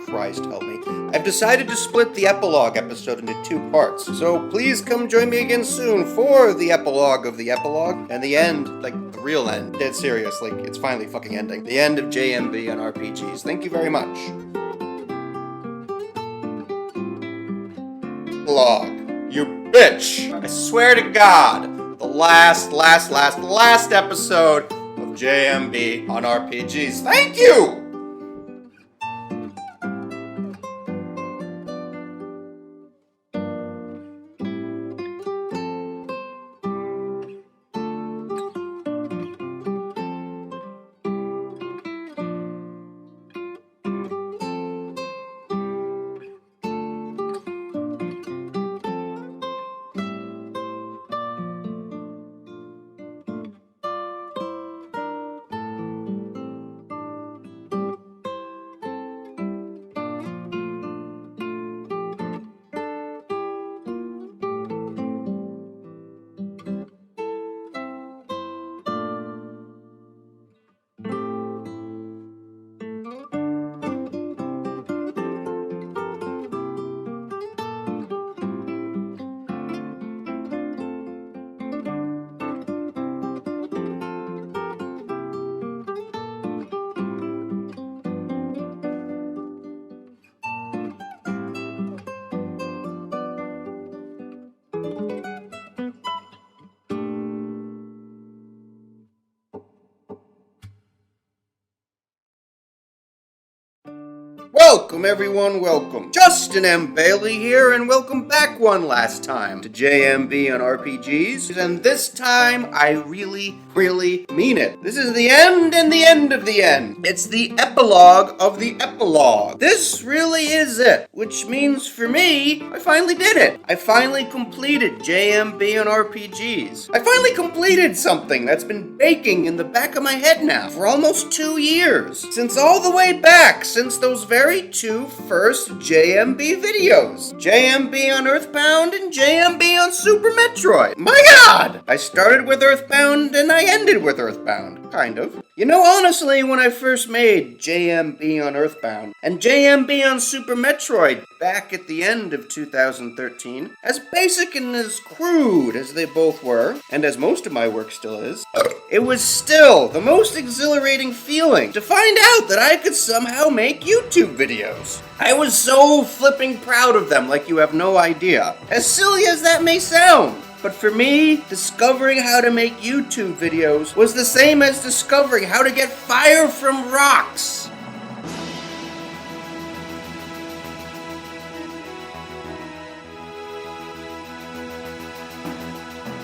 Christ help me. I've decided to split the epilogue episode into two parts. So please come join me again soon for the epilogue of the epilogue and the end, like the real end. Dead serious, like it's finally fucking ending. The end of JMB on RPGs. Thank you very much. Epilogue. You bitch. I swear to God, the last episode of JMB on RPGs. Thank you! Welcome everyone, welcome. Justin M. Bailey here, and welcome back one last time to JMB on RPGs. And this time, I really mean it. This is the end and the end of the end. It's the epilogue of the epilogue. This really is it, which means for me, I finally did it. I finally completed JMB on RPGs. I finally completed something that's been baking in the back of my head now for almost 2 years. Since all the way back, since those very two first JMB videos. JMB on Earthbound and JMB on Super Metroid. My God! I started with Earthbound and I ended with Earthbound. Kind of. You know, honestly, when I first made JMB on Earthbound and JMB on Super Metroid back at the end of 2013, as basic and as crude as they both were, and as most of my work still is, it was still the most exhilarating feeling to find out that I could somehow make YouTube videos. I was so flipping proud of them like you have no idea. As silly as that may sound. But for me, discovering how to make YouTube videos was the same as discovering how to get fire from rocks.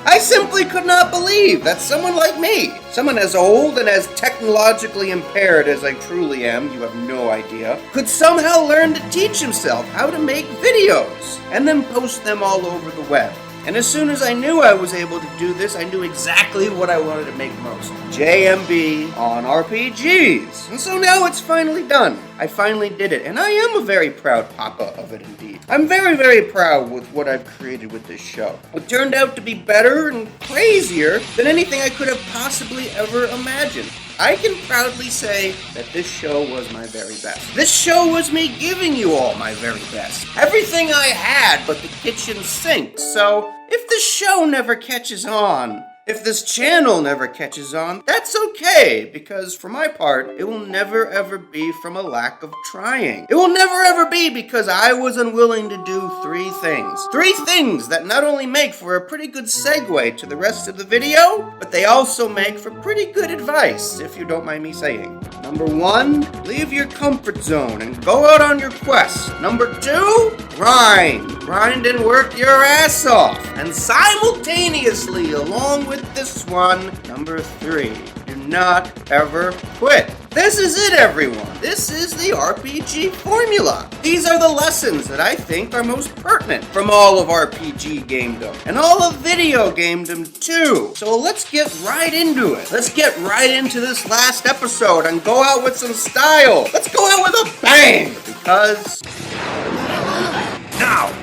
I simply could not believe that someone like me, someone as old and as technologically impaired as I truly am, you have no idea, could somehow learn to teach himself how to make videos and then post them all over the web. And as soon as I knew I was able to do this, I knew exactly what I wanted to make most. JMB on RPGs. And so now it's finally done. I finally did it, and I am a very proud papa of it indeed. I'm very proud with what I've created with this show. It turned out to be better and crazier than anything I could have possibly ever imagined. I can proudly say that this show was my very best. This show was me giving you all my very best. Everything I had but the kitchen sink. So, if the show never catches on, if this channel never catches on, that's okay, because for my part, it will never ever be from a lack of trying. It will never ever be because I was unwilling to do 3 things. 3 things that not only make for a pretty good segue to the rest of the video, but they also make for pretty good advice, if you don't mind me saying. Number 1, leave your comfort zone and go out on your quest. Number 2, grind. Grind and work your ass off. And simultaneously, along with this one, number 3, do not ever quit. This is it, everyone. This is the RPG formula. These are the lessons that I think are most pertinent from all of RPG gamedom, and all of video gamedom too. So let's get right into it. Let's get right into this last episode and go out with some style. Let's go out with a bang, because... Now!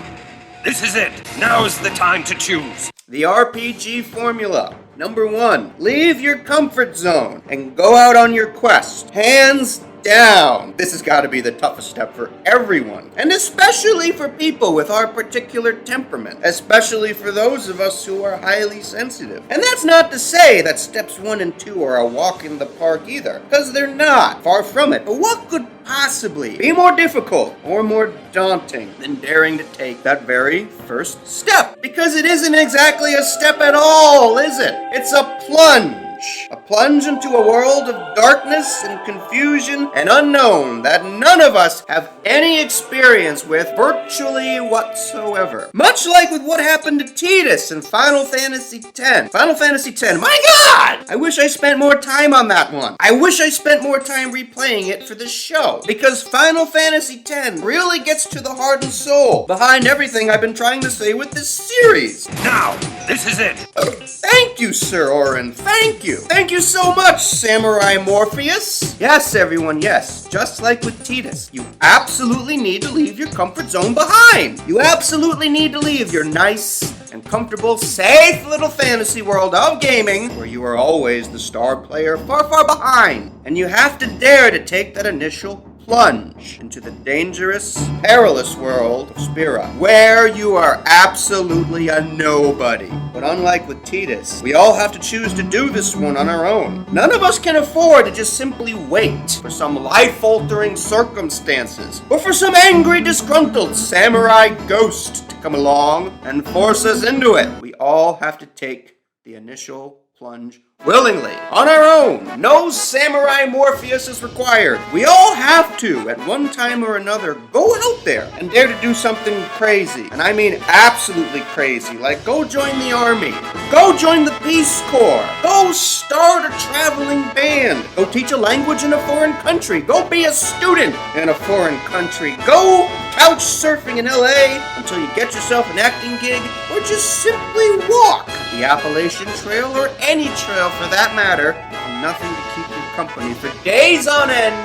This is it. Now is the time to choose. The RPG formula. Number 1, leave your comfort zone and go out on your quest. Hands down. This has got to be the toughest step for everyone, and especially for people with our particular temperament, especially for those of us who are highly sensitive. And that's not to say that steps 1 and 2 are a walk in the park either, because they're not. Far from it. But what could possibly be more difficult or more daunting than daring to take that very first step? Because it isn't exactly a step at all, is it? It's a plunge. A plunge into a world of darkness and confusion and unknown that none of us have any experience with virtually whatsoever. Much like with what happened to Tidus in Final Fantasy X. Final Fantasy X, my God! I wish I spent more time on that one. I wish I spent more time replaying it for this show. Because Final Fantasy X really gets to the heart and soul behind everything I've been trying to say with this series. Now, this is it. Thank you, Sir Orin. Thank you. Thank you so much, Samurai Morpheus. Yes, everyone, yes. Just like with Tidus, you absolutely need to leave your comfort zone behind. You absolutely need to leave your nice and comfortable, safe little fantasy world of gaming, where you are always the star player far behind. And you have to dare to take that initial plunge into the dangerous, perilous world of Spira, where you are absolutely a nobody. But unlike with Tidus, we all have to choose to do this one on our own. None of us can afford to just simply wait for some life-altering circumstances, or for some angry, disgruntled samurai ghost to come along and force us into it. We all have to take the initial plunge willingly, on our own. No Samurai Morpheus is required. We all have to, at one time or another, go out there and dare to do something crazy. And I mean absolutely crazy, like go join the army, go join the Peace Corps, go start a traveling band, go teach a language in a foreign country, go be a student in a foreign country, go couch surfing in LA until you get yourself an acting gig, or just simply walk the Appalachian Trail or any trail for that matter, nothing to keep you company for days on end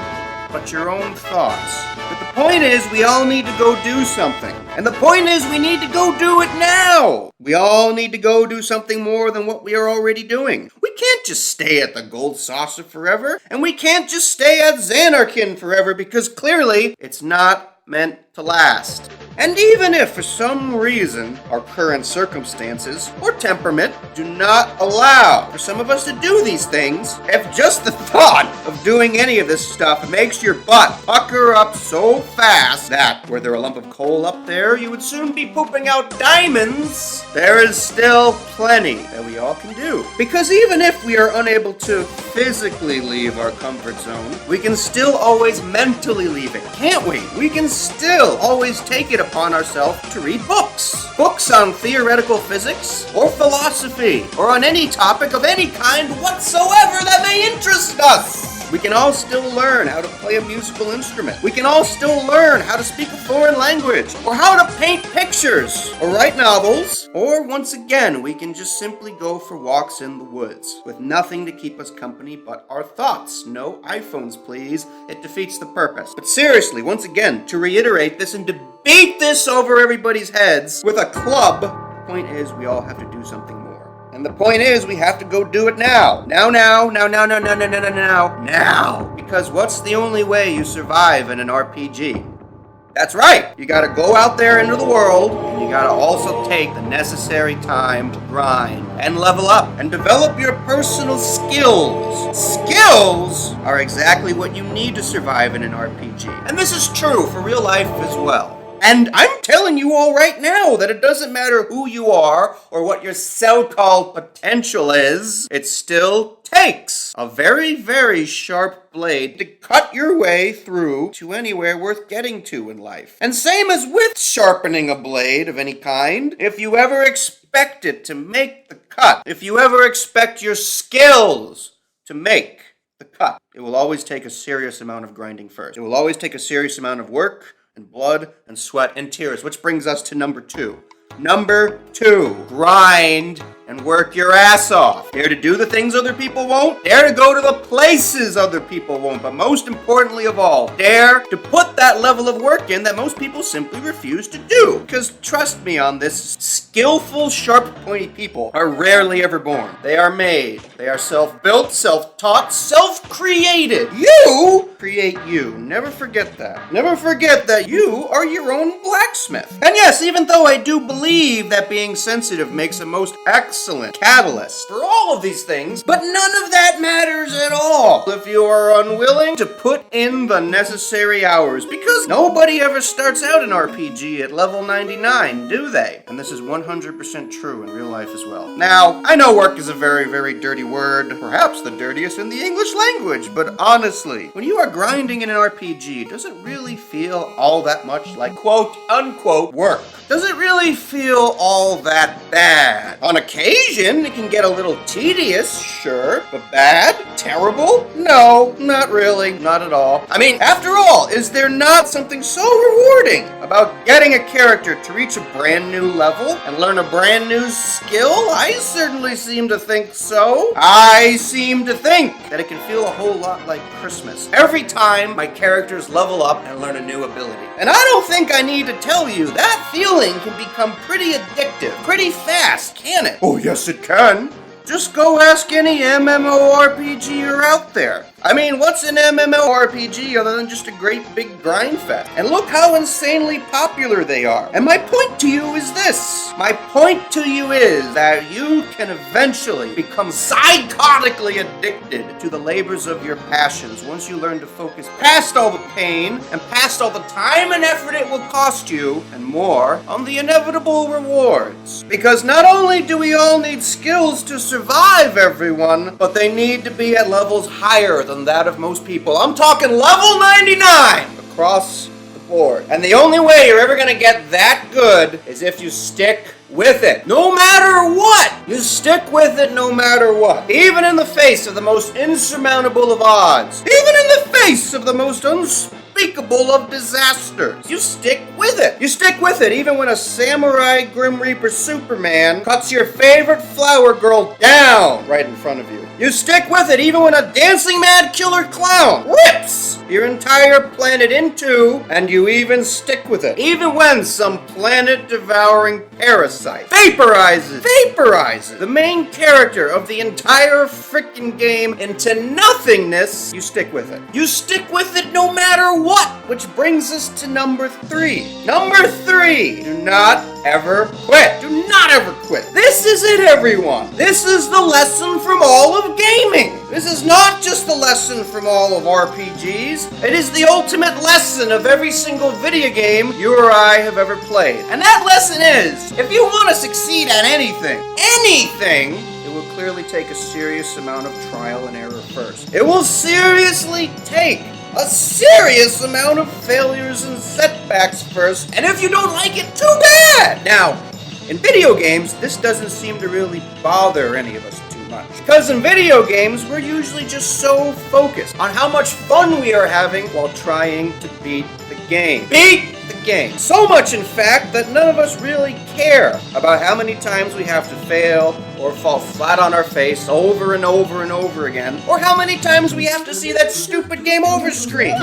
but your own thoughts. But the point is, we all need to go do something. And the point is, we need to go do it now. We all need to go do something more than what we are already doing. We can't just stay at the Gold Saucer forever, and we can't just stay at Xanarkin forever, because clearly it's not meant to last. And even if, for some reason, our current circumstances or temperament do not allow for some of us to do these things, if just the thought of doing any of this stuff makes your butt pucker up so fast that, were there a lump of coal up there, you would soon be pooping out diamonds, there is still plenty that we all can do. Because even if we are unable to physically leave our comfort zone, we can still always mentally leave it, can't we? We can still always take it upon ourselves to read books. Books on theoretical physics, or philosophy, or on any topic of any kind whatsoever that may interest us. We can all still learn how to play a musical instrument. We can all still learn how to speak a foreign language, or how to paint pictures, or write novels, or once again, we can just simply go for walks in the woods, with nothing to keep us company but our thoughts. No iPhones, please. It defeats the purpose. But seriously, once again, to reiterate this and to beat this over everybody's heads with a club, the point is we all have to do something more. And the point is, we have to go do it now. Now. Because what's the only way you survive in an RPG? That's right. You gotta go out there into the world, and you gotta also take the necessary time to grind and level up and develop your personal skills. Skills are exactly what you need to survive in an RPG. And this is true for real life as well. And I'm telling you all right now that it doesn't matter who you are or what your so-called potential is, it still takes a very, very sharp blade to cut your way through to anywhere worth getting to in life. And same as with sharpening a blade of any kind, if you ever expect it to make the cut, if you ever expect your skills to make the cut, it will always take a serious amount of grinding first. It will always take a serious amount of work and blood and sweat and tears, which brings us to number 2. Number 2, grind and work your ass off. Dare to do the things other people won't. Dare to go to the places other people won't. But most importantly of all, dare to put that level of work in that most people simply refuse to do. Because trust me on this, skillful, sharp, pointy people are rarely ever born. They are made. They are self-built, self-taught, self-created. You create you. Never forget that. Never forget that you are your own blacksmith. And yes, even though I do believe that being sensitive makes a most excellent catalyst for all of these things, but none of that matters at all if you are unwilling to put in the necessary hours, because nobody ever starts out an RPG at level 99, do they? And this is 100% true in real life as well. Now, I know work is a very, very dirty word, perhaps the dirtiest in the English language, but honestly, when you are grinding in an RPG, does it really feel all that much like quote-unquote work? Does it really feel all that bad? On occasion, it can get a little tedious, sure, but bad? Terrible? No, not really, not at all. I mean, after all, is there not something so rewarding about getting a character to reach a brand new level and learn a brand new skill? I certainly seem to think so. I seem to think that it can feel a whole lot like Christmas every time my characters level up and learn a new ability. And I don't think I need to tell you that feeling can become pretty addictive, pretty fast, can it? Oh, yes, it can. Just go ask any MMORPGer out there. I mean, what's an MMORPG other than just a great big grind fest? And look how insanely popular they are. And my point to you is this. My point to you is that you can eventually become psychotically addicted to the labors of your passions once you learn to focus past all the pain and past all the time and effort it will cost you and more on the inevitable rewards. Because not only do we all need skills to survive, everyone, but they need to be at levels higher than that of most people. I'm talking level 99 across the board. And the only way you're ever going to get that good is if you stick with it. No matter what! You stick with it no matter what. Even in the face of the most insurmountable of odds. Even in the face of the most unspeakable of disasters. You stick with it. You stick with it even when a samurai Grim Reaper Superman cuts your favorite flower girl down right in front of you. You stick with it even when a dancing mad killer clown rips your entire planet in two, and you even stick with it. Even when some planet-devouring parasite vaporizes the main character of the entire frickin' game into nothingness, you stick with it. You stick with it no matter what, which brings us to number 3. Number 3, do not ever quit. Do not ever quit. This is it, everyone. This is the lesson from all of gaming. This is not just the lesson from all of RPGs. It is the ultimate lesson of every single video game you or I have ever played. And that lesson is, if you want to succeed at anything, it will clearly take a serious amount of trial and error first. It will seriously take a serious amount of failures and setbacks first, and if you don't like it, too bad! Now, in video games, this doesn't seem to really bother any of us too much. Because in video games, we're usually just so focused on how much fun we are having while trying to beat the game. Beat the game. So much, in fact, that none of us really care about how many times we have to fail or fall flat on our face over and over and over again, or how many times we have to see that stupid game over screen.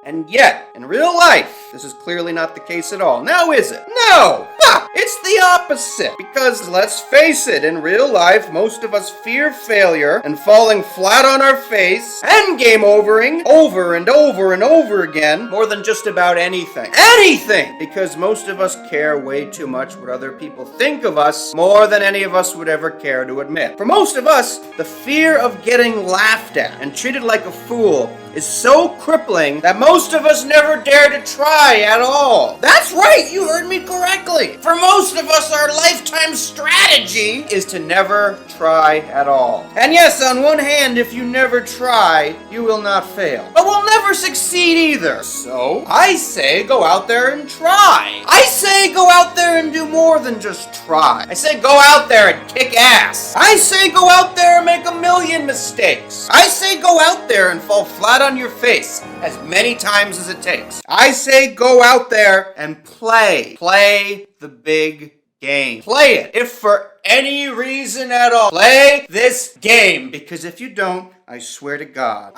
And yet, in real life, this is clearly not the case at all. Now is it? No! Ha! It's the opposite. Because, let's face it, in real life, most of us fear failure and falling flat on our face and game overing over and over and over again more than just about anything. Anything! Because most of us care way too much what other people think of us more than any of us would ever care to admit. For most of us, the fear of getting laughed at and treated like a fool is so crippling that most of us never dare to try at all. That's right, you heard me correctly. For most of us, our lifetime strategy is to never try at all. And yes, on one hand, if you never try, you will not fail. But we'll never succeed either. So, I say go out there and try. I say go out there and do more than just try. I say go out there and kick ass. I say go out there and make a million mistakes. I say go out there and fall flat on your face as many times as it takes. I say go out there and play. Play the big game. Play it, if for any reason at all. Play this game, because if you don't, I swear to God,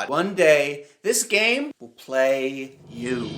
one day, this game will play you.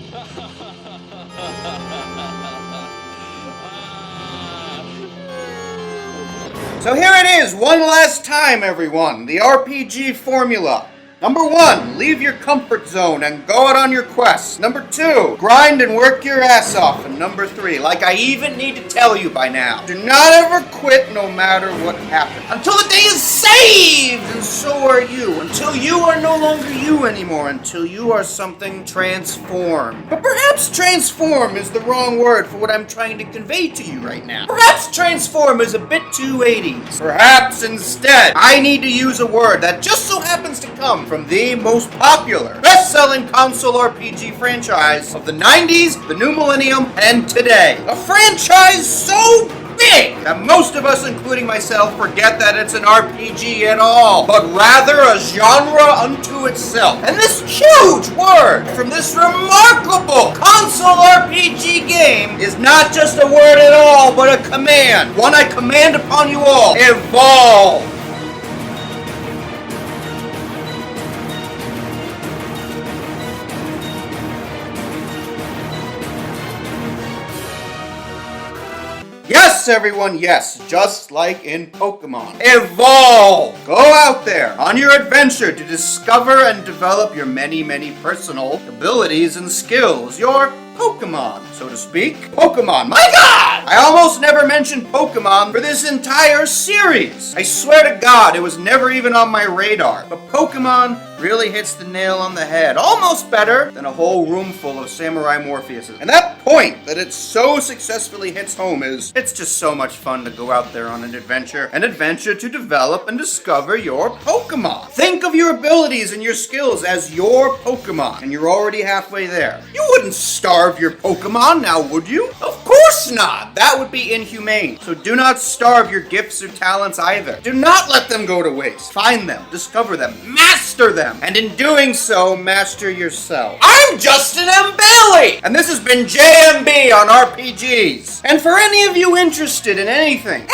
So here it is, one last time, everyone. The RPG formula. Number 1, leave your comfort zone and go out on your quest. Number 2, grind and work your ass off. And number 3, like I even need to tell you by now, do not ever quit no matter what happens. Until the day is saved, and so are you. Until you are no longer you anymore. Until you are something transformed. But perhaps transform is the wrong word for what I'm trying to convey to you right now. Perhaps transform is a bit too 80s. Perhaps instead, I need to use a word that just so happens to come from the most popular, best-selling console RPG franchise of the 90s, the new millennium, and today. A franchise so big that most of us, including myself, forget that it's an RPG at all, but rather a genre unto itself. And this huge word from this remarkable console RPG game is not just a word at all, but a command. One I command upon you all. Evolve! Yes, everyone, yes. Just like in Pokemon. Evolve! Go out there on your adventure to discover and develop your many, many personal abilities and skills. Your Pokemon, so to speak. Pokemon, my God! I almost never mentioned Pokemon for this entire series. I swear to God, it was never even on my radar. But Pokemon really hits the nail on the head. Almost better than a whole room full of Samurai Morpheuses. And that point that it so successfully hits home is, it's just so much fun to go out there on an adventure. An adventure to develop and discover your Pokemon. Think of your abilities and your skills as your Pokemon, and you're already halfway there. You wouldn't starve your Pokemon, now would you? Of course not! That would be inhumane. So do not starve your gifts or talents either. Do not let them go to waste. Find them, discover them, master them, and in doing so, master yourself. I'm Justin M. Bailey! And this has been JMB on RPGs. And for any of you interested in anything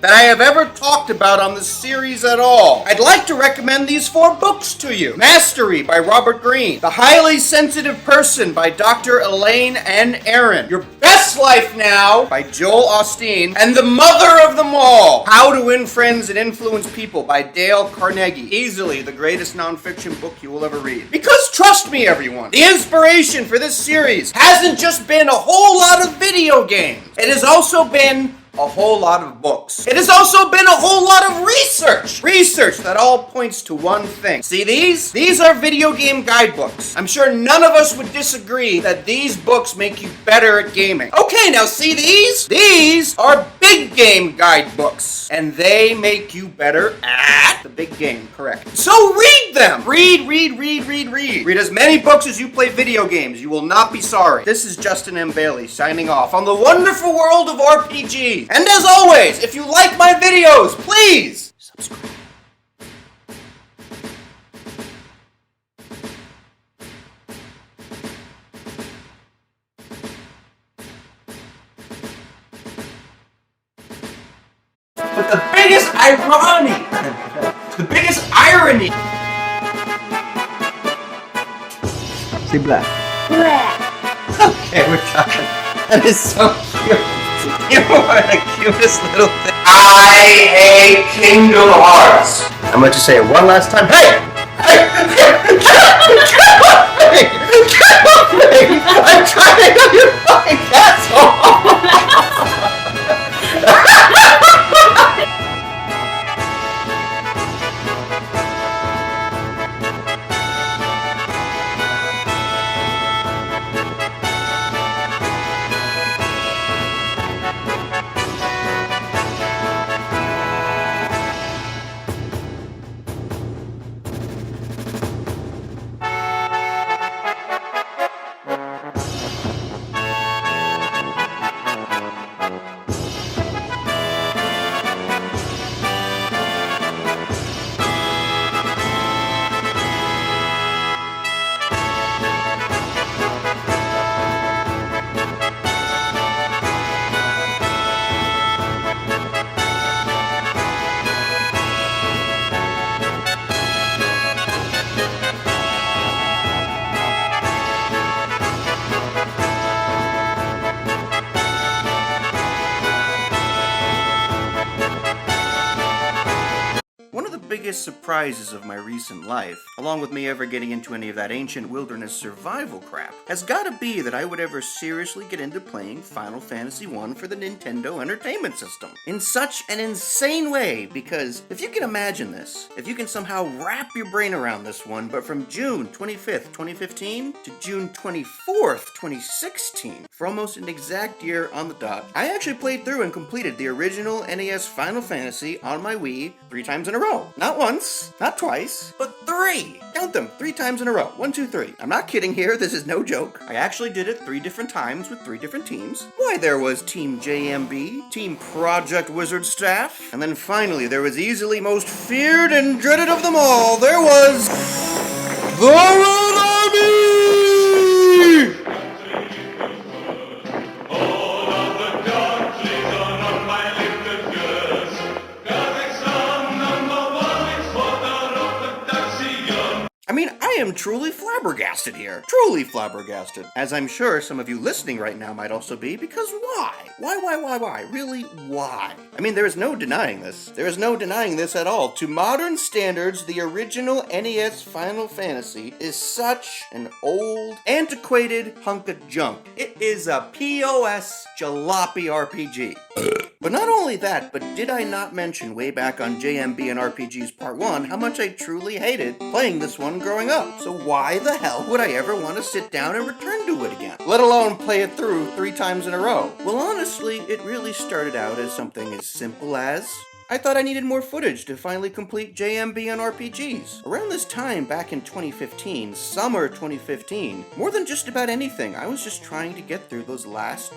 that I have ever talked about on this series at all, I'd like to recommend these 4 books to you. Mastery by Robert Greene. The Highly Sensitive Person by Dr. Elaine N. Aaron. Your Best Life Now by Joel Osteen. And the mother of them all, How to Win Friends and Influence People by Dale Carnegie. Easily the greatest nonfiction book you will ever read. Because trust me, everyone, the inspiration for this series hasn't just been a whole lot of video games. It has also been a whole lot of books. It has also been a whole lot of research. Research that all points to one thing. See these? These are video game guidebooks. I'm sure none of us would disagree that these books make you better at gaming. Okay, now see these? These are big game guidebooks. And they make you better at the big game, correct. So read them! Read. Read as many books as you play video games. You will not be sorry. This is Justin M. Bailey signing off on the wonderful world of RPG. And as always, if you like my videos, please subscribe. But the biggest irony. Say black. Okay, we're done. That is so cute. You are the cutest little thing. I hate Kingdom Hearts. I'm going to say it one last time. Hey! Get off me! I'm trying to get your fucking cats off! biggest surprises of my recent life, along with me ever getting into any of that ancient wilderness survival crap, has gotta be that I would ever seriously get into playing Final Fantasy I for the Nintendo Entertainment System. In such an insane way, because if you can imagine this, if you can somehow wrap your brain around this one, but from June 25th, 2015 to June 24th, 2016, for almost an exact year on the dot, I actually played through and completed the original NES Final Fantasy on my Wii 3 times in a row. Not once, not twice, but 3! Count them, 3 times in a row. 1, 2, 3. I'm not kidding here, this is no joke. I actually did it 3 different times with 3 different teams. Why, there was Team JMB, Team Project Wizard Staff, and then finally there was easily most feared and dreaded of them all. There was the Red Army! I mean, I am truly flabbergasted here. Truly flabbergasted. As I'm sure some of you listening right now might also be, because why? Why? Really, why? I mean, there is no denying this. There is no denying this at all. To modern standards, the original NES Final Fantasy is such an old, antiquated hunk of junk. It is a POS jalopy RPG. But not only that, but did I not mention way back on JMB and RPGs Part 1 how much I truly hated playing this one growing up? So why the hell would I ever want to sit down and return to it again? Let alone play it through 3 times in a row? Well, honestly, it really started out as something as simple as I thought I needed more footage to finally complete JMB on RPGs. Around this time, back in 2015, summer 2015, more than just about anything, I was just trying to get through those last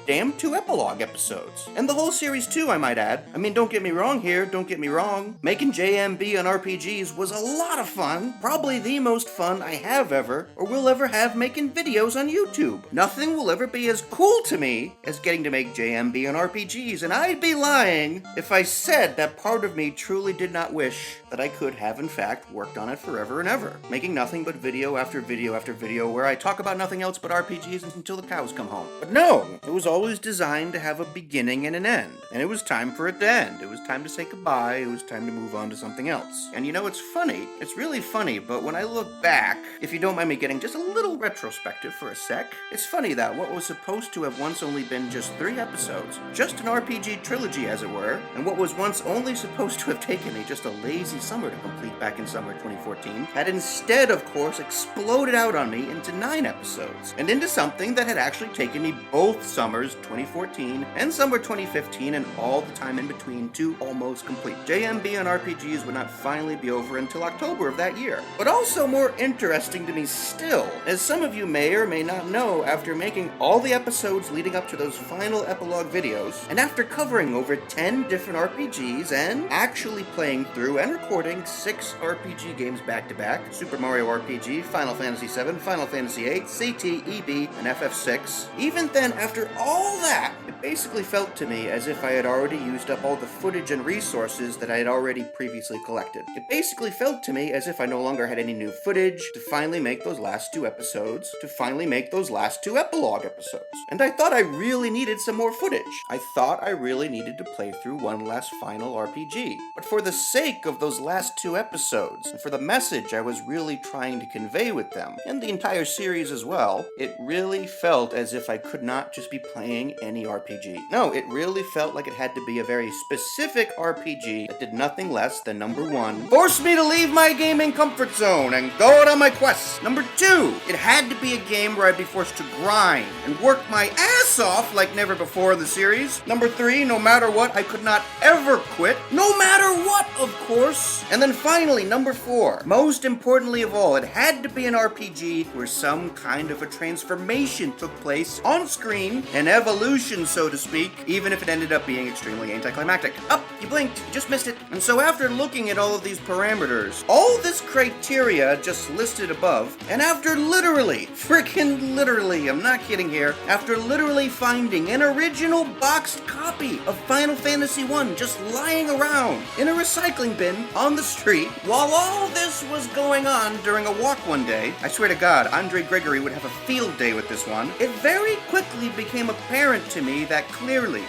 damn two epilogue episodes. And the whole series too, I might add. I mean, don't get me wrong here, don't get me wrong. Making JMB on RPGs was a lot of fun. Probably the most fun I have ever, or will ever have making videos on YouTube. Nothing will ever be as cool to me as getting to make JMB on RPGs, and I'd be lying if I said that part of me truly did not wish that I could have in fact worked on it forever and ever, making nothing but video after video after video where I talk about nothing else but RPGs until the cows come home. But no, it was always designed to have a beginning and an end, and it was time for it to end. It was time to say goodbye, it was time to move on to something else. And you know, it's funny, it's really funny, but when I look back, if you don't mind me getting just a little retrospective for a sec, it's funny that what was supposed to have once only been just 3 episodes, just an RPG trilogy as it were, and what was once only supposed to have taken me just a lazy summer to complete back in summer 2014, had instead, of course, exploded out on me into 9 episodes, and into something that had actually taken me both summers 2014 and summer 2015 and all the time in between to almost complete. JMB on RPGs would not finally be over until October of that year. But also more interesting to me still, as some of you may or may not know, after making all the episodes leading up to those final epilogue videos, and after covering over 10 different RPGs and actually playing through and recording 6 RPG games back to back, Super Mario RPG, Final Fantasy VII, Final Fantasy VIII, CT, EB, and FF6. Even then, after all that, it basically felt to me as if I had already used up all the footage and resources that I had already previously collected. It basically felt to me as if I no longer had any new footage to finally make those last 2 episodes, to finally make those last 2 epilogue episodes. And I thought I really needed some more footage. I thought I really needed to play through one last final RPG. But for the sake of those last 2 episodes, and for the message I was really trying to convey with them, and the entire series as well, it really felt as if I could not just be playing any RPG. No, it really felt like it had to be a very specific RPG that did nothing less than number 1, force me to leave my gaming comfort zone and go out on my quest. Number 2, it had to be a game where I'd be forced to grind and work my ass off like never before in the series. Number 3, no matter what, I could not ever quit, no matter what, of course. And then finally, number 4, most importantly of all, it had to be an RPG where some kind of a transformation took place on screen, an evolution, so to speak, even if it ended up being extremely anticlimactic. Up, you blinked, you just missed it. And so after looking at all of these parameters, all this criteria just listed above, and after literally, freaking literally, I'm not kidding here, after literally finding an original boxed copy of Final Fantasy I just lying around in a recycling bin on the street, while all this was going on during a walk one day, I swear to God, Andre Gregory would have a field day with this one, it very quickly became apparent to me that clearly,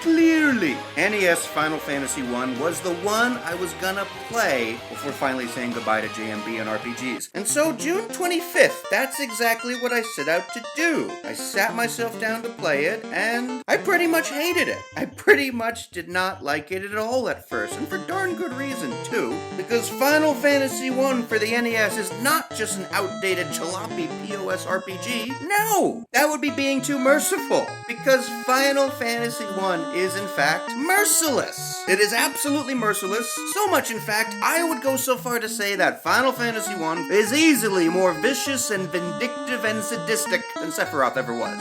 NES Final Fantasy I was the one I was gonna play before finally saying goodbye to JMB and RPGs. And so June 25th, that's exactly what I set out to do. I sat myself down to play it, and I pretty much hated it. I pretty much did not like it at all at first, and for darn good reason too, because Final Fantasy I for the NES is not just an outdated jalopy POS RPG. No! That would be being too merciful, because Final Fantasy I is in fact merciless. It is absolutely merciless, so much in fact, I would go so far to say that Final Fantasy I is easily more vicious and vindictive and sadistic than Sephiroth ever was.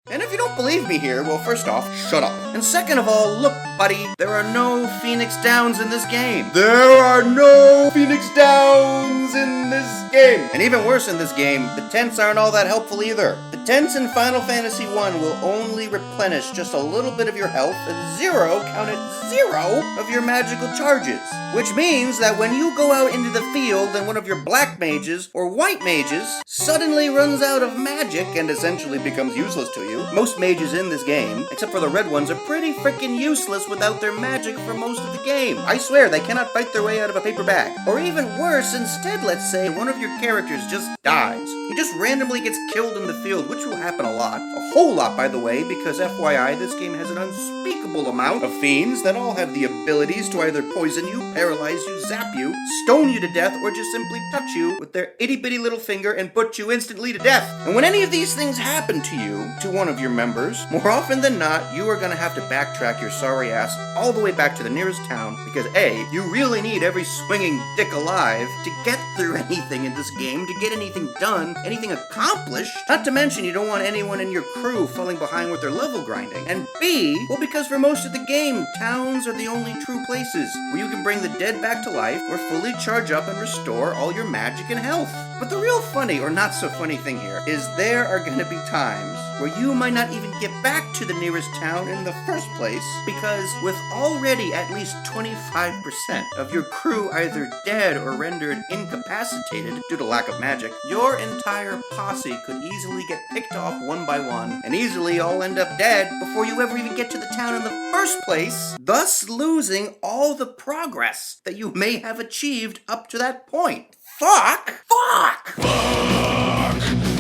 And if you don't believe me here, well, first off, shut up. And second of all, look, buddy, there are no Phoenix Downs in this game. There are no Phoenix Downs in this game. And even worse in this game, the tents aren't all that helpful either. The Tents in Final Fantasy I will only replenish just a little bit of your health and zero, count it, zero of your magical charges. Which means that when you go out into the field and one of your black mages or white mages suddenly runs out of magic and essentially becomes useless to you, most mages in this game, except for the red ones, are pretty freaking useless without their magic for most of the game. I swear, they cannot fight their way out of a paper bag. Or even worse, instead, let's say one of your characters just dies. He just randomly gets killed in the field, which will happen a lot. A whole lot, by the way, because FYI, this game has an unspeakable amount of fiends that all have the abilities to either poison you, paralyze you, zap you, stone you to death, or just simply touch you with their itty-bitty little finger and put you instantly to death. And when any of these things happen to you, to one of your members, more often than not, you are going to have to backtrack your sorry ass all the way back to the nearest town, because A, you really need every swinging dick alive to get through anything in this game, to get anything done, anything accomplished. Not to mention, you don't want anyone in your crew falling behind with their level grinding. And B, well, because for most of the game, towns are the only true places where you can bring the dead back to life or fully charge up and restore all your magic and health. But the real funny, or not so funny thing here, is there are going to be times where you might not even get back to the nearest town in the first place, because with already at least 25% of your crew either dead or rendered incapacitated due to lack of magic, your entire posse could easily get picked off one by one, and easily all end up dead before you ever even get to the town in the first place, thus losing all the progress that you may have achieved up to that point. Fuck!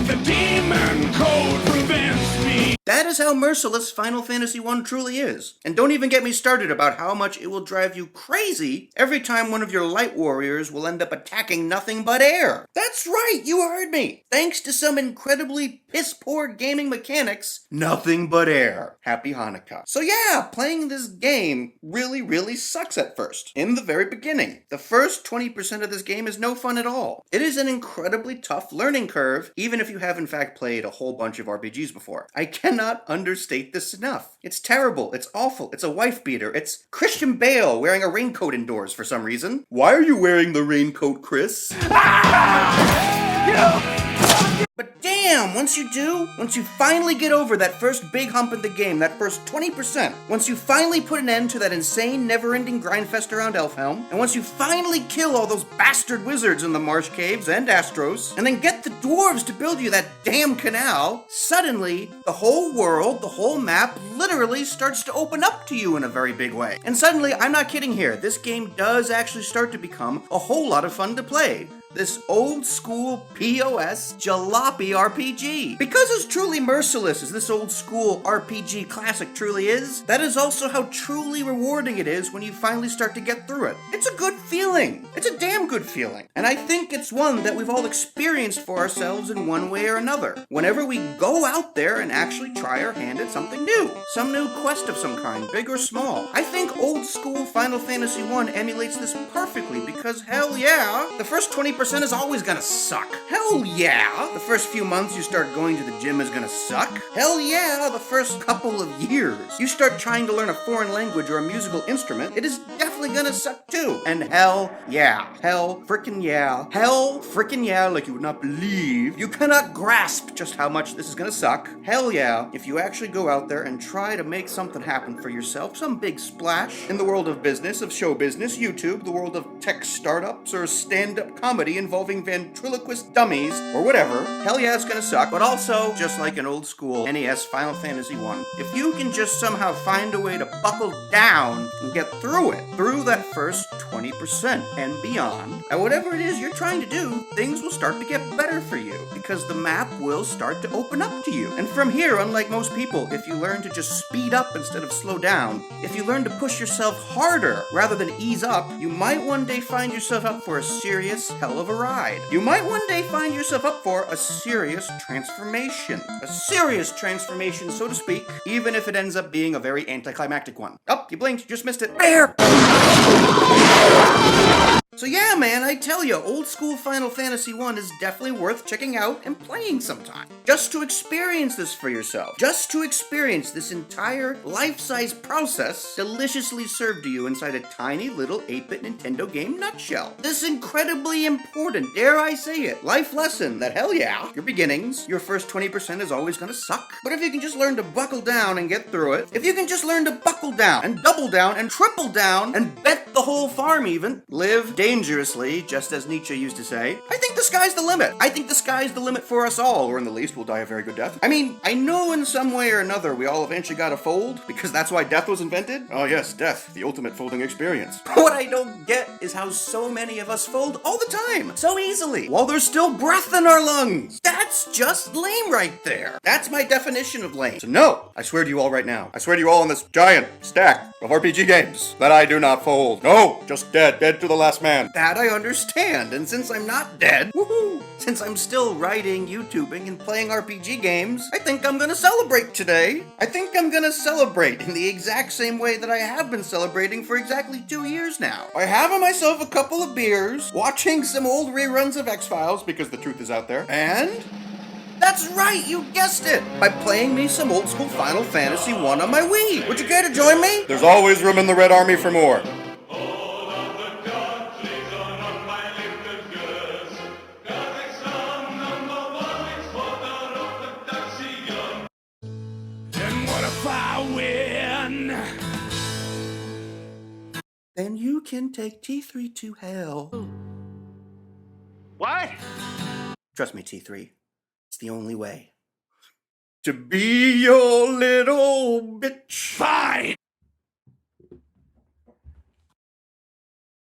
The demon code prevents me. That is how merciless Final Fantasy I truly is. And don't even get me started about how much it will drive you crazy every time one of your light warriors will end up attacking nothing but air. That's right, you heard me. Thanks to some incredibly piss-poor gaming mechanics, nothing but air. Happy Hanukkah. So yeah, playing this game really sucks at first. In the very beginning. The first 20% of this game is no fun at all. It is an incredibly tough learning curve, even if you have in fact played a whole bunch of RPGs before. I cannot understate this enough. It's terrible, it's awful, it's a wife beater, it's Christian Bale wearing a raincoat indoors for some reason. Why are you wearing the raincoat, Chris? But damn, once you finally get over that first big hump in the game, that first 20%, once you finally put an end to that insane, never-ending grindfest around Elfhelm, and once you finally kill all those bastard wizards in the Marsh Caves and Astros, and then get the dwarves to build you that damn canal, suddenly, the whole world, the whole map, literally starts to open up to you in a very big way. And suddenly, I'm not kidding here, this game does actually start to become a whole lot of fun to play. This old school POS jalopy RPG. Because as truly merciless as this old school RPG classic truly is, that is also how truly rewarding it is when you finally start to get through it. It's a good feeling. It's a damn good feeling. And I think it's one that we've all experienced for ourselves in one way or another. Whenever we go out there and actually try our hand at something new. Some new quest of some kind, big or small. I think old school Final Fantasy I emulates this perfectly because hell yeah, the first 20% is always gonna suck. Hell yeah! The first few months you start going to the gym is gonna suck. Hell yeah! The first couple of years you start trying to learn a foreign language or a musical instrument, it is definitely gonna suck too. And hell yeah. Hell frickin' yeah. Hell frickin' yeah, like you would not believe. You cannot grasp just how much this is gonna suck. Hell yeah, if you actually go out there and try to make something happen for yourself, some big splash in the world of business, of show business, YouTube, the world of tech startups, or stand-up comedy involving ventriloquist dummies, or whatever, hell yeah, it's gonna suck. But also, just like an old school NES Final Fantasy I, if you can just somehow find a way to buckle down and get through it, through that first 20% and beyond, and whatever it is you're trying to do, things will start to get better for you, because the map will start to open up to you. And from here, unlike most people, if you learn to just speed up instead of slow down, if you learn to push yourself harder rather than ease up, you might one day find yourself up for a serious hell of a ride. You might one day find yourself up for a serious transformation. A serious transformation, so to speak, even if it ends up being a very anticlimactic one. Oh, you blinked, you just missed it. There! So yeah, man, I tell you, old school Final Fantasy I is definitely worth checking out and playing sometime. Just to experience this for yourself. Just to experience this entire life-size process deliciously served to you inside a tiny little 8-bit Nintendo game nutshell. This incredibly important, dare I say it, life lesson that hell yeah, your beginnings, your first 20% is always gonna suck. But if you can just learn to buckle down and get through it, if you can just learn to buckle down and double down and triple down and bet the whole farm even, live dangerously, just as Nietzsche used to say, I think the sky's the limit. I think the sky's the limit for us all, or in the least, we'll die a very good death. I mean, I know in some way or another we all eventually gotta fold, because that's why death was invented. Oh yes, death, the ultimate folding experience. What I don't get is how so many of us fold all the time, so easily, while there's still breath in our lungs. That's just lame right there. That's my definition of lame. So no, I swear to you all right now, I swear to you all in this giant stack of RPG games, that I do not fold. No, just dead to the last man. That I understand, and since I'm not dead, woohoo! Since I'm still writing, YouTubing, and playing RPG games, I think I'm gonna celebrate today. I think I'm gonna celebrate in the exact same way that I have been celebrating for exactly 2 years now. By having myself a couple of beers, watching some old reruns of X-Files, because the truth is out there, and that's right, you guessed it! By playing me some old school Final Fantasy I on my Wii. Would you care to join me? There's always room in the Red Army for more. And what if I win? Then you can take T3 to hell. What? Trust me, T3. It's the only way. To be your little bitch. Fine!